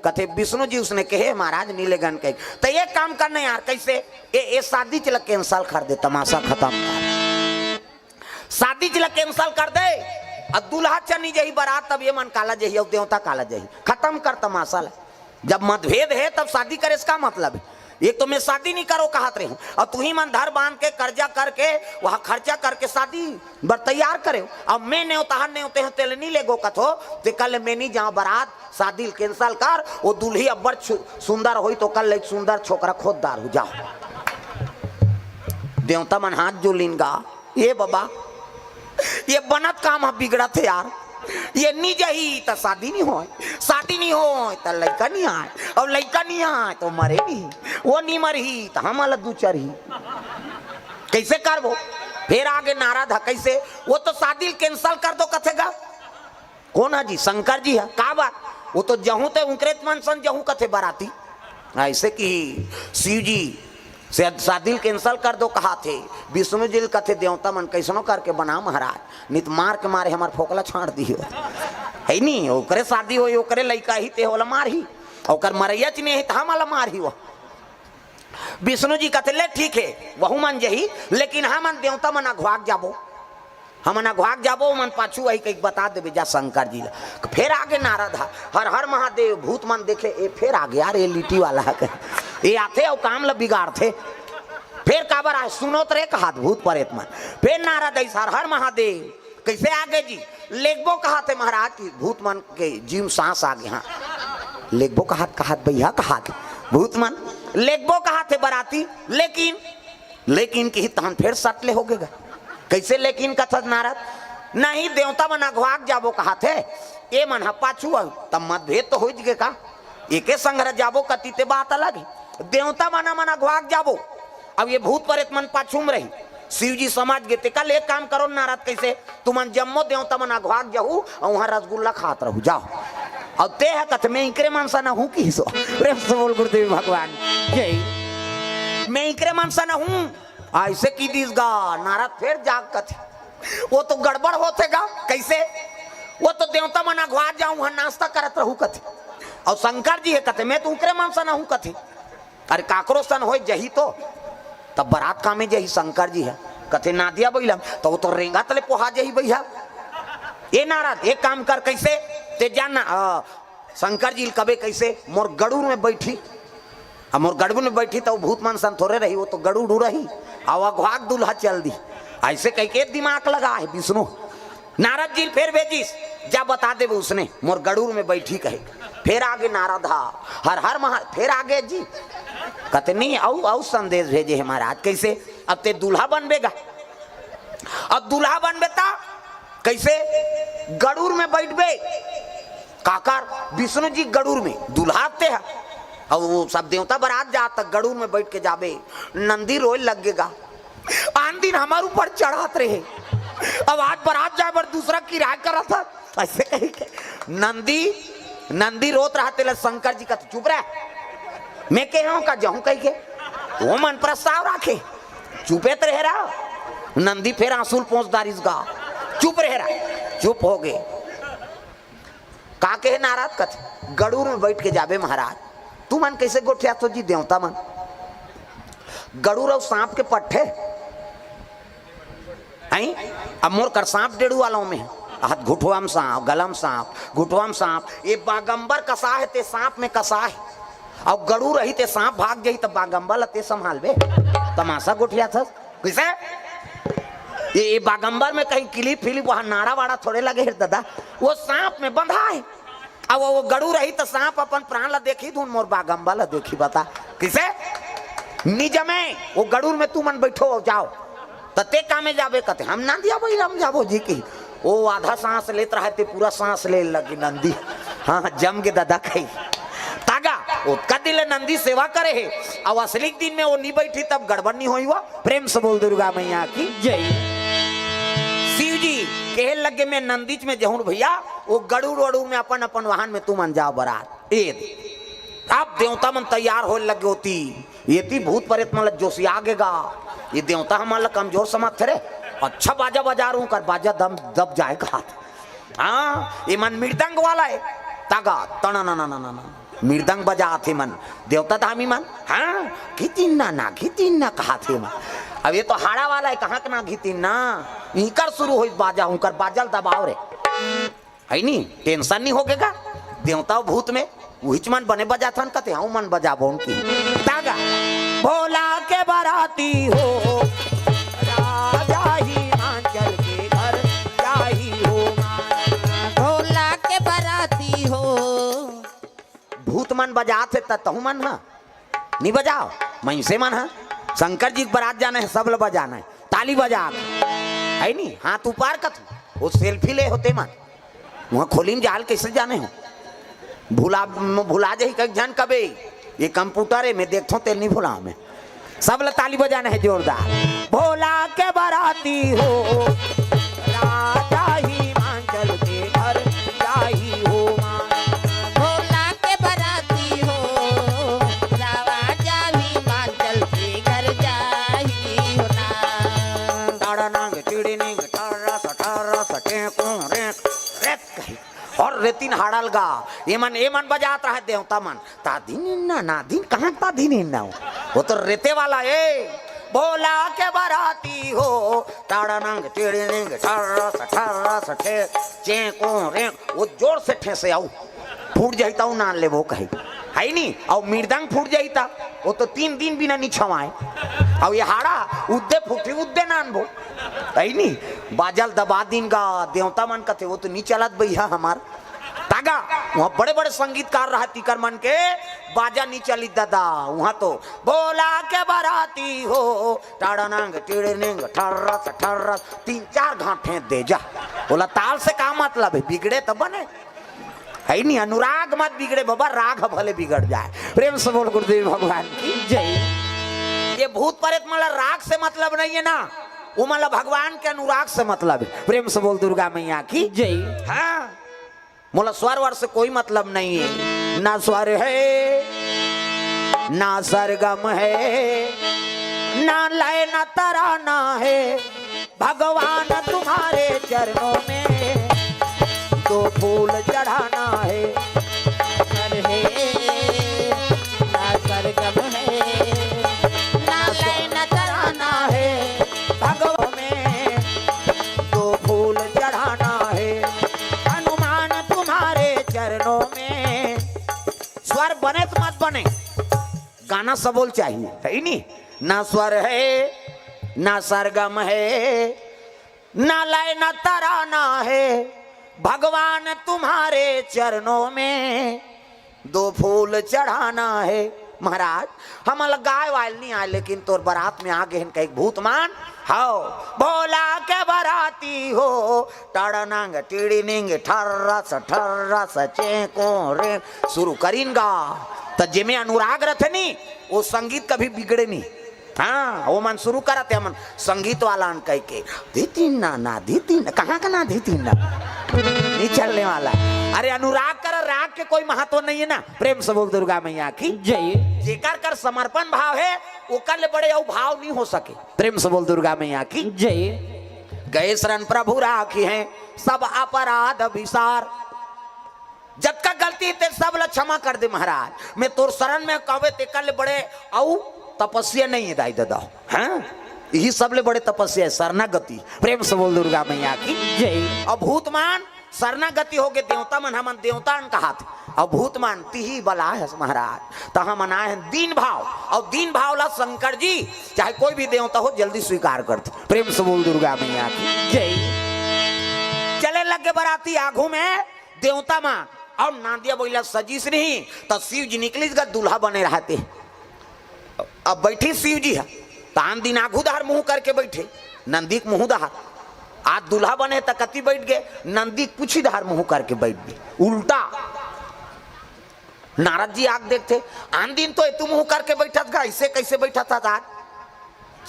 Speaker 1: कथे विष्णु जी उसने कहे महाराज नीलेगन कहे तो ये काम करना यार कैसे ये शादी चला कैंसल कर दे तमाशा खत्म कर शादी चला कैंसल कर दे अब दूल्हा चनी जही बारात तब ये मन काला जही और देवता काला जही खत्म कर तमाशा जब मतभेद है तब शादी करे इसका मतलब है एक तो मैं शादी नहीं करो कहत रही हूँ और तू ही मन धर बांध के कर्जा करके वहाँ खर्चा करके शादी बर तैयार करे अब मैं नहीं होते हैं तेल नहीं ले गो कथो तो कल मैं नहीं जाऊँ बारात शादी कैंसल कर वो दूल्ही अब्बर सुंदर हुई तो कल एक सुंदर छोकरा खोददार हो जाओ देवता मन हाथ जो लिनगा ये बाबा ये बनत काम है बिगड़ा थे यार ये नहीं जही तो शादी नहीं हो तो लड़का नहीं आए और लड़का नहीं आए तो मरे भी वो नहीं मरही तो हम अलग दूचर ही कैसे कर वो फिर आगे नाराज है कैसे वो तो शादी कैंसल कर दो कथेगा कौन है जी शंकर जी है का बात वो तो जहू थे उनकरेत मन सन जहू कथे बाराती ऐसे कि शिव जी से शादी कैंसल कर दो कहा थे विष्णु जी कथे देवता मन कैसनो करके बना महाराज नित मार के मारे हमारे फोकला छाड़ दी है नहीं ओकरे शादी हो ओकरे लड़का ही ते होला मार ही ओकर मरैया च नहीं हम वाला मार ही वो विष्णु जी कथे ले ठीक है वहू मन जही लेकिन हम देवता मन अघवाक जाबो हम अघवाक जाबो मन पाछू वही कहीं बता देवे जा शंकर जी फिर आगे नारद हर हर महादेव भूत मन देखे ए फिर आ गया रे लिट्टी वाला है ये आते और काम ला बिगाड़ थे फिर काबर आए सुनो तरे कहा भूत प्रेत मन फिर नारद हर हर महादेव कैसे आगे जी लेगबो कहा थे महाराज की भूत मन के जीव सांस आ गया लेगबो कहा भैया कहा भूत मन लेगबो कहा थे बराती लेकिन की तहन फिर सटले हो गए कैसे लेकिन कथत नारद नहीं देवता मन अघवाक जाबो कहा थे ए मन पाछू तब मतभेद तो हो गए का एके संग्रह जाबो कतीते बात अलग है देवता मन अघवाक जाबो अब ये भूत प्रेत मन पाछू में रही शिव जी समझ गए थे कल एक काम करो नारद कैसे तुमन जम्मो देवता मन अघवाग जाहू और वहां रसगुल्ला खात रहू जाओ और ते है कथ में इकरे मनसा ना हूं की सो प्रेम से बोल गुरुदेव भगवान जय मैं इकरे मनसा ना हूं ऐसे की दीसगा नारद फिर जाग कथे वो तो गड़बड़ होतेगा कैसे वो तो देवता मन अघवा जाऊं वहां नाश्ता करत रहू कथे और शंकर जी है कथे मैं तो उकरे मनसा ना हूं कथे अरे काकरो सन हो जही तो तब बारात का में जही शंकर जी है कथे ना दिया बैलम तो वो तो रेंगा तले पोहा जही भैया ये नारद एक काम कर कैसे ते जानना शंकर जी कबे कैसे मोर गड़ूर में बैठी अब मोर गड़ूर में बैठी तो भूत मन सन थोड़े रही वो तो गड़ूर रही और अघवाग दुल्हा चल दी ऐसे कह के दिमाग लगा है विष्णु नारद जी फिर भेजिस जा बता दे उसने मोर गड़ूर में बैठी कहे फिर आगे नारद हर हर महा फिर आगे जी कहते नहीं औ संदेश भेजे है महाराज कैसे अब ते दूल्हा बनबेगा अब दूल्हा बनबेता कैसे गड़ूर में बैठबे काकर विष्णु जी गड़ूर में दूल्हा आते हैं अब वो सब देवता बारात जाता गड़ूर में बैठ के जाबे नंदी रोए लगेगा आन दिन हमारे ऊपर चढ़ात रहे अब आज बारात जाए पर दूसरा किराया करा था ऐसे कही के नंदी रोत रहा तेल शंकर जी का चुप रहा मैं कह का जाऊं कही के वो मन प्रस्ताव राखे चुपे तो रह रहा नंदी फिर आंसू पहुंचदारिस गा चुप रह रहा चुप हो गए का कहे नाराज कथ गड़ूर में बैठ के जाबे महाराज तू मन कैसे गोठिया तो जी देवता मन गड़ूर और सांप के पट्टे आई अब मोर कर सांप डेढ़ू वालों में हाथ घुटवा में सांप गलम सांप घुटवा में सांप ये बागंबर कसा है ते सांप में कसा है अब गड़ू रही ते सांप भाग गई तब बागंबर लते संभाल बे तमाशा गोठिया था कैसे ये बागंबर में कहीं क्लिप फिलिप वहां नाड़ा वाड़ा थोड़े लगे है दादा वो सांप में बंधा है अब वो गड़ू रही तो सांप अपन प्राण ला देखी धून मोर बागंबर ला देखी बता किसे निज में वो गड़ूर में तू मन बैठो जाओ तते कामे जाबे कहते हम ना दिया भाई हम जाबो जी की वो आधा सांस लेता रहते पूरा सांस ले लगी नंदी हाँ जम के दादा कही तागा उसका दिल नंदी सेवा करे है अब असली दिन में वो नहीं बैठी तब गड़बड़ नहीं हुई हुआ प्रेम से बोल दुर्गा मैया की जय शिव जी कहे लगे मैं नंदीच में जहूं भैया वो गड़ूर वड़ूर में अपन अपन वाहन में तू मन जाओ बारात आप देवता मन तैयार हो लगे होती ये थी भूत प्रेत मतलब जोशी आगेगा ये देवता हमारा कमजोर समझ थे अच्छा बाजा बजा रू कर बाजा दम दब जाएगा हाँ ये मन मृदंग वाला है तागा तना ना ना ना ना मृदंग बजा थे मन देवता धामी मन हाँ घितिन ना कहा थे मन अब ये तो हाड़ा वाला है कहाँ के ना घितिन ना इकर शुरू हो बाजा हूँ कर बाजल दबाव रे है नहीं टेंशन नहीं होगेगा देवता भूत में वही मन बने बजा था कहते हाँ मन बजा बो उनकी तागा भोला के बाराती हो राजा हिमाचल के घर जाही हो
Speaker 2: भोला के बाराती हो
Speaker 1: भूत मन बजाते तहु मन हा नहीं बजाओ मैं से मन हा शंकर जी बारात जाना है सब लोग बजाना है ताली बजा है नहीं हाथ ऊपर का वो सेल्फी ले होते मन वहाँ खोली में जाल कैसे जाने हो भुला जाही कहीं जन कबे ये कंप्यूटर है मैं देखता हूँ तेल नहीं भुला मैं सब लोग ताली बजाना है जोरदार भोला के बाराती हो राजा हिमाचल के घर जाही हो
Speaker 2: भोला के बाराती हो राजा हिमाचल के घर जाही हो ना
Speaker 1: ताड़नांग चिड़िनिंग टारा सटे रेक रेक और रेतिन हाड़ल गा ये मन बजात रहा देवता मन ताधीन ना दिन कहाँ ताधीन ना वो तो रेते वाला है भोला के बाराती हो ताड़ानंग टेड़िनिंग ठर्रा सठे चेको रे वो जोर से ठेसे आऊ फूट जाता हूँ नान ले वो कहे है नहीं और मृदंग फूट जाता वो तो 3 दिन बिना नहीं छवाए और ये हाड़ा उद्दे फूटी उद्दे नान भो है नहीं बाजल दबा दिन का देवता मन का थे वो तो नहीं चलत भैया हमार तागा वहाँ बड़े बड़े संगीतकार रहा तीकर मन के बाजा नहीं चली दादा वहाँ तो भोला के बाराती हो टाड़ानंग टिड़िनिंग ठर्रा 3-4 घाटे दे जा बोला ताल से का मतलब है बिगड़े तो बने है नहीं अनुराग मत बिगड़े बाबा राग भले बिगड़ जाए प्रेम से बोल गुरुदेव भगवान की जय ये भूत प्रेत मतलब राग से मतलब नहीं है ना वो मतलब भगवान के अनुराग से मतलब है। प्रेम से बोल दुर्गा मैया की
Speaker 2: जय।
Speaker 1: हाँ मोला स्वर वर से कोई मतलब नहीं है, ना स्वर है ना सरगम है, ना लय ना तराना है, भगवान तुम्हारे चरणों में दो फूल चढ़ाना है।
Speaker 2: सर है ना सरगम है, ना लय ना तराना है,
Speaker 1: भगवान में दो फूल चढ़ाना है, हनुमान तुम्हारे चरणों में। स्वर बने तो मत बने, गाना सबोल चाहिए है नहीं। ना स्वर है ना सरगम है, ना लय ना तराना है, भगवान तुम्हारे चरणों में दो फूल चढ़ाना है। महाराज हम गाय वाल नहीं आए, लेकिन तोर बारात में आगे हैं कई भूतमान हो, भोला के बराती हो, टड़नंग टिड़िनिंग ठर्रस चेको रे शुरू करीनगा। तो जिमे अनुराग रथनी वो संगीत कभी बिगड़े नहीं। हाँ वो मन शुरू करते हमन संगीत वाला कह के धीतीन ना धीतीन कहाँ का ना धीतीन ना नहीं चलने वाला। अरे अनुराग कर राग के कोई महत्व नहीं है ना। प्रेम से बोल दुर्गा मैया की
Speaker 2: जय।
Speaker 1: जेकर कर समर्पण भाव है ओकर ले बड़े भाव नहीं हो सके। प्रेम से बोल दुर्गा मैया की
Speaker 2: जय।
Speaker 1: गए शरण प्रभु राखी हैं सब अपराध विसार, जब का गलती ते सब ला क्षमा कर दे महाराज। मैं तोर शरण में कहवे ते कर ले बड़े औ तपस्या नहीं है दाई दादा। हाँ यही सब ले बड़े तपस्या है शरणागति। प्रेम से बोल दुर्गा मैया की
Speaker 2: जय।
Speaker 1: अब भूतमान शरणागति हो गए देवता मन, हमन देवता कहा थे। अब भूतमान तिही बला है महाराज, तो हम आए हैं दीन भाव, और दीन भाव ला शंकर जी चाहे कोई भी देवता हो जल्दी स्वीकार करते। प्रेम से बोल दुर्गा मैया की
Speaker 2: जय।
Speaker 1: चले लगे बराती आगू में देवता मां और नांदिया बोला सजीस नहीं, तो शिव जी निकली दूल्हा बने रहते। अब बैठी शिव जी है, तान दिन आगूदार मुंह करके बैठे, नंदी मुंह दहार। आज दूल्हा बने तो कति बैठ गए, नंदी कुछ ही धार मुंह करके बैठ गए उल्टा। नारद जी आग देखते, आन दिन तो तू मुंह करके बैठा था, ऐसे कैसे बैठा था आज।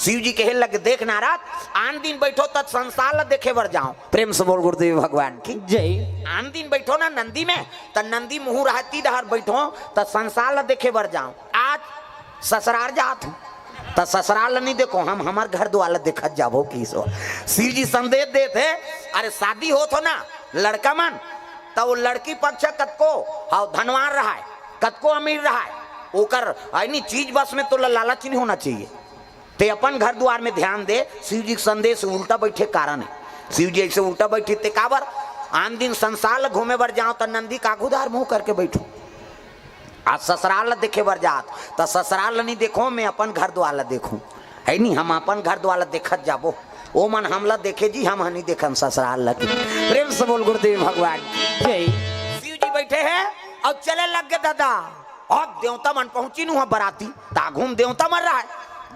Speaker 1: शिव जी कहे लगे देख नारद, आन दिन बैठो तब संसार ला देखे बर जाओ। प्रेम से बोल गुरुदेव भगवान की
Speaker 2: जय।
Speaker 1: आन दिन बैठो ना नंदी में, तो नंदी मुंह रहती दहर बैठो तो संसार ला देखे बर जाओ। आज ससुराल जात तो ससुराल नहीं देखो, हम हमार घर द्वार देखत जाबो की सो। शिव जी संदेश देते, अरे शादी हो तो ना लड़का मन, तो वो लड़की पक्ष कतको हाँ धनवान रहा है, कतको अमीर रहा है, ओकर नहीं चीज बस में तो लालच नहीं होना चाहिए। ते अपन घर द्वार में ध्यान दे। शिव जी संदेश उल्टा बैठे कारण है। शिव जी ऐसे उल्टा बैठे ते काबर, आन दिन संसार घूमे बर जाओ तो नंदी कागुदार मुंह करके बैठो। आज ससुराल देखे बर जात तो ससुराल नहीं देखो, मैं अपन घर द्वार देखूं है नहीं। हम अपन घर द्वार देखत जाबो, ओ मन हमला देखे जी, हम नहीं देखम ससुराल लगे। प्रेम से बोल गुरुदेव भगवान
Speaker 2: जय।
Speaker 1: शिव जी बैठे हैं और चले लग गए दादा। और देवता मन पहुंची नु बराती, ताघूम देवता मर रहा है,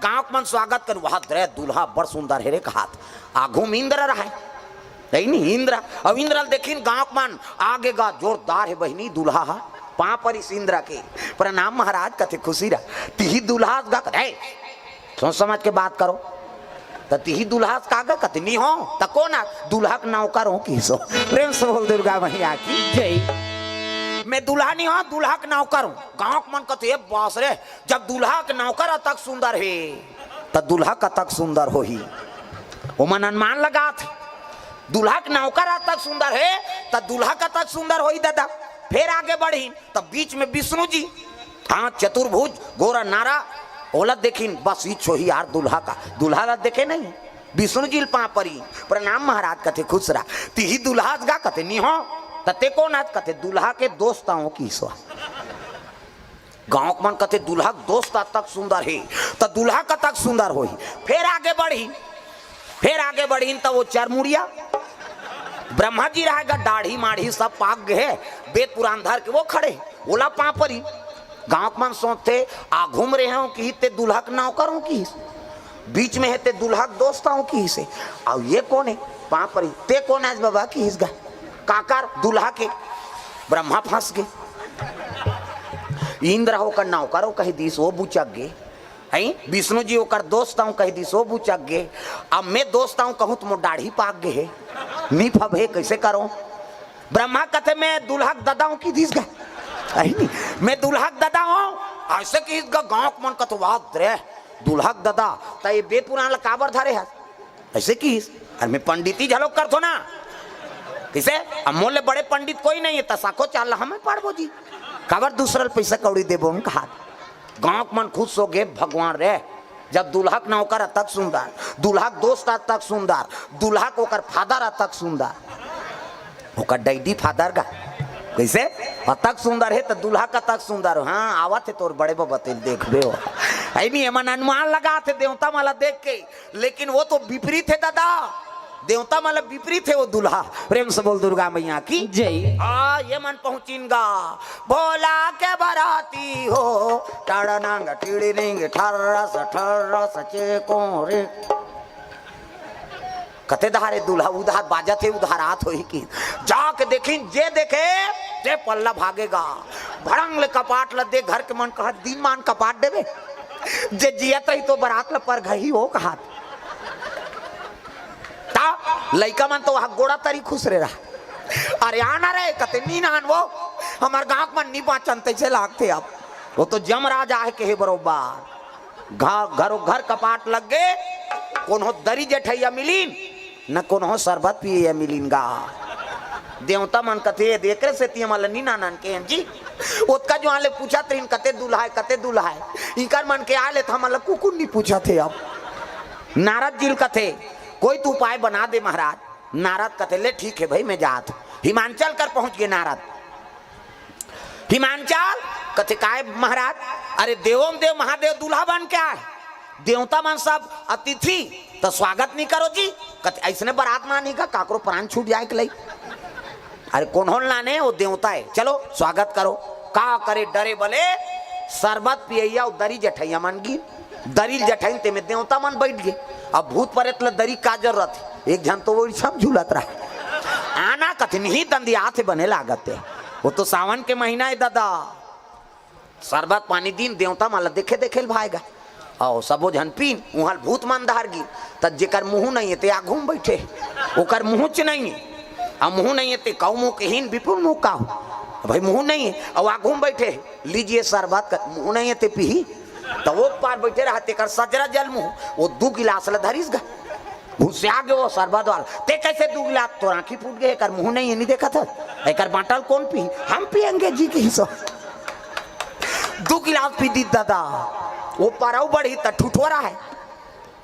Speaker 1: गांव मन स्वागत कर। वहां दरे दूल्हा बड़ सुंदर है रे कहात, आघूम इंद्र रहा है नहीं इंद्र। अब इंद्र देखिन गांव मन आगे गा जोरदार है बहनी दूल्हा हा पा पर इस इंद्र के प्रणाम महाराज कथे खुशी रहा। तिही दूल्हा गा सोच समझ के बात करो, तो तिही दूल्हा कागा कथे नहीं हो तो कौन दूल्हा का नौकर हो की सो। प्रेम से बोल दुर्गा मैया की
Speaker 2: जय।
Speaker 1: मैं दूल्हा नहीं हूँ, दूल्हा का नौकर हूँ। गाँव के मन कहते बास रे, जब दूल्हा का नौकर तक सुंदर है तो दूल्हा का तक सुंदर हो ही। वो मन अनुमान लगा थे, दूल्हा का नौकर तक सुंदर है तो दूल्हा का तक सुंदर हो ही दादा। फिर आगे बढ़ी तब बीच में विष्णु जी, हाँ चतुर्भुज गोरा नारा ओला देखिन, बस ही छो ही यार दूल्हा का, दूल्हा ला देखे नहीं विष्णु जी पा परी प्रणाम महाराज कथे खुश रहा। तिही दूल्हा गा कथे नहीं हो तते कौन आज कथे दूल्हा के दोस्ताओं की सो। गांव मन कथे दूल्हा दोस्त तक सुंदर है तो दूल्हा का तक सुंदर हो ही। फिर आगे बढ़ी तो वो चरमुड़िया ब्रह्मा जी रहेगा, दाढ़ी माढ़ी सब पाक गए, वेद पुराण धर के वो खड़े ओला पापरी। गांव मन सोचते आ घूम रहे हो कि ते दूल्हा का नौकरों की, बीच में है ते दूल्हा दोस्ताओं की से। और ये कौन है पापरी, ते कौन आज बाबा की हिस्सा काकर दूल्हा के। ब्रह्मा फंस गए, इंद्र होकर नौकरों कही दीस वो बुचक गए है विष्णु जी ओकर दोस्त हूँ कह दी सो बुचक गे। अब मैं दोस्त हूँ कहूँ तो मोर दाढ़ी पाक गे है नी फब है कैसे करो। ब्रह्मा कथे मैं दुल्हा दादा हूँ की दिस गा नहीं मैं दुल्हा दादा हूँ ऐसे कि इसका गाँव मन कथवा रे दुल्हा दादा तो ये वेद पुराण काबर धरे है ऐसे की अरे मैं पंडिती झलोक कर दो ना किसे अमोल बड़े पंडित कोई नहीं है तसाको चाल हमें पढ़बो जी काबर दूसरा पैसा कौड़ी देबो हम कहा गाँव मन खुश हो गए भगवान रे जब दुल्हक नौकर तक सुंदर दुल्हक दोस्त तक सुंदर दुल्हक ओकर फादर तक सुंदर ओकर डैडी फादर का कैसे तक सुंदर है तो दुल्हा का तक सुंदर हो। हाँ आवत है तोर बड़े बते देखबे हो है नहीं मन अनुमान लगा थे देवता माला देख के लेकिन वो तो विपरीत है दादा देवता माला विपरीत है वो दुल्हा। प्रेम से बोल दुर्गा मैया की
Speaker 2: जय।
Speaker 1: ये मन पहुंचीनगा भोला के बराती हो टाड़नांग टीड़िंग ठर्रस चेको रे कते धारे दुल्हा उधार बाजा थे उधार आत हो की जाके देखी जे देखे ते पल्ला भागेगा भड़ंग ले कपाट ल दे घर के मन कहा दिन मान कपाट देवे जे जियत ही तो बरात ल पर घही हो कहा लइका मन तो वहां गोड़ा तरी खुश रे रहा अरे आना रे कते नी नान वो हमार गांव में नी बाचनते से लागते अब वो तो जमराज आहे के है बरोबर घरों घर कपाट लग गए कोनो दरी जेठैया मिलीन न कोनो शरबत पिए मिलीन गा देवता मन कथे देख से ती हमला नी नानन के जी ओतका जो आले पूछा इन कते दूल्हा है इनकर मन के आले तो हमला कुकुर नी पूछा थे अब नारद जी कथे कोई तो उपाय बना दे महाराज। नारद कथे ले ठीक है भाई मैं जात हिमांचल कर पहुंच गए नारद हिमांचल कथे काय महाराज अरे देवों देव महादेव दूल्हा बन क्या है देवता मन सब अतिथि तो स्वागत नहीं करो जी कथे ऐसने बारात मानी का काकरो प्राण छूट जाए के लिए अरे कौन हो लाने वो देवता है चलो स्वागत करो का करे डरे बोले शरबत पियैया दरी जठैया मन गी दरी जठैन ते में देवता मन बैठ गए अब भूत प्रेत ल दरी का जरूरत एक जन तो वो सब झूलत रहा आना कथन ही दंदी आते बने लागत है वो तो सावन के महीना है दादा शरबत पानी दिन देवता माला देखे देखे भाएगा और सबो जन पीन वहां भूत मन धार गी तब जेकर मुंह नहीं है ते आ घूम बैठे ओकर मुंह च नहीं है आ मुंह नहीं है ते कौ मुंह के हीन विपुल मुंह का भाई मुंह नहीं है और आ घूम बैठे लीजिए शरबत का मुंह नहीं है ते पी तो वो पार बैठे रहते कर सजरा जल मुंह वो 2 गिलास ल धरिस गा घुसे आ गए वो शरबत वाला ते कैसे 2 गिलास तो आंखी फूट गए कर मुंह नहीं है नहीं देखा था एक बाटल कौन पी हम पियेंगे जी की सब 2 गिलास पी दी दादा वो पाराऊ बढ़ी तो ठुठोरा है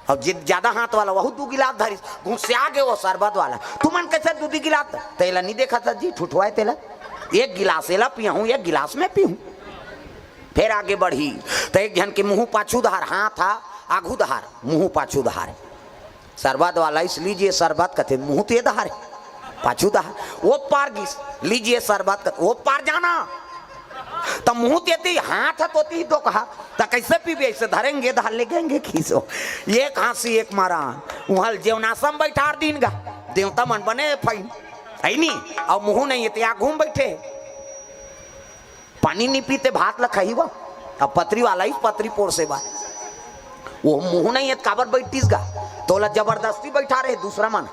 Speaker 1: और जित ज्यादा हाथ वाला वह 2 गिलास धरिस घुसे आ गए वो शरबत वाला तू मन कैसे 2 गिलास तेला नहीं देखा था जी ठुठवाए तेला 1 गिलास एला पिया हूँ 1 गिलास में पीऊँ फिर आगे बढ़ी तो एक जन के मुंह पाछू धार हाथ था आगू धार मुंह पाछू धार शरबत वाला इस लीजिए शरबत कथे मुंह ते धार पाछू धार वो पार गिस लीजिए शरबत कथे वो पार जाना तो मुंह तेती हाथ तो दो कहा तो कैसे पीबे ऐसे धरेंगे धार लेंगे खींचो एक हाँसी एक मारा वहां जेवनासम बैठार दिन गा देवता मन बने फाइन है नी और मुंह नहीं है ते घूम बैठे पानी नहीं पीते भात लखाई वो अब पत्री वाला ही पत्री पोर से बा वो मुंह नहीं है काबर बैठतीस गा तोला जबरदस्ती बैठा रहे दूसरा मन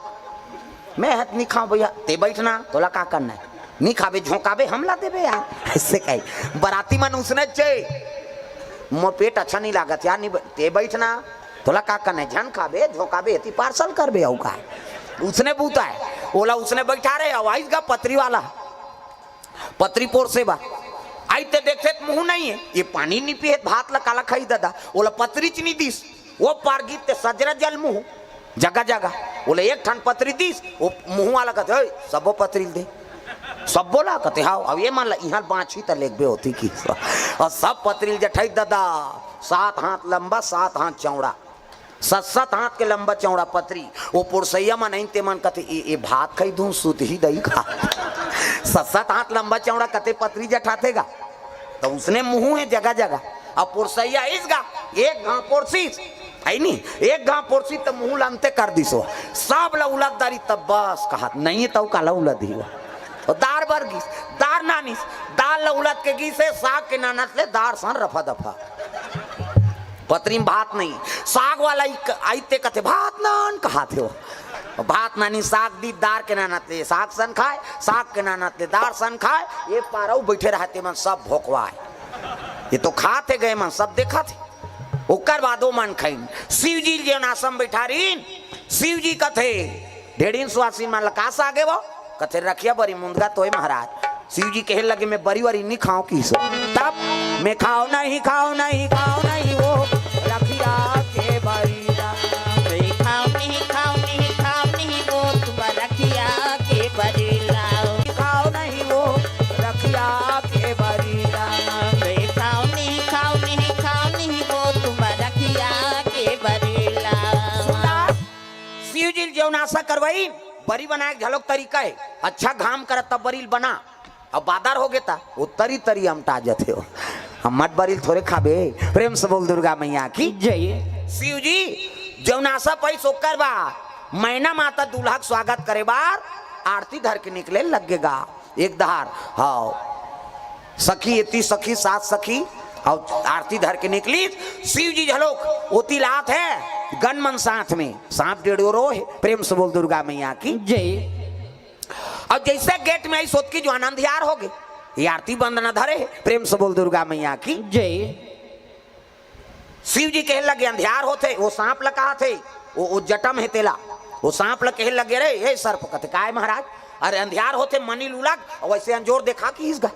Speaker 1: मैं हाथ नहीं खाऊं भैया ते बैठना तोला का करना है नहीं खाबे झोंकाबे हमला देबे यार ऐसे कही बराती मन उसने चे मोर पेट अच्छा नहीं लागत यार नहीं ते बैठना तोला का करना है झन खाबे झोंकाबे ती पार्सल करबे औ का उसने बूता है ओला उसने बैठा रहे आवाज गा पत्री वाला पत्री पोर से बा आई ते देखे मुंह नहीं है ये पानी नहीं पिए भात ला काला खाई दादा ओला पत्री च नहीं दिस वो पार गीत ते सजरा जल मुंह जगह जगह बोले एक ठन पत्री दिस वो मुंह वाला कहते सबो पत्री दे सब बोला कहते हाँ अब ये मान ला यहाँ बाँची तो लेगबे होती की और सब पत्री जठाई दादा 7 हाथ लंबा 7 हाथ चौड़ा 7 हाथ के लंबा चौड़ा पत्री वो पुरसैया मन नहीं ते मन कहते ये भात खाई दूं सुत ही दही खा 7 हाथ लंबा चौड़ा कहते पत्री जठातेगा तो उसने मुंह है जगह जगह अब पुरसैया इसगा एक गांव पुरसीस है नहीं एक गांव पुरसी तो मुंह लानते कर दिसो सब ला उलटदारी तब बस कहा नहीं तो काला उलट ही दार बरगिस दार नानिस दाल ला उलट के गी से साग के नानस ले दार सन रफा दफा पतरी में भात नहीं, साग वाला आइते कथे भात नान कहाते हो, भात नानी साग दी दार के नानतले साग सन खाए, साग के नानतले दार सन खाए, ये पारऊ बैठे रहते मन सब भोकवाए, ये तो खाते गए मन सब देखा थे। ओकर बादो मन खाइन शिव जी जो आश्रम बैठा रही, शिव जी कथे ढेड़ीन सुहासी मन लकास आगे वो कथे रखिया बरी मुंदगा तोय महाराज। शिव जी कहे लगे मैं बरी वरी नहीं खाऊं की सो, तब मैं खाओ नहीं खाओ नहीं खाओ नहीं वो रखिया के बरी
Speaker 2: खाओ नहीं खाओ नहीं खाओ नहीं वो तुम रखिया के बरी लाओ,
Speaker 1: खाओ नहीं वो रखिया के बरी
Speaker 2: खाओ नहीं खाओ नहीं खाओ नहीं वो तुम रखिया के बरी लाओ।
Speaker 1: शिव जी जो नाशा करवाई बरी बनाए झलक तरीका है, अच्छा घाम कर तब बरील बना, अब बादर हो गया वो तरी तरी हम ताजत हो, हम मत बरील थोड़े खाबे। प्रेम से बोल दुर्गा मैया की
Speaker 2: जय।
Speaker 1: शिव जी जो नाशा पई सोकर बा मैना माता दूल्हा स्वागत करे बार आरती धर के निकले लगेगा एक धार। हाँ सखी इतनी सखी सात सखी और आरती धर के निकली, शिव जी झलोक ओती लात है गणमन साथ में सांप डेढ़ो रो है। प्रेम से बोल दुर्गा मैया की
Speaker 2: जय।
Speaker 1: और जैसे गेट में आई सोत की जो आनंद यार हो गए, ये आरती बंद न धरे। प्रेम से बोल दुर्गा मैया की
Speaker 2: जय।
Speaker 1: शिव जी कहे लगे अंधियार होते, वो सांप लगा थे, वो जटम है तेला, वो सांप ल कहे लगे रे ये सर्प कथे काय महाराज, अरे अंधियार होते मनी लुलग और वैसे अंजोर देखा कि इसका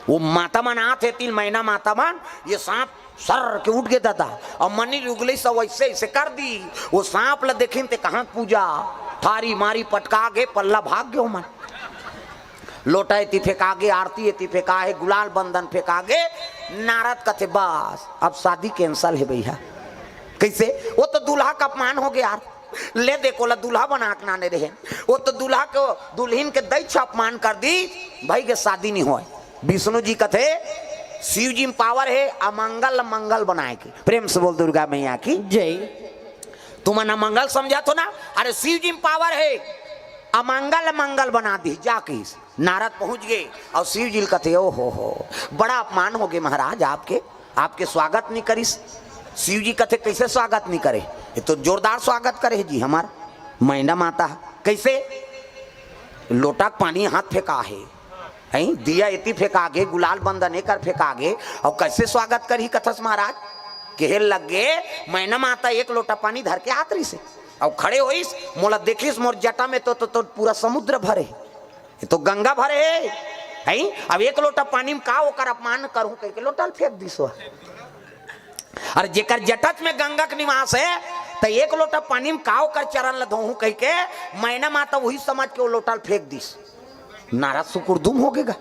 Speaker 1: वो माता मन आते 3 महीना माता मन, ये सांप सर के उठ गया था और मनी लुगली सब वैसे ऐसे कर दी, वो सांप ल देखिन ते कहाँ पूजा थारी मारी पटका गे पल्ला भाग गयो मन, लोटा एती फेंका गे, आरती एती फेंका है, गुलाल बंधन फेंका गे। नारद कथे बस अब शादी कैंसल है भैया। कैसे? वो तो दूल्हा का अपमान हो गया यार, ले देखो ला दूल्हा बना के नाने रहे, वो तो दूल्हा को दुल्हन के दैछ अपमान कर दी, भाई के शादी नहीं हुआ। विष्णु जी कथे शिव जी में पावर है अमंगल मंगल बनाए के। प्रेम से बोल दुर्गा मैया की
Speaker 2: जय।
Speaker 1: तुम ना मंगल समझा तो ना, अरे शिव जी में पावर है अमंगल मंगल बना दी जाके। नारद पहुंच गए और शिव जी कथे ओ हो बड़ा अपमान हो गए महाराज, आपके स्वागत नहीं करिस। शिव जी कथे कैसे स्वागत नहीं करे, ये तो जोरदार स्वागत करे जी हमार मैना माता। कैसे? लोटा पानी हाथ फेंका है, दिया इति फेंका गे, गुलाल बंदन एकर फेंका गे, और कैसे स्वागत करी कथस महाराज। कहे लगे मैना माता एक लोटा पानी धर के आतरी से और खड़े होइस, मोला देखिस मोर जटा में तो पूरा समुद्र भरे, ये तो गंगा भरे है। अब एक लोटा पानी में का ओकर अपमान करूं कह के लोटा फेंक दिसो। अरे जेकर जटच में गंगा के निवास है तो एक लोटा पानी में का ओकर चरण ल धोहूं कह के मैना माता वही समझ के वो लोटा फेंक दिस। नाराज सुकुरदुम हो गएगा,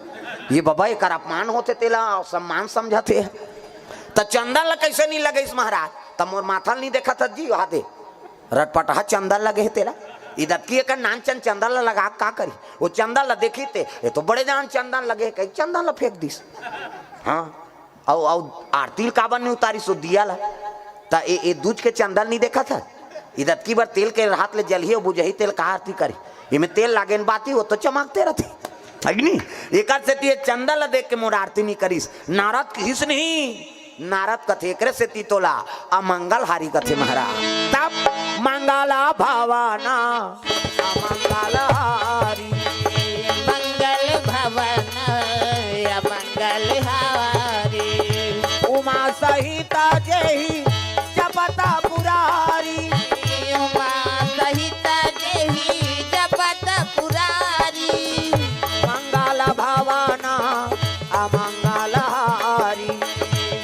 Speaker 1: ये बाबा एक अपमान होते तेला सम्मान समझाते है। तो चंदन ल कैसे नहीं लगे इस महाराज, तब मोर माथा नहीं देखा था जी वहां दे रटपटहा चंदन लगे है तेरा, इधर की एक नानचन चंदन ल लगा का करी, वो चंदन ल देखी ते ये तो बड़े जान चंदन लगे, कहीं चंदन ल फेंक दिस। हाँ और आरती काबन ने उतारी सो दिया ला, ता ए दूज के चंदन नहीं देखा था, इधर की बार तेल के हाथ ले जलिए बुझही तेल का आरती करी, इमें तेल लागे बाती वो तो चमकते रहते अग्नि। एक से चंदन ल देख के मोर आरती नहीं करीस। नारद किस नहीं, नारद कथे एकरे से तीतोला अमंगल हारी कथे महाराज। तब मंगला भवाना अमंगल हारी,
Speaker 2: मंगल भवन अमंगल हारी,
Speaker 1: उमा सहिता जेहि जपता पुरारी,
Speaker 2: उमा सहित जेहि जपत पुरारी,
Speaker 1: मंगल भवाना अमंगल हारी,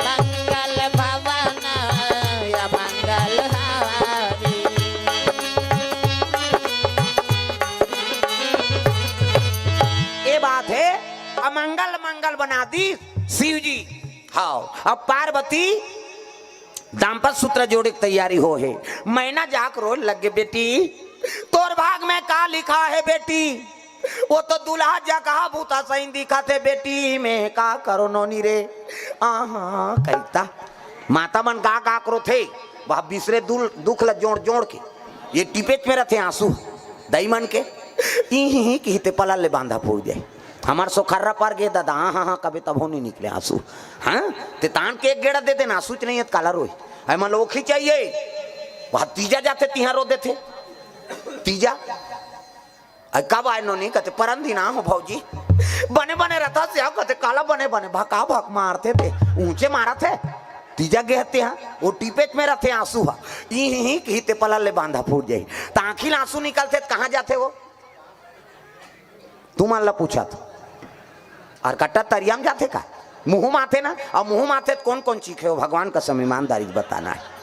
Speaker 2: मंगल भवन अमंगल हारी।
Speaker 1: ये बात है अमंगल मंगल बना दी शिव जी। हाँ अब पार्वती दाम्पत्य सूत्र जोड़े की तैयारी हो है। मैना जाक रोज लगे बेटी तोर भाग में का लिखा है बेटी, वो तो दुल्हा जा कहा भूता सही दिखा थे बेटी में का करो नोनी रे। हाँ कहता माता मन का करो थे वह बिसरे दुख ल जोड़ जोड़ के ये टिपेच में रहते आंसू दई मन के ही कहते पला ले बांधा फूट जाए हमार सोखर्रा पर गे दादा। हाँ हाँ कभी तब हो नहीं निकले आंसू। हाँ ते तान के एक गेड़ा दे देना आंसू नहीं है काला रोई है मलोखी चाहिए वहां तीजा जाते तिहां रो देते तीजा कब आए नो नहीं कहते परंदी ना हो भौजी बने बने रहता से कहते काला बने बने भका भक मारते थे ऊंचे मारा थे तीजा गहते हैं वो टीपेच में रहते आंसू हा ही कहते पलल ले बांधा फूट जाई तो आंखिल आंसू निकलते कहाँ जाते वो तुम अल्लाह पूछा था और कट्टा तरियाम जाते का मुंह माथे ना और मुंह माथे कौन कौन चीखे हो भगवान का समय ईमानदारी बताना है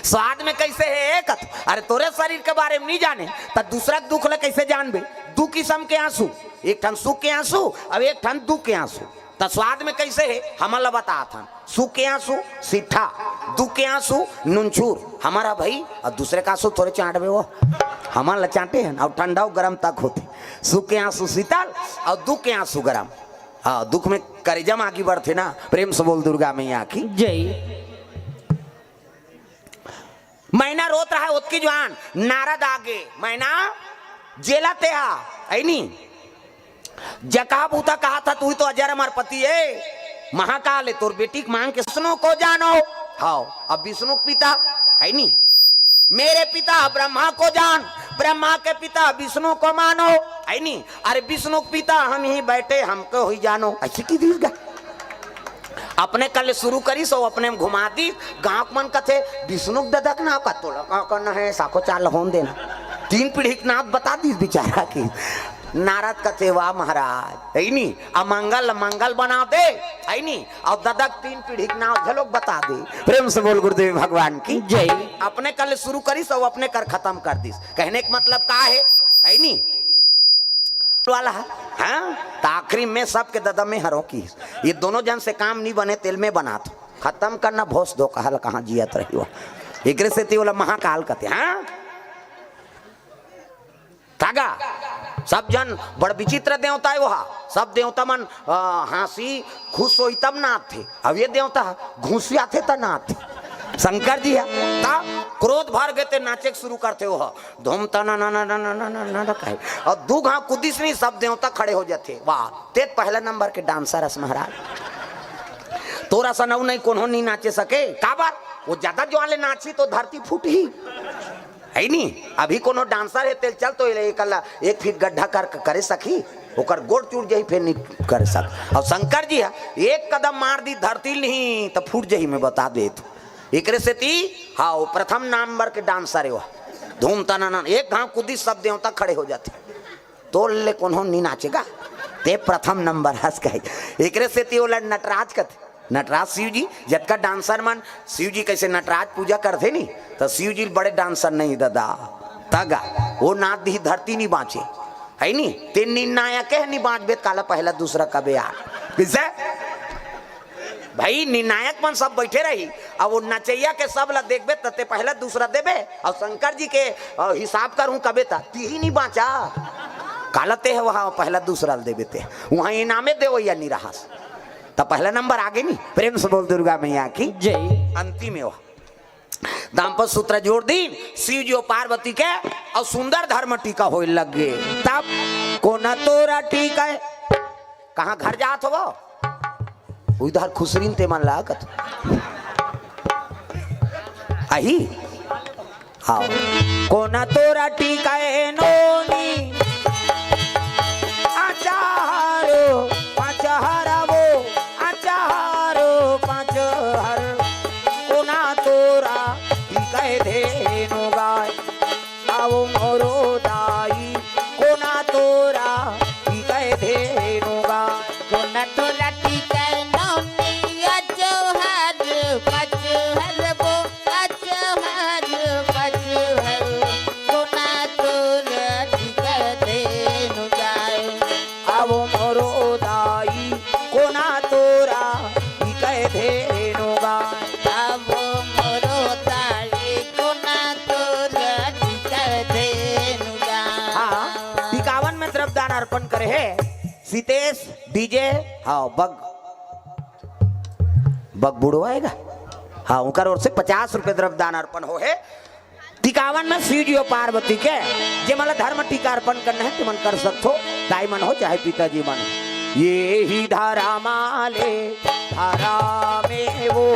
Speaker 1: स्वाद में कैसे है एक अरे तोरे शरीर के बारे में नहीं जाने तो दूसरा दुख ले कैसे जानबे दू किस्म के आंसू एक ठन सुख के आंसू अब एक ठन दुख के आंसू तो स्वाद में कैसे है हमारा बता था सुख के आंसू सीठा दुख के आंसू नुनछूर हमारा भाई और दूसरे का आंसू थोड़े चाटबे वो हमारा चाटे हैं और ठंडा गर्म तक होते सुख के आंसू शीतल और दुख के आंसू गर्म हाँ दुख में करेजम आगे बढ़ते ना प्रेम से बोल दुर्गा मैया की
Speaker 2: जय
Speaker 1: मैना रोत रहा है उसकी जवान नारद आगे मैना जेला ते है नहीं जका बूता कहा था तू ही तो अजर अमर पति है महाकाल है तोर बेटी मांग के विष्णु को जानो हाँ अब विष्णु पिता है नहीं मेरे पिता ब्रह्मा को जान ब्रह्मा के पिता विष्णु को मानो है नहीं अरे विष्णु पिता हम ही बैठे हमको ही जानो ऐसे की दिल अपने कल शुरू करी सो अपने में घुमा दी गांव मन कथे विष्णु ददक ना का तोला का करना है साको चाल होन देना 3 पीढ़ी नाथ बता दी बेचारा की नारद कथे वाह महाराज है नी अमंगल मंगल बना दे है नी और ददक 3 पीढ़ी नाथ झलोक बता दे प्रेम से बोल गुरुदेव भगवान की जय अपने कल शुरू करी सो अपने कर खत्म कर दी कहने का मतलब का है नी वाला है हाँ? तो आखिरी में सबके ददम में हरों की ये दोनों जन से काम नहीं बने तेल में बना तो खत्म करना भोस दो कहल कहाँ जियत रही हो एक से ती वाला महाकाल कहते हाँ तागा सब जन बड़ विचित्र देवता है वहा सब देवता मन हंसी खुश हो तब नाथ थे अब ये देवता घुसिया थे तब नाथ थे शंकर जी है क्रोध भर गए थे नाचे शुरू करते हो धूम तना ना ना ना ना ना ना ना कहे और दू घाव कुदिस नहीं सब देवता खड़े हो जाते वाह ते पहला नंबर के डांसर हस महाराज तोरा सा नौ नहीं कौन नहीं नाचे सके का बात वो ज्यादा जो वाले नाची तो धरती फूट ही है नहीं अभी कोनो डांसर है तेल चल तो एक फीट गड्ढा कर करे सकी ओकर गोड़ चूट जाही फिर नहीं कर सक और शंकर जी है एक कदम मार दी धरती नहीं तो फूट जाही मैं बता दे तो एक से ती हाँ वो प्रथम नंबर के डांसर है वह धूम तना एक घाव कुदी सब देवता खड़े हो जाते तो ले कौन नहीं नाचेगा ते प्रथम नंबर हंस कहे एक से ती वो नटराज कथे नटराज शिव जी जब का डांसर मन शिव जी कैसे नटराज पूजा करते नहीं तो शिव जी बड़े डांसर नहीं दादा तगा वो नाथ दी धरती नहीं बाँचे है नहीं तीन निर्णायक है नहीं बाँच बेत काला पहला दूसरा कबे यार किसे भाई निर्णायक मन सब बैठे रही अब वो नचैया के सब ला देखबे तते पहला दूसरा देबे और शंकर जी के हिसाब करूं कबे ता ती ही नहीं बाँचा कालते है वहाँ पहला दूसरा देबे ते वहाँ इनामे देवो या नहीं रहा तो पहला नंबर आगे नहीं प्रेम से बोल दुर्गा मैया की
Speaker 2: जय
Speaker 1: अंतिम है दाम्पत्य सूत्र जोड़ दी शिव जी पार्वती के और सुंदर धर्म टीका हो लग गए तब कोना तोरा टीका है कहाँ घर जात हो उधर खुसरीन ते मन लागत आई हाँ कोना तोरा टीका है नोनी आचारो पाचहरा वो आचारो पाचहर कोना तोरा टीका है धेनु गाय आओ मोरो दाई कोना तोरा टीका है धेनु गाय
Speaker 2: कोना तोरा टीका
Speaker 1: अर्पण करे है सीतेश डीजे हाँ बग बुढ़ो आएगा हाँ उनका ओर से 50 रुपए द्रव्यदान अर्पण हो है टीकावन में शिव जी और पार्वती के जे मतलब धर्म टीका अर्पण करना है तो मन कर सकते हो दाई मन हो चाहे पिताजी मन ये ही धारा माले धारा में वो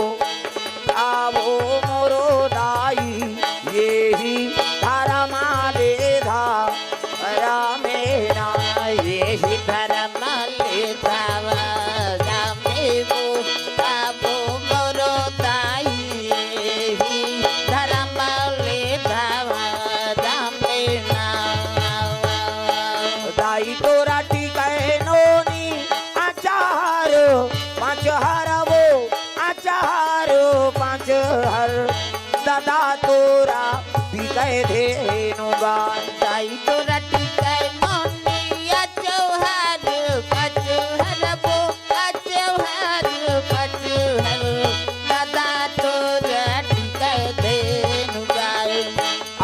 Speaker 1: आवो मोरो दाई यही धर्म ले धारा मेरा
Speaker 2: यही धर्म लेतावा जामे वो बाबू मोरो दाई यही धर्म लेतावा जामे ना
Speaker 1: दाई तोरा टिकाए नोनी आचार पाँच हर वो आचार पाँच हर दादा तोरा टिकाए धेनु गान
Speaker 2: दाई तो रटिका